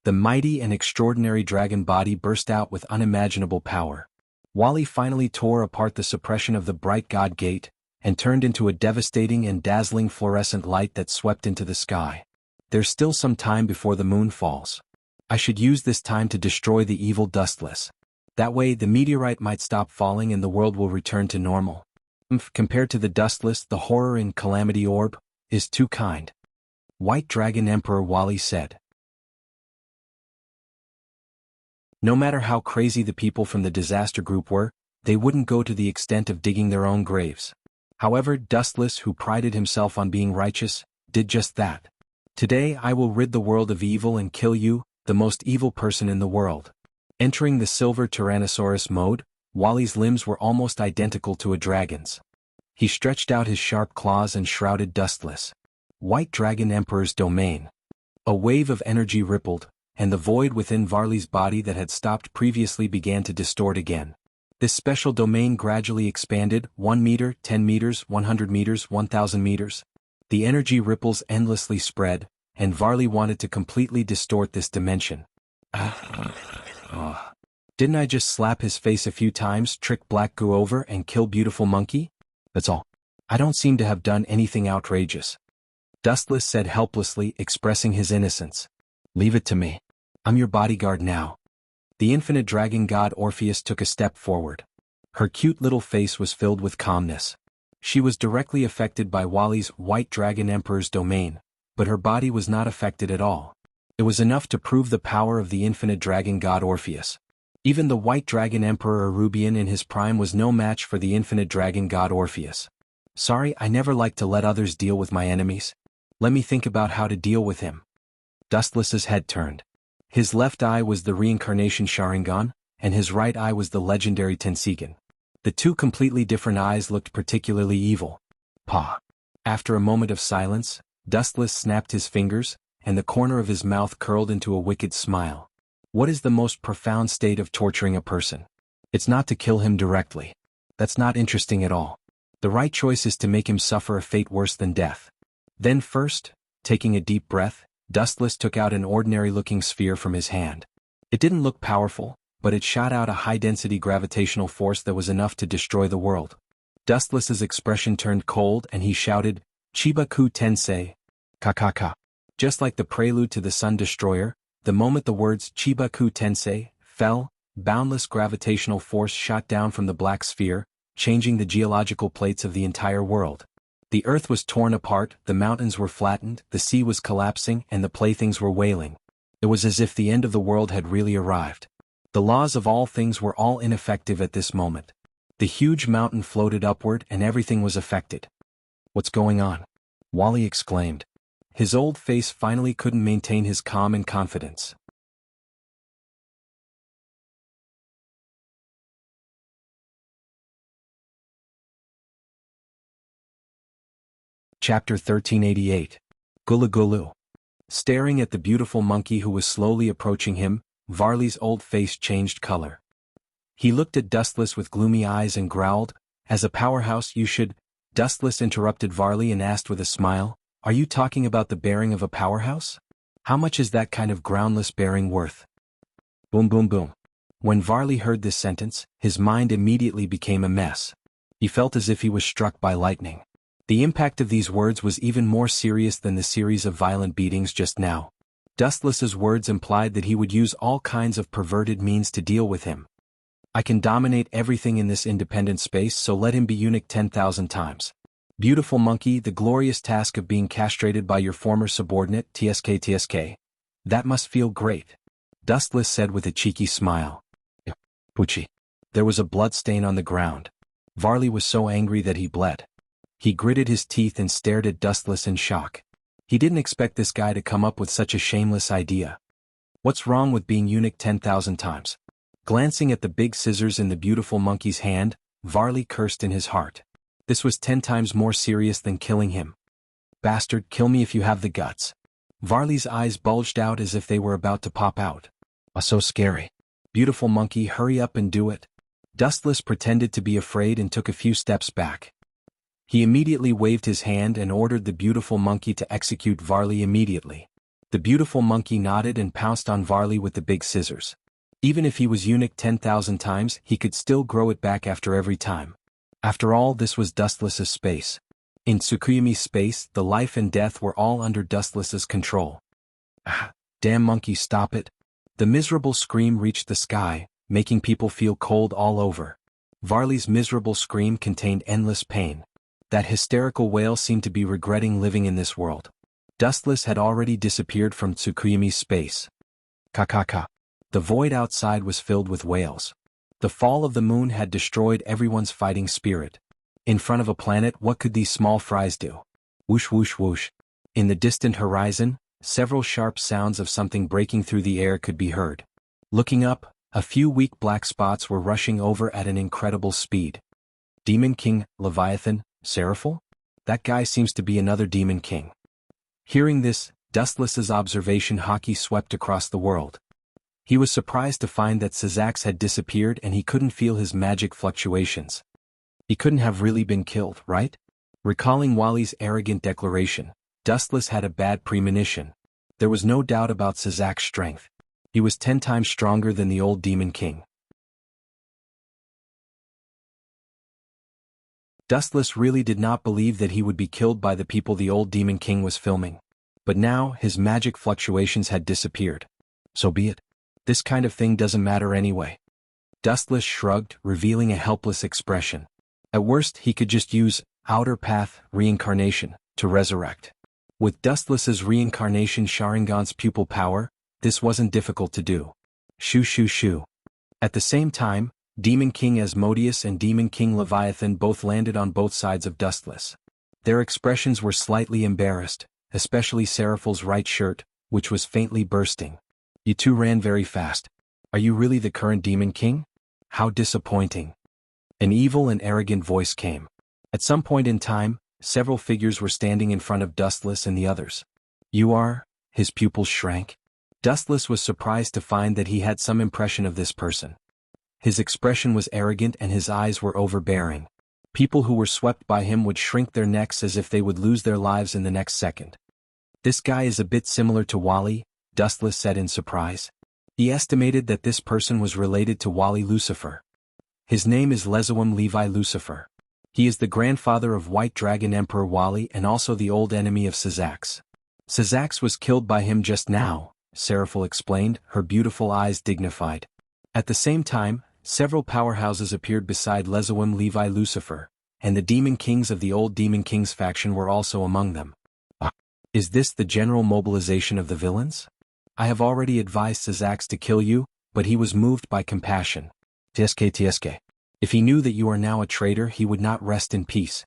[SPEAKER 1] The mighty and extraordinary dragon body burst out with unimaginable power. Wally finally tore apart the suppression of the bright god gate, and turned into a devastating and dazzling fluorescent light that swept into the sky. There's still some time before the moon falls. I should use this time to destroy the evil Dustless. That way the meteorite might stop falling and the world will return to normal. Compared to the Dustless, the horror in Calamity Orb is too kind. White Dragon Emperor Wally said. No matter how crazy the people from the disaster group were, they wouldn't go to the extent of digging their own graves. However, Dustless, who prided himself on being righteous, did just that. Today I will rid the world of evil and kill you, the most evil person in the world. Entering the silver Tyrannosaurus mode, Wally's limbs were almost identical to a dragon's. He stretched out his sharp claws and shrouded Dustless. White Dragon Emperor's domain. A wave of energy rippled, and the void within Varley's body that had stopped previously began to distort again. This special domain gradually expanded, 1 meter, 10 meters, 100 meters, 1,000 meters. The energy ripples endlessly spread, and Varley wanted to completely distort this dimension. Didn't I just slap his face a few times, trick Black Goo over, and kill Beautiful Monkey? That's all. I don't seem to have done anything outrageous. Dustless said helplessly, expressing his innocence. Leave it to me. I'm your bodyguard now. The infinite dragon god Orpheus took a step forward. Her cute little face was filled with calmness. She was directly affected by Wally's White Dragon Emperor's domain, but her body was not affected at all. It was enough to prove the power of the infinite dragon god Orpheus. Even the White Dragon Emperor Rubian in his prime was no match for the infinite dragon god Orpheus. Sorry, I never like to let others deal with my enemies. Let me think about how to deal with him. Dustless's head turned. His left eye was the reincarnation Sharingan, and his right eye was the legendary Tensigan. The two completely different eyes looked particularly evil. Pah! After a moment of silence, Dustless snapped his fingers, and the corner of his mouth curled into a wicked smile. What is the most profound state of torturing a person? It's not to kill him directly. That's not interesting at all. The right choice is to make him suffer a fate worse than death. Then first, taking a deep breath, Dustless took out an ordinary-looking sphere from his hand. It didn't look powerful, but it shot out a high-density gravitational force that was enough to destroy the world. Dustless's expression turned cold and he shouted, Chiba-ku tensei, ka. Just like the prelude to the Sun Destroyer, the moment the words Chiba-ku tensei fell, boundless gravitational force shot down from the black sphere, changing the geological plates of the entire world. The earth was torn apart, the mountains were flattened, the sea was collapsing, and the playthings were wailing. It was as if the end of the world had really arrived. The laws of all things were all ineffective at this moment. The huge mountain floated upward and everything was affected. What's going on? Wally exclaimed. His old face finally couldn't maintain his calm and confidence. Chapter 1388. Gulu Gulu. Staring at the beautiful monkey who was slowly approaching him, Varley's old face changed color. He looked at Dustless with gloomy eyes and growled, As a powerhouse you should— Dustless interrupted Varley and asked with a smile, Are you talking about the bearing of a powerhouse? How much is that kind of groundless bearing worth? Boom boom boom. When Varley heard this sentence, his mind immediately became a mess. He felt as if he was struck by lightning. The impact of these words was even more serious than the series of violent beatings just now. Dustless's words implied that he would use all kinds of perverted means to deal with him. I can dominate everything in this independent space, so let him be eunuch 10,000 times. Beautiful monkey, the glorious task of being castrated by your former subordinate, TSK. That must feel great. Dustless said with a cheeky smile. Poochie. There was a blood stain on the ground. Varley was so angry that he bled. He gritted his teeth and stared at Dustless in shock. He didn't expect this guy to come up with such a shameless idea. What's wrong with being eunuch 10,000 times? Glancing at the big scissors in the beautiful monkey's hand, Varley cursed in his heart. This was 10 times more serious than killing him. Bastard, kill me if you have the guts. Varley's eyes bulged out as if they were about to pop out. So scary. Beautiful monkey, hurry up and do it. Dustless pretended to be afraid and took a few steps back. He immediately waved his hand and ordered the beautiful monkey to execute Varley immediately. The beautiful monkey nodded and pounced on Varley with the big scissors. Even if he was eunuch 10,000 times, he could still grow it back after every time. After all, this was Dustless's space. In Tsukuyami's space, the life and death were all under Dustless's control. Ah, damn monkey, stop it. The miserable scream reached the sky, making people feel cold all over. Varley's miserable scream contained endless pain. That hysterical wail seemed to be regretting living in this world. Dustless had already disappeared from Tsukuyami's space. Ka. The void outside was filled with wails. The fall of the moon had destroyed everyone's fighting spirit. In front of a planet, what could these small fries do? Whoosh whoosh whoosh. In the distant horizon, several sharp sounds of something breaking through the air could be heard. Looking up, a few weak black spots were rushing over at an incredible speed. Demon King, Leviathan, Seraphil? That guy seems to be another Demon King. Hearing this, Dustless's observation hockey swept across the world. He was surprised to find that Syzax had disappeared and he couldn't feel his magic fluctuations. He couldn't have really been killed, right? Recalling Wally's arrogant declaration, Dustless had a bad premonition. There was no doubt about Syzax's strength. He was 10 times stronger than the old Demon King. Dustless really did not believe that he would be killed by the people the old Demon King was filming. But now, his magic fluctuations had disappeared. So be it. This kind of thing doesn't matter anyway. Dustless shrugged, revealing a helpless expression. At worst, he could just use outer path reincarnation to resurrect. With Dustless's reincarnation Sharingan's pupil power, this wasn't difficult to do. Shoo shoo shoo. At the same time, Demon King Asmodeus and Demon King Leviathan both landed on both sides of Dustless. Their expressions were slightly embarrassed, especially Seraphil's right shirt, which was faintly bursting. You two ran very fast. Are you really the current Demon King? How disappointing. An evil and arrogant voice came. At some point in time, several figures were standing in front of Dustless and the others. You are? His pupils shrank. Dustless was surprised to find that he had some impression of this person. His expression was arrogant and his eyes were overbearing. People who were swept by him would shrink their necks as if they would lose their lives in the next second. This guy is a bit similar to Wally, Dustless said in surprise. He estimated that this person was related to Wally Lucifer. His name is Lezawam Levi Lucifer. He is the grandfather of White Dragon Emperor Wally and also the old enemy of Sazax. Sazax was killed by him just now, Seraphil explained, her beautiful eyes dignified. At the same time, several powerhouses appeared beside Lezawam Levi Lucifer, and the Demon Kings of the old Demon Kings faction were also among them. Is this the general mobilization of the villains? I have already advised Sazax to kill you, but he was moved by compassion. Tsk. If he knew that you are now a traitor, he would not rest in peace.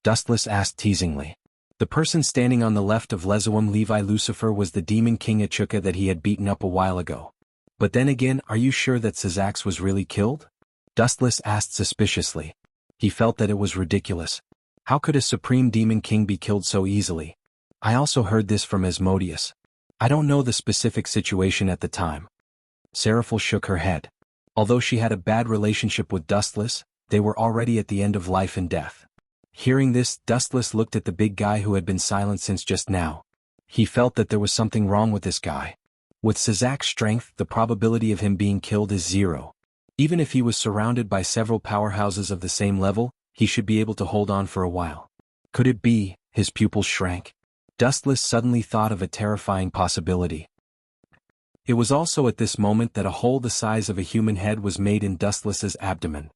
[SPEAKER 1] Dustless asked teasingly. The person standing on the left of Lezawam Levi Lucifer was the Demon King Achuka that he had beaten up a while ago. But then again, are you sure that Sazax was really killed? Dustless asked suspiciously. He felt that it was ridiculous. How could a supreme demon king be killed so easily? I also heard this from Asmodeus. I don't know the specific situation at the time. Seraphil shook her head. Although she had a bad relationship with Dustless, they were already at the end of life and death. Hearing this, Dustless looked at the big guy who had been silent since just now. He felt that there was something wrong with this guy. With Sazax's strength, the probability of him being killed is 0. Even if he was surrounded by several powerhouses of the same level, he should be able to hold on for a while. Could it be? His pupils shrank. Dustless suddenly thought of a terrifying possibility. It was also at this moment that a hole the size of a human head was made in Dustless's abdomen.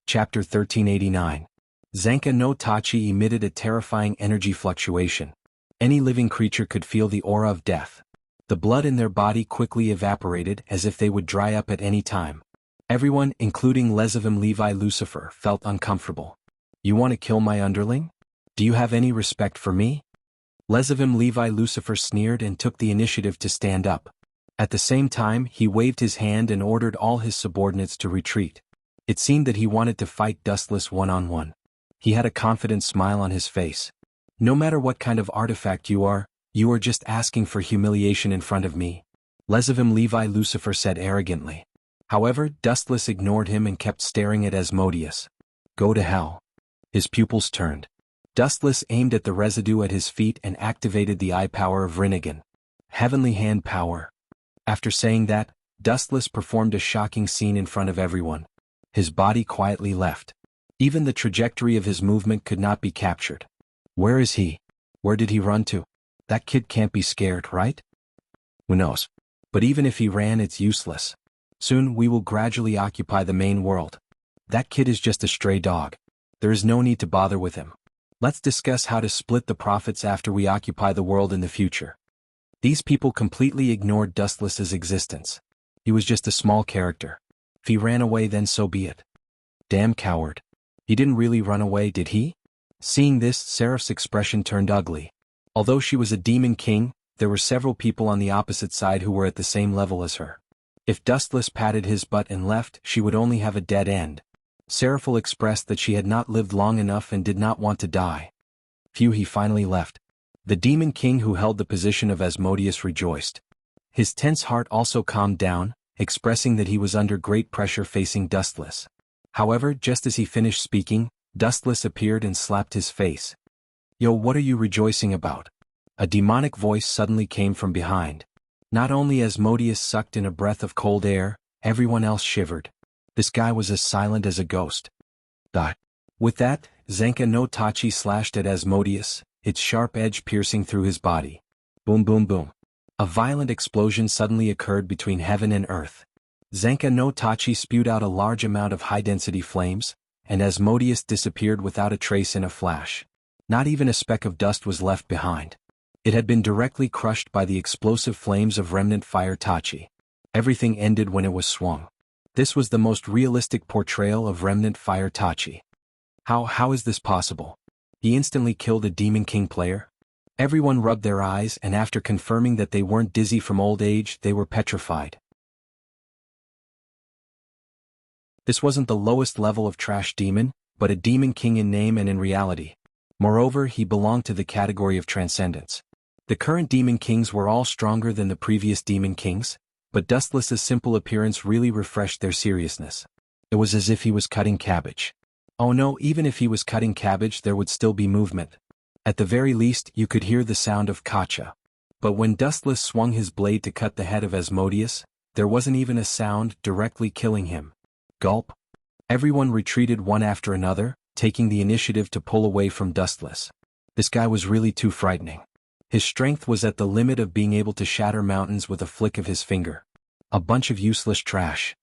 [SPEAKER 1] Chapter 1389. Xianxia no Tachi emitted a terrifying energy fluctuation. Any living creature could feel the aura of death. The blood in their body quickly evaporated as if they would dry up at any time. Everyone, including Lezawam Levi Lucifer, felt uncomfortable. You want to kill my underling? Do you have any respect for me? Lezawam Levi Lucifer sneered and took the initiative to stand up. At the same time, he waved his hand and ordered all his subordinates to retreat. It seemed that he wanted to fight Dustless one-on-one. He had a confident smile on his face. No matter what kind of artifact you are just asking for humiliation in front of me, Lezawam Levi Lucifer said arrogantly. However, Dustless ignored him and kept staring at Asmodeus. Go to hell. His pupils turned. Dustless aimed at the residue at his feet and activated the eye power of Rinnegan. Heavenly hand power. After saying that, Dustless performed a shocking scene in front of everyone. His body quietly left. Even the trajectory of his movement could not be captured. Where is he? Where did he run to? That kid can't be scared, right? Who knows? But even if he ran, it's useless. Soon we will gradually occupy the main world. That kid is just a stray dog. There is no need to bother with him. Let's discuss how to split the profits after we occupy the world in the future. These people completely ignored Dustless's existence. He was just a small character. If he ran away, then so be it. Damn coward. He didn't really run away, did he? Seeing this, Seraph's expression turned ugly. Although she was a demon king, there were several people on the opposite side who were at the same level as her. If Dustless patted his butt and left, she would only have a dead end. Seraphil expressed that she had not lived long enough and did not want to die. Phew, he finally left. The demon king who held the position of Asmodeus rejoiced. His tense heart also calmed down, expressing that he was under great pressure facing Dustless. However, just as he finished speaking, Dustless appeared and slapped his face. Yo, what are you rejoicing about? A demonic voice suddenly came from behind. Not only Asmodeus sucked in a breath of cold air, everyone else shivered. This guy was as silent as a ghost. With that, Xianxia no Tachi slashed at Asmodeus, its sharp edge piercing through his body. Boom boom boom. A violent explosion suddenly occurred between heaven and earth. Xianxia no Tachi spewed out a large amount of high-density flames, and Asmodeus disappeared without a trace in a flash. Not even a speck of dust was left behind. It had been directly crushed by the explosive flames of remnant fire tachi. Everything ended when it was swung. This was the most realistic portrayal of remnant fire tachi. How is this possible? He instantly killed a Demon King player? Everyone rubbed their eyes, and after confirming that they weren't dizzy from old age, they were petrified. This wasn't the lowest level of trash demon, but a Demon King in name and in reality. Moreover, he belonged to the category of transcendence. The current Demon Kings were all stronger than the previous Demon Kings, but Dustless's simple appearance really refreshed their seriousness. It was as if he was cutting cabbage. Oh no, even if he was cutting cabbage there would still be movement. At the very least, you could hear the sound of kacha. But when Dustless swung his blade to cut the head of Asmodeus, there wasn't even a sound, directly killing him. Gulp. Everyone retreated one after another, taking the initiative to pull away from Dustless. This guy was really too frightening. His strength was at the limit of being able to shatter mountains with a flick of his finger. A bunch of useless trash.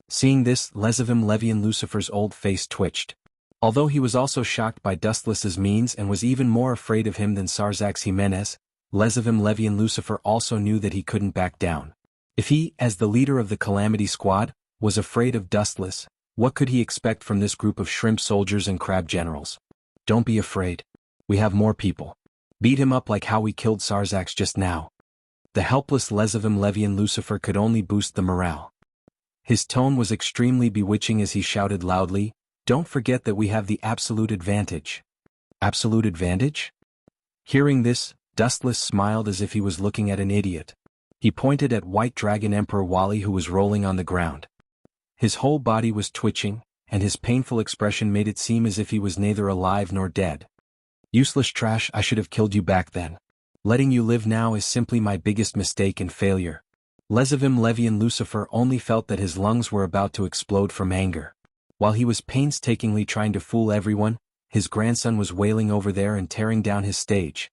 [SPEAKER 1] Seeing this, Lezavim Levian Lucifer's old face twitched. Although he was also shocked by Dustless's means and was even more afraid of him than Sarzax Jimenez, Lezavim Levian Lucifer also knew that he couldn't back down. If he, as the leader of the Calamity Squad, was afraid of Dustless, what could he expect from this group of shrimp soldiers and crab generals? Don't be afraid. We have more people. Beat him up like how we killed Sarzax just now. The helpless Lezavim Levian Lucifer could only boost the morale. His tone was extremely bewitching as he shouted loudly, "Don't forget that we have the absolute advantage." Absolute advantage? Hearing this, Dustless smiled as if he was looking at an idiot. He pointed at White Dragon Emperor Wally, who was rolling on the ground. His whole body was twitching, and his painful expression made it seem as if he was neither alive nor dead. Useless trash, I should have killed you back then. Letting you live now is simply my biggest mistake and failure. Lezavim Levian Lucifer only felt that his lungs were about to explode from anger. While he was painstakingly trying to fool everyone, his grandson was wailing over there and tearing down his stage.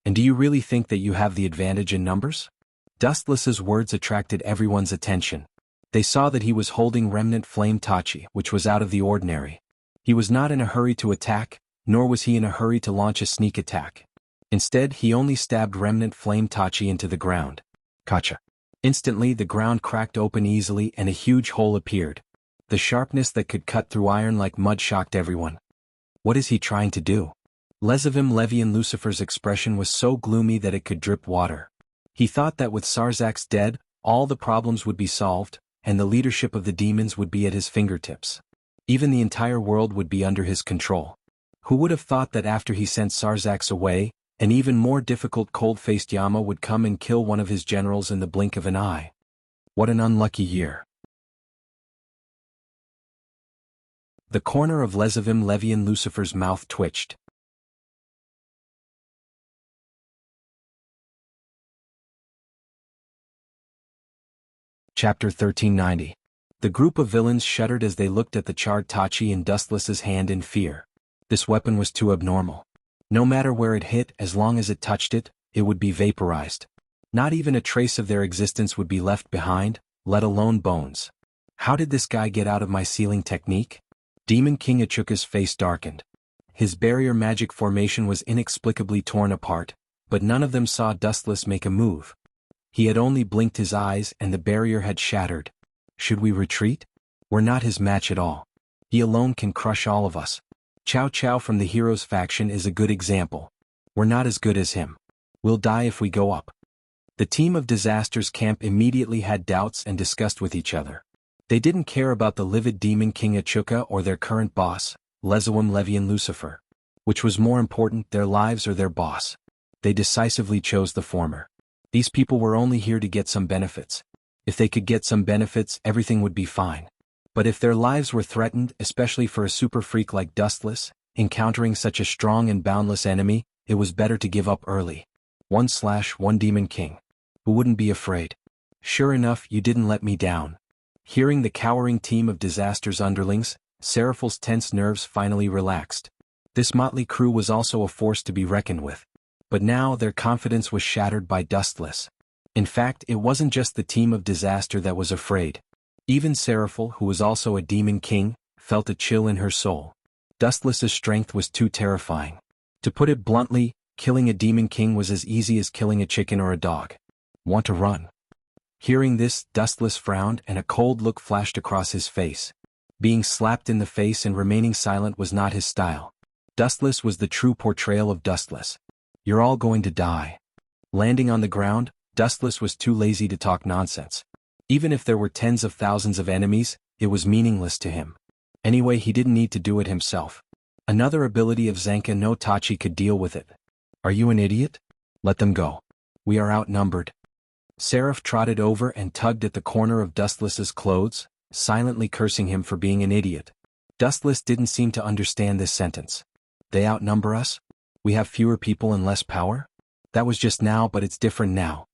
[SPEAKER 1] And do you really think that you have the advantage in numbers? Dustless's words attracted everyone's attention. They saw that he was holding Remnant Flame Tachi, which was out of the ordinary. He was not in a hurry to attack, nor was he in a hurry to launch a sneak attack. Instead, he only stabbed Remnant Flame Tachi into the ground. Kacha. Instantly, the ground cracked open easily and a huge hole appeared. The sharpness that could cut through iron like mud shocked everyone. What is he trying to do? Lezavim Levian Lucifer's expression was so gloomy that it could drip water. He thought that with Sarzax dead, all the problems would be solved, and the leadership of the demons would be at his fingertips. Even the entire world would be under his control. Who would have thought that after he sent Sarzax away, an even more difficult cold-faced Yama would come and kill one of his generals in the blink of an eye? What an unlucky year. The corner of Lezavim Levian Lucifer's mouth twitched. Chapter 1390. The group of villains shuddered as they looked at the charred Tachi in Dustless's hand in fear. This weapon was too abnormal. No matter where it hit, as long as it touched it, it would be vaporized. Not even a trace of their existence would be left behind, let alone bones. How did this guy get out of my sealing technique? Demon King Achuka's face darkened. His barrier magic formation was inexplicably torn apart, but none of them saw Dustless make a move. He had only blinked his eyes and the barrier had shattered. Should we retreat? We're not his match at all. He alone can crush all of us. Chow Chow from the Heroes faction is a good example. We're not as good as him. We'll die if we go up. The team of Disaster's camp immediately had doubts and discussed with each other. They didn't care about the livid Demon King Achuka or their current boss, Lezawim Levian Lucifer. Which was more important, their lives or their boss? They decisively chose the former. These people were only here to get some benefits. If they could get some benefits, everything would be fine. But if their lives were threatened, especially for a super freak like Dustless, encountering such a strong and boundless enemy, it was better to give up early. 1/1 Demon King. Who wouldn't be afraid? Sure enough, you didn't let me down. Hearing the cowering team of Disaster's underlings, Seraphil's tense nerves finally relaxed. This motley crew was also a force to be reckoned with. But now their confidence was shattered by Dustless. In fact, it wasn't just the team of Disaster that was afraid. Even Seraphil, who was also a Demon King, felt a chill in her soul. Dustless's strength was too terrifying. To put it bluntly, killing a demon king was as easy as killing a chicken or a dog. Want to run? Hearing this, Dustless frowned and a cold look flashed across his face. Being slapped in the face and remaining silent was not his style. Dustless was the true portrayal of Dustless. You're all going to die. Landing on the ground, Dustless was too lazy to talk nonsense. Even if there were tens of thousands of enemies, it was meaningless to him. Anyway, he didn't need to do it himself. Another ability of Xianxia no Tachi could deal with it. Are you an idiot? Let them go. We are outnumbered. Seraph trotted over and tugged at the corner of Dustless's clothes, silently cursing him for being an idiot. Dustless didn't seem to understand this sentence. They outnumber us? We have fewer people and less power? That was just now, but it's different now.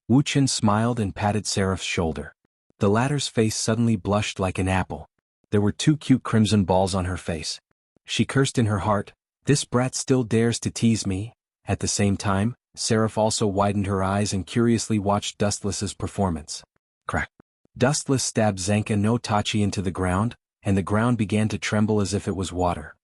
[SPEAKER 1] Wuxian smiled and patted Seraph's shoulder. The latter's face suddenly blushed like an apple. There were 2 cute crimson balls on her face. She cursed in her heart, "This brat still dares to tease me." At the same time, Seraph also widened her eyes and curiously watched Dustless's performance. Crack. Dustless stabbed Xianxia no Tachi into the ground, and the ground began to tremble as if it was water.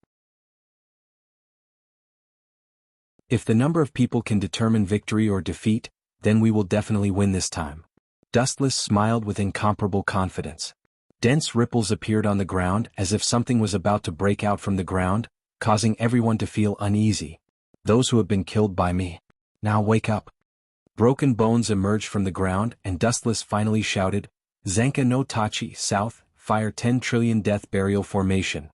[SPEAKER 1] If the number of people can determine victory or defeat, then we will definitely win this time. Dustless smiled with incomparable confidence. Dense ripples appeared on the ground as if something was about to break out from the ground, causing everyone to feel uneasy. Those who have been killed by me. Now wake up. Broken bones emerged from the ground and Dustless finally shouted, "Xianxia no Tachi, south, fire 10 trillion death burial formation."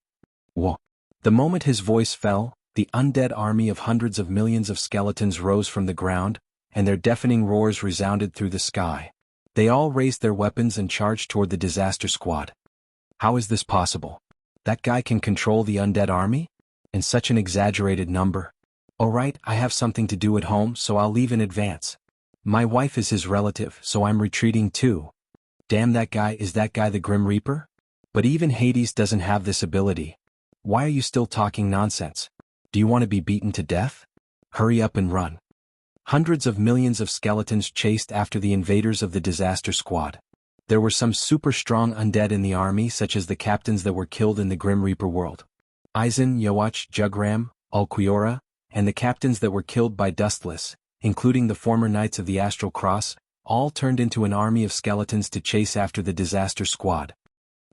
[SPEAKER 1] Whoa. The moment his voice fell, the undead army of hundreds of millions of skeletons rose from the ground, and their deafening roars resounded through the sky. They all raised their weapons and charged toward the disaster squad. How is this possible? That guy can control the undead army? In such an exaggerated number? Alright, I have something to do at home, so I'll leave in advance. My wife is his relative, so I'm retreating too. Damn, that guy, is that guy the Grim Reaper? But even Hades doesn't have this ability. Why are you still talking nonsense? Do you want to be beaten to death? Hurry up and run. Hundreds of millions of skeletons chased after the invaders of the disaster squad. There were some super strong undead in the army, such as the captains that were killed in the Grim Reaper world. Aizen, Yoach, Jugram, Ulquiorra, and the captains that were killed by Dustless, including the former Knights of the Astral Cross, all turned into an army of skeletons to chase after the disaster squad.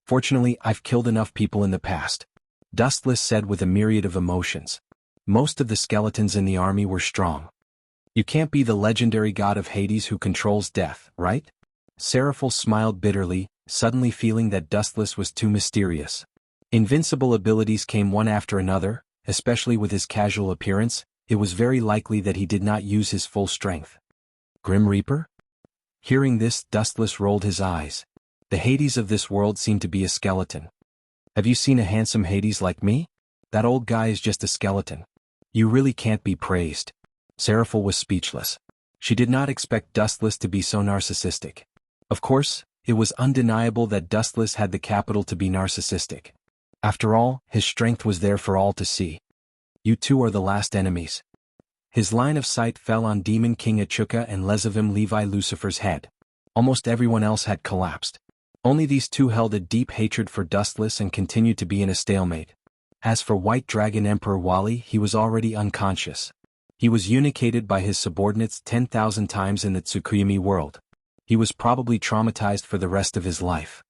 [SPEAKER 1] Fortunately, I've killed enough people in the past, Dustless said with a myriad of emotions. Most of the skeletons in the army were strong. You can't be the legendary god of Hades who controls death, right? Seraphil smiled bitterly, suddenly feeling that Dustless was too mysterious. Invincible abilities came one after another, especially with his casual appearance. It was very likely that he did not use his full strength. Grim Reaper? Hearing this, Dustless rolled his eyes. The Hades of this world seemed to be a skeleton. Have you seen a handsome Hades like me? That old guy is just a skeleton. You really can't be praised. Seraphil was speechless. She did not expect Dustless to be so narcissistic. Of course, it was undeniable that Dustless had the capital to be narcissistic. After all, his strength was there for all to see. You two are the last enemies. His line of sight fell on Demon King Achuka and Lezavim Levi Lucifer's head. Almost everyone else had collapsed. Only these two held a deep hatred for Dustless and continued to be in a stalemate. As for White Dragon Emperor Wally, he was already unconscious. He was unicated by his subordinates 10,000 times in the Tsukuyumi world. He was probably traumatized for the rest of his life.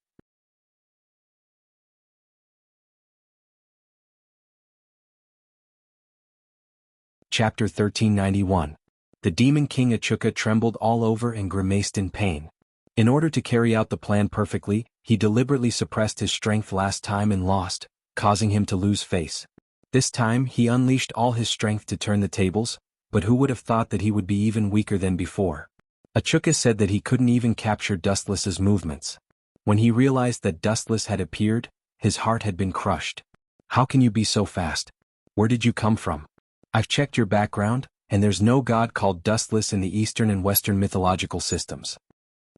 [SPEAKER 1] Chapter 1391. The Demon King Achuka trembled all over and grimaced in pain. In order to carry out the plan perfectly, he deliberately suppressed his strength last time and lost, causing him to lose face. This time he unleashed all his strength to turn the tables, but who would have thought that he would be even weaker than before? Achuka said that he couldn't even capture Dustless's movements. When he realized that Dustless had appeared, his heart had been crushed. How can you be so fast? Where did you come from? I've checked your background, and there's no god called Dustless in the Eastern and Western mythological systems.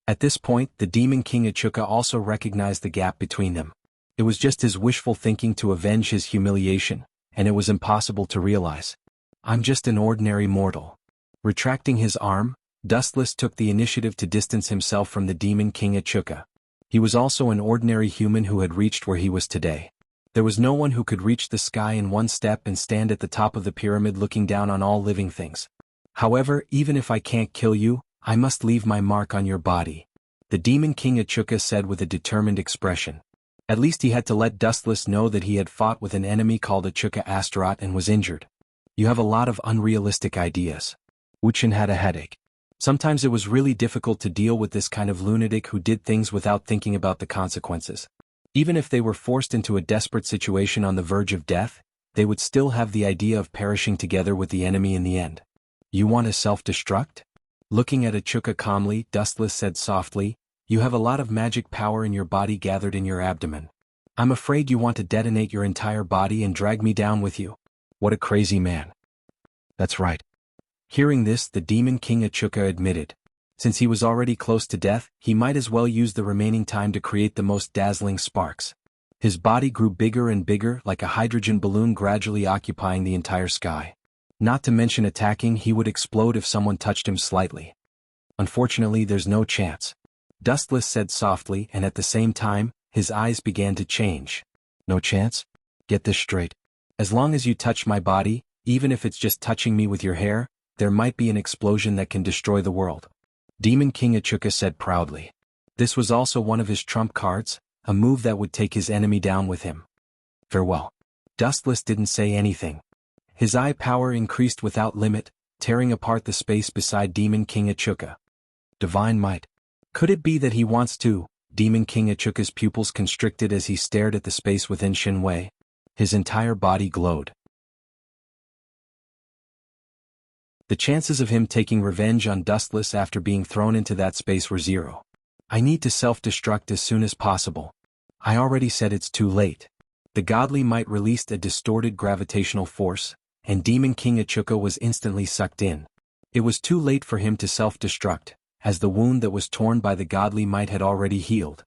[SPEAKER 1] At this point, the Demon King Achuka also recognized the gap between them. It was just his wishful thinking to avenge his humiliation, and it was impossible to realize. I'm just an ordinary mortal. Retracting his arm, Dustless took the initiative to distance himself from the Demon King Achuka. He was also an ordinary human who had reached where he was today. There was no one who could reach the sky in one step and stand at the top of the pyramid looking down on all living things. However, even if I can't kill you, I must leave my mark on your body, the Demon King Achuka said with a determined expression. At least he had to let Dustless know that he had fought with an enemy called Achuka Astaroth and was injured. You have a lot of unrealistic ideas. Wuxian had a headache. Sometimes it was really difficult to deal with this kind of lunatic who did things without thinking about the consequences. Even if they were forced into a desperate situation on the verge of death, they would still have the idea of perishing together with the enemy in the end. You want to self-destruct? Looking at Achuka calmly, Dustless said softly, you have a lot of magic power in your body gathered in your abdomen. I'm afraid you want to detonate your entire body and drag me down with you. What a crazy man. That's right. Hearing this, the Demon King Achuka admitted. Since he was already close to death, he might as well use the remaining time to create the most dazzling sparks. His body grew bigger and bigger, like a hydrogen balloon gradually occupying the entire sky. Not to mention attacking, he would explode if someone touched him slightly. Unfortunately, there's no chance. Dustless said softly, and at the same time, his eyes began to change. No chance? Get this straight. As long as you touch my body, even if it's just touching me with your hair, there might be an explosion that can destroy the world. Demon King Achuka said proudly. This was also one of his trump cards, a move that would take his enemy down with him. Farewell. Dustless didn't say anything. His eye power increased without limit, tearing apart the space beside Demon King Achuka. Divine might. Could it be that he wants to? Demon King Achuka's pupils constricted as he stared at the space within Xianhui. His entire body glowed. The chances of him taking revenge on Dustless after being thrown into that space were zero. I need to self-destruct as soon as possible. I already said it's too late. The godly might released a distorted gravitational force, and Demon King Achuka was instantly sucked in. It was too late for him to self-destruct, as the wound that was torn by the godly might had already healed.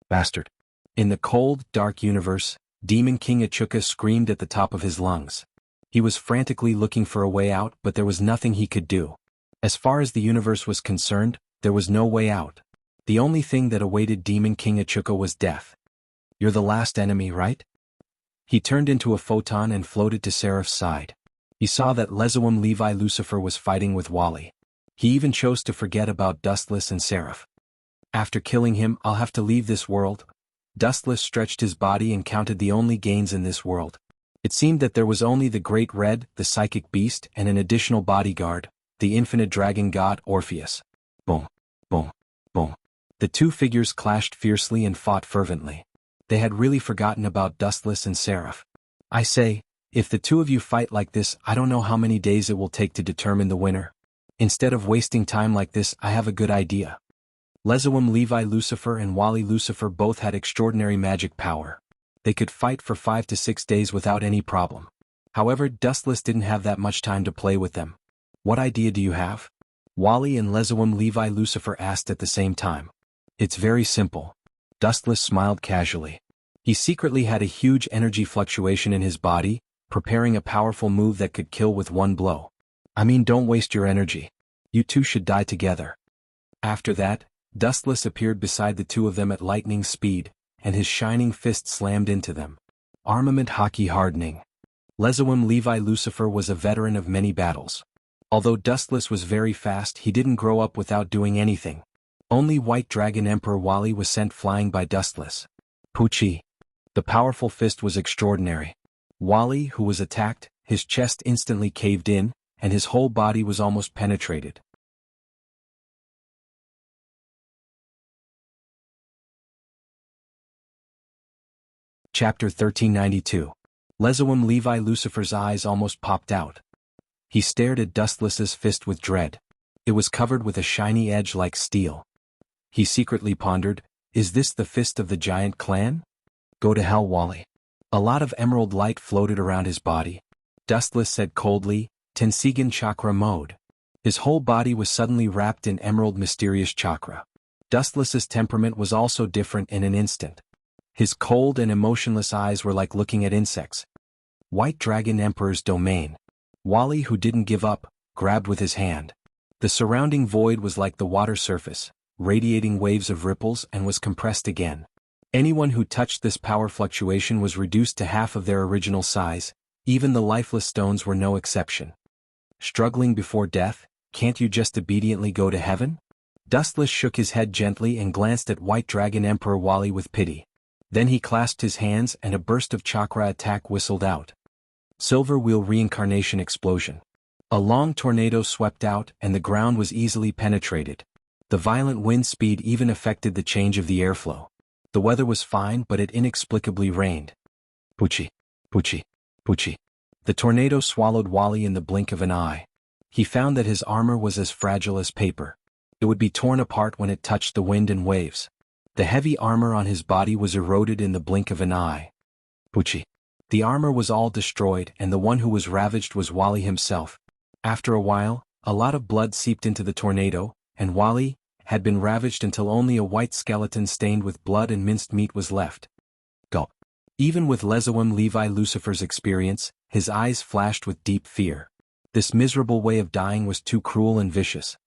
[SPEAKER 1] Bastard. In the cold, dark universe, Demon King Achuka screamed at the top of his lungs. He was frantically looking for a way out, but there was nothing he could do. As far as the universe was concerned, there was no way out. The only thing that awaited Demon King Achuka was death. You're the last enemy, right? He turned into a photon and floated to Seraph's side. He saw that Levi Lucifer was fighting with Wally. He even chose to forget about Dustless and Seraph. After killing him, I'll have to leave this world. Dustless stretched his body and counted the only gains in this world. It seemed that there was only the Great Red, the psychic beast, and an additional bodyguard, the infinite dragon god Orpheus. Boom, boom, boom. The two figures clashed fiercely and fought fervently. They had really forgotten about Dustless and Seraph. I say, if the two of you fight like this, I don't know how many days it will take to determine the winner. Instead of wasting time like this, I have a good idea. Levi Lucifer and Wally Lucifer both had extraordinary magic power. They could fight for 5 to 6 days without any problem. However, Dustless didn't have that much time to play with them. What idea do you have? Wally and Levi Lucifer asked at the same time. It's very simple. Dustless smiled casually. He secretly had a huge energy fluctuation in his body, preparing a powerful move that could kill with one blow. I mean, don't waste your energy. You two should die together. After that, Dustless appeared beside the two of them at lightning speed, and his shining fist slammed into them. Armament hockey hardening. Levi Lucifer was a veteran of many battles. Although Dustless was very fast, he didn't grow up without doing anything. Only White Dragon Emperor Wally was sent flying by Dustless. Poochie. The powerful fist was extraordinary. Wally, who was attacked, his chest instantly caved in, and his whole body was almost penetrated. Chapter 1392. Levi Lucifer's eyes almost popped out. He stared at Dustless's fist with dread. It was covered with a shiny edge like steel. He secretly pondered, is this the fist of the giant clan? Go to hell, Wally. A lot of emerald light floated around his body. Dustless said coldly, Tensigan chakra mode. His whole body was suddenly wrapped in emerald mysterious chakra. Dustless's temperament was also different in an instant. His cold and emotionless eyes were like looking at insects. White Dragon Emperor's domain. Wally, who didn't give up, grabbed with his hand. The surrounding void was like the water surface, radiating waves of ripples and was compressed again. Anyone who touched this power fluctuation was reduced to half of their original size, even the lifeless stones were no exception. Struggling before death, can't you just obediently go to heaven? Dustless shook his head gently and glanced at White Dragon Emperor Wally with pity. Then he clasped his hands and a burst of chakra attack whistled out. Silver Wheel Reincarnation Explosion. A long tornado swept out and the ground was easily penetrated. The violent wind speed even affected the change of the airflow. The weather was fine, but it inexplicably rained. Poochie, poochie, poochie. The tornado swallowed Wally in the blink of an eye. He found that his armor was as fragile as paper. It would be torn apart when it touched the wind and waves. The heavy armor on his body was eroded in the blink of an eye. Poochie. The armor was all destroyed and the one who was ravaged was Wally himself. After a while, a lot of blood seeped into the tornado, and Wally had been ravaged until only a white skeleton stained with blood and minced meat was left. Gulp. Even with Lezawim Levi Lucifer's experience, his eyes flashed with deep fear. This miserable way of dying was too cruel and vicious.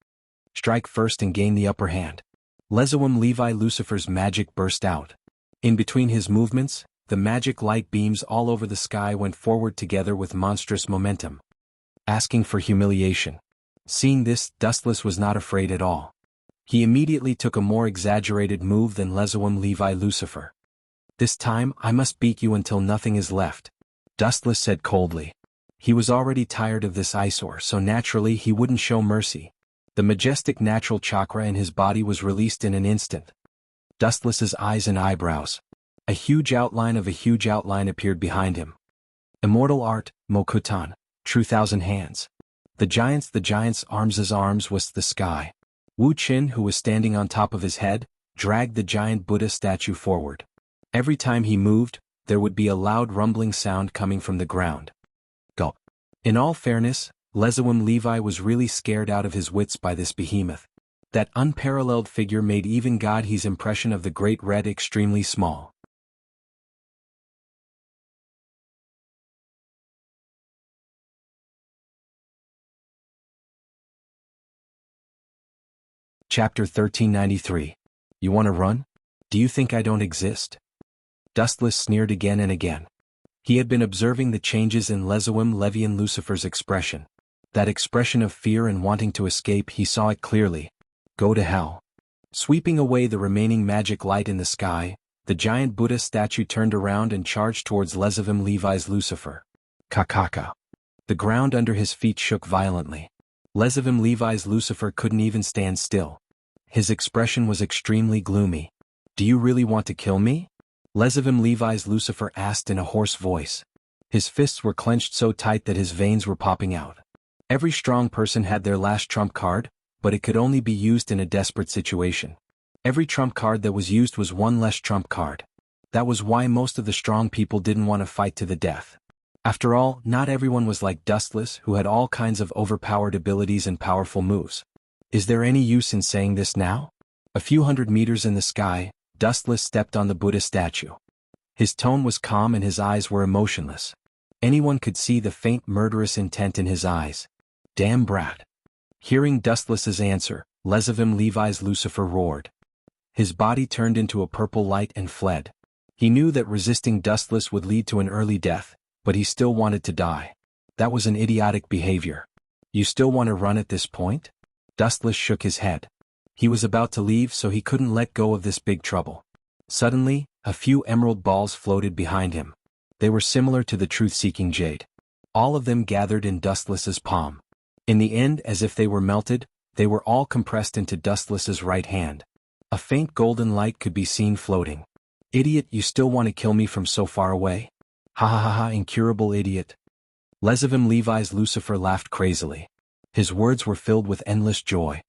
[SPEAKER 1] Strike first and gain the upper hand. Lezawim Levi Lucifer's magic burst out. In between his movements, the magic light beams all over the sky went forward together with monstrous momentum. Asking for humiliation. Seeing this, Dustless was not afraid at all. He immediately took a more exaggerated move than Lezawim Levi Lucifer. This time, I must beat you until nothing is left, Dustless said coldly. He was already tired of this eyesore, so naturally he wouldn't show mercy. The majestic natural chakra in his body was released in an instant. Dustless's eyes and eyebrows. A huge outline of a huge outline appeared behind him. Immortal art, Mokutan. True thousand hands. The giant's arms was the sky. Wu Qin, who was standing on top of his head, dragged the giant Buddha statue forward. Every time he moved, there would be a loud rumbling sound coming from the ground. Gulp. In all fairness, Lezawim Levi was really scared out of his wits by this behemoth. That unparalleled figure made even God He's impression of the Great Red extremely small. Chapter 1393. You want to run? Do you think I don't exist? Dustless sneered again and again. He had been observing the changes in Lezawim Levian Lucifer's expression. That expression of fear and wanting to escape, he saw it clearly. Go to hell. Sweeping away the remaining magic light in the sky, the giant Buddha statue turned around and charged towards Lezawim Levi's Lucifer. Kakaka. The ground under his feet shook violently. Lezawim Levi's Lucifer couldn't even stand still. His expression was extremely gloomy. Do you really want to kill me? Lezawim Levi's Lucifer asked in a hoarse voice. His fists were clenched so tight that his veins were popping out. Every strong person had their last trump card, but it could only be used in a desperate situation. Every trump card that was used was one less trump card. That was why most of the strong people didn't want to fight to the death. After all, not everyone was like Dustless, who had all kinds of overpowered abilities and powerful moves. Is there any use in saying this now? A few hundred meters in the sky, Dustless stepped on the Buddha statue. His tone was calm and his eyes were emotionless. Anyone could see the faint murderous intent in his eyes. Damn brat. Hearing Dustless's answer, Lezawim Levi's Lucifer roared. His body turned into a purple light and fled. He knew that resisting Dustless would lead to an early death, but he still wanted to die. That was an idiotic behavior. You still want to run at this point? Dustless shook his head. He was about to leave, so he couldn't let go of this big trouble. Suddenly, a few emerald balls floated behind him. They were similar to the truth-seeking jade. All of them gathered in Dustless's palm. In the end, as if they were melted, they were all compressed into Dustless's right hand. A faint golden light could be seen floating. Idiot, you still want to kill me from so far away? Ha ha ha ha, incurable idiot. Lezawim Levi's Lucifer laughed crazily. His words were filled with endless joy.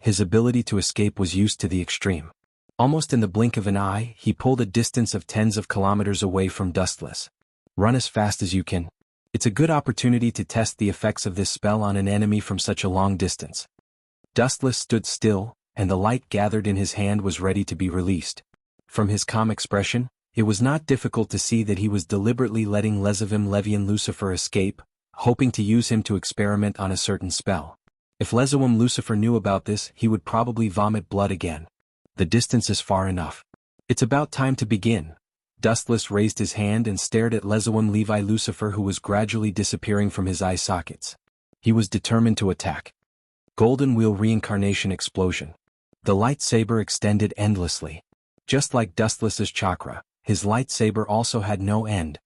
[SPEAKER 1] His ability to escape was used to the extreme. Almost in the blink of an eye, he pulled a distance of tens of kilometers away from Dustless. Run as fast as you can. It's a good opportunity to test the effects of this spell on an enemy from such a long distance. Dustless stood still, and the light gathered in his hand was ready to be released. From his calm expression, it was not difficult to see that he was deliberately letting Lezawim Levian Lucifer escape, hoping to use him to experiment on a certain spell. If Lezawim Lucifer knew about this, he would probably vomit blood again. The distance is far enough. It's about time to begin. Dustless raised his hand and stared at Levi Lucifer, who was gradually disappearing from his eye sockets. He was determined to attack. Golden Wheel Reincarnation Explosion. The lightsaber extended endlessly. Just like Dustless's chakra, his lightsaber also had no end.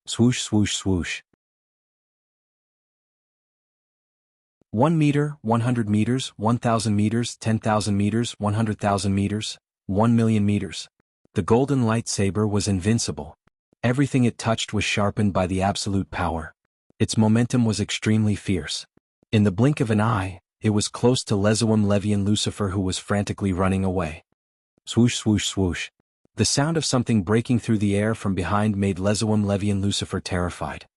[SPEAKER 1] Swoosh, swoosh, swoosh. 1 meter, 100 meters, 1,000 meters, 10,000 meters, 100,000 meters, 1,000,000 meters. The golden lightsaber was invincible. Everything it touched was sharpened by the absolute power. Its momentum was extremely fierce. In the blink of an eye, it was close to Levian Lucifer, who was frantically running away. Swoosh, swoosh, swoosh. The sound of something breaking through the air from behind made Levian Lucifer terrified.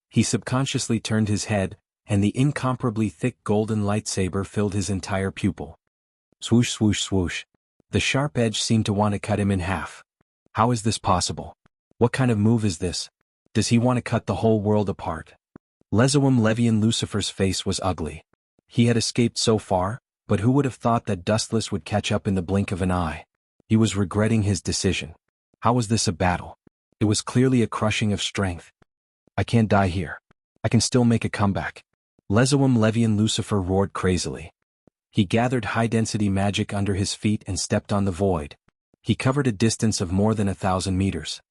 [SPEAKER 1] He subconsciously turned his head, and the incomparably thick golden lightsaber filled his entire pupil. Swoosh, swoosh, swoosh. The sharp edge seemed to want to cut him in half. How is this possible? What kind of move is this? Does he want to cut the whole world apart? Levian Lucifer's face was ugly. He had escaped so far, but who would have thought that Dustless would catch up in the blink of an eye? He was regretting his decision. How was this a battle? It was clearly a crushing of strength. I can't die here. I can still make a comeback. Levian Lucifer roared crazily. He gathered high-density magic under his feet and stepped on the void. He covered a distance of more than 1,000 meters.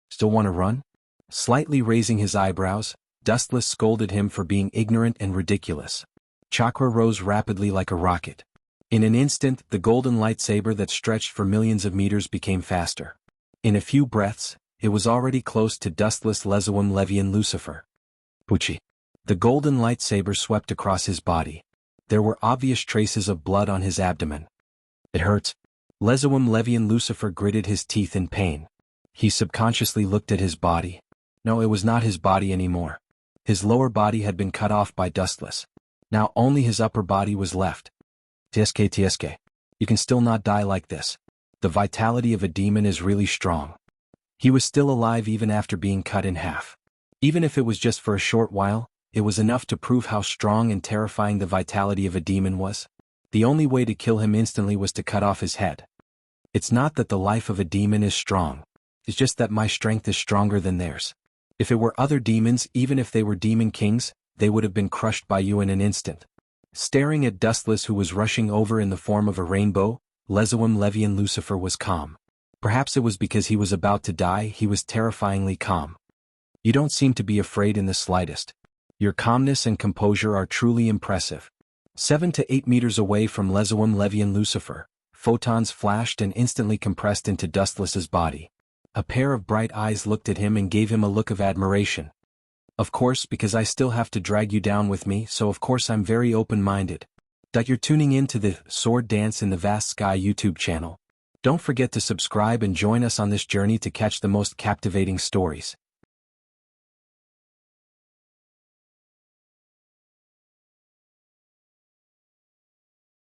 [SPEAKER 1] Still want to run? Slightly raising his eyebrows, Dustless scolded him for being ignorant and ridiculous. Chakra rose rapidly like a rocket. In an instant, the golden lightsaber that stretched for millions of meters became faster. In a few breaths, it was already close to Dustless Levian Lucifer. Pucci. The golden lightsaber swept across his body. There were obvious traces of blood on his abdomen. It hurts. Levian Lucifer gritted his teeth in pain. He subconsciously looked at his body. No, it was not his body anymore. His lower body had been cut off by Dustless. Now only his upper body was left. TSK. You can still not die like this. The vitality of a demon is really strong. He was still alive even after being cut in half. Even if it was just for a short while, it was enough to prove how strong and terrifying the vitality of a demon was. The only way to kill him instantly was to cut off his head. It's not that the life of a demon is strong. It's just that my strength is stronger than theirs. If it were other demons, even if they were demon kings, they would have been crushed by you in an instant. Staring at Dustless, who was rushing over in the form of a rainbow, Levian Lucifer was calm. Perhaps it was because he was about to die, he was terrifyingly calm. You don't seem to be afraid in the slightest. Your calmness and composure are truly impressive. 7 to 8 meters away from Levian Lucifer, photons flashed and instantly compressed into Dustless's body. A pair of bright eyes looked at him and gave him a look of admiration. Of course, because I still have to drag you down with me, so of course I'm very open-minded. You're tuning in to the Sworddance in the Vast Sky YouTube channel. Don't forget to subscribe and join us on this journey to catch the most captivating stories.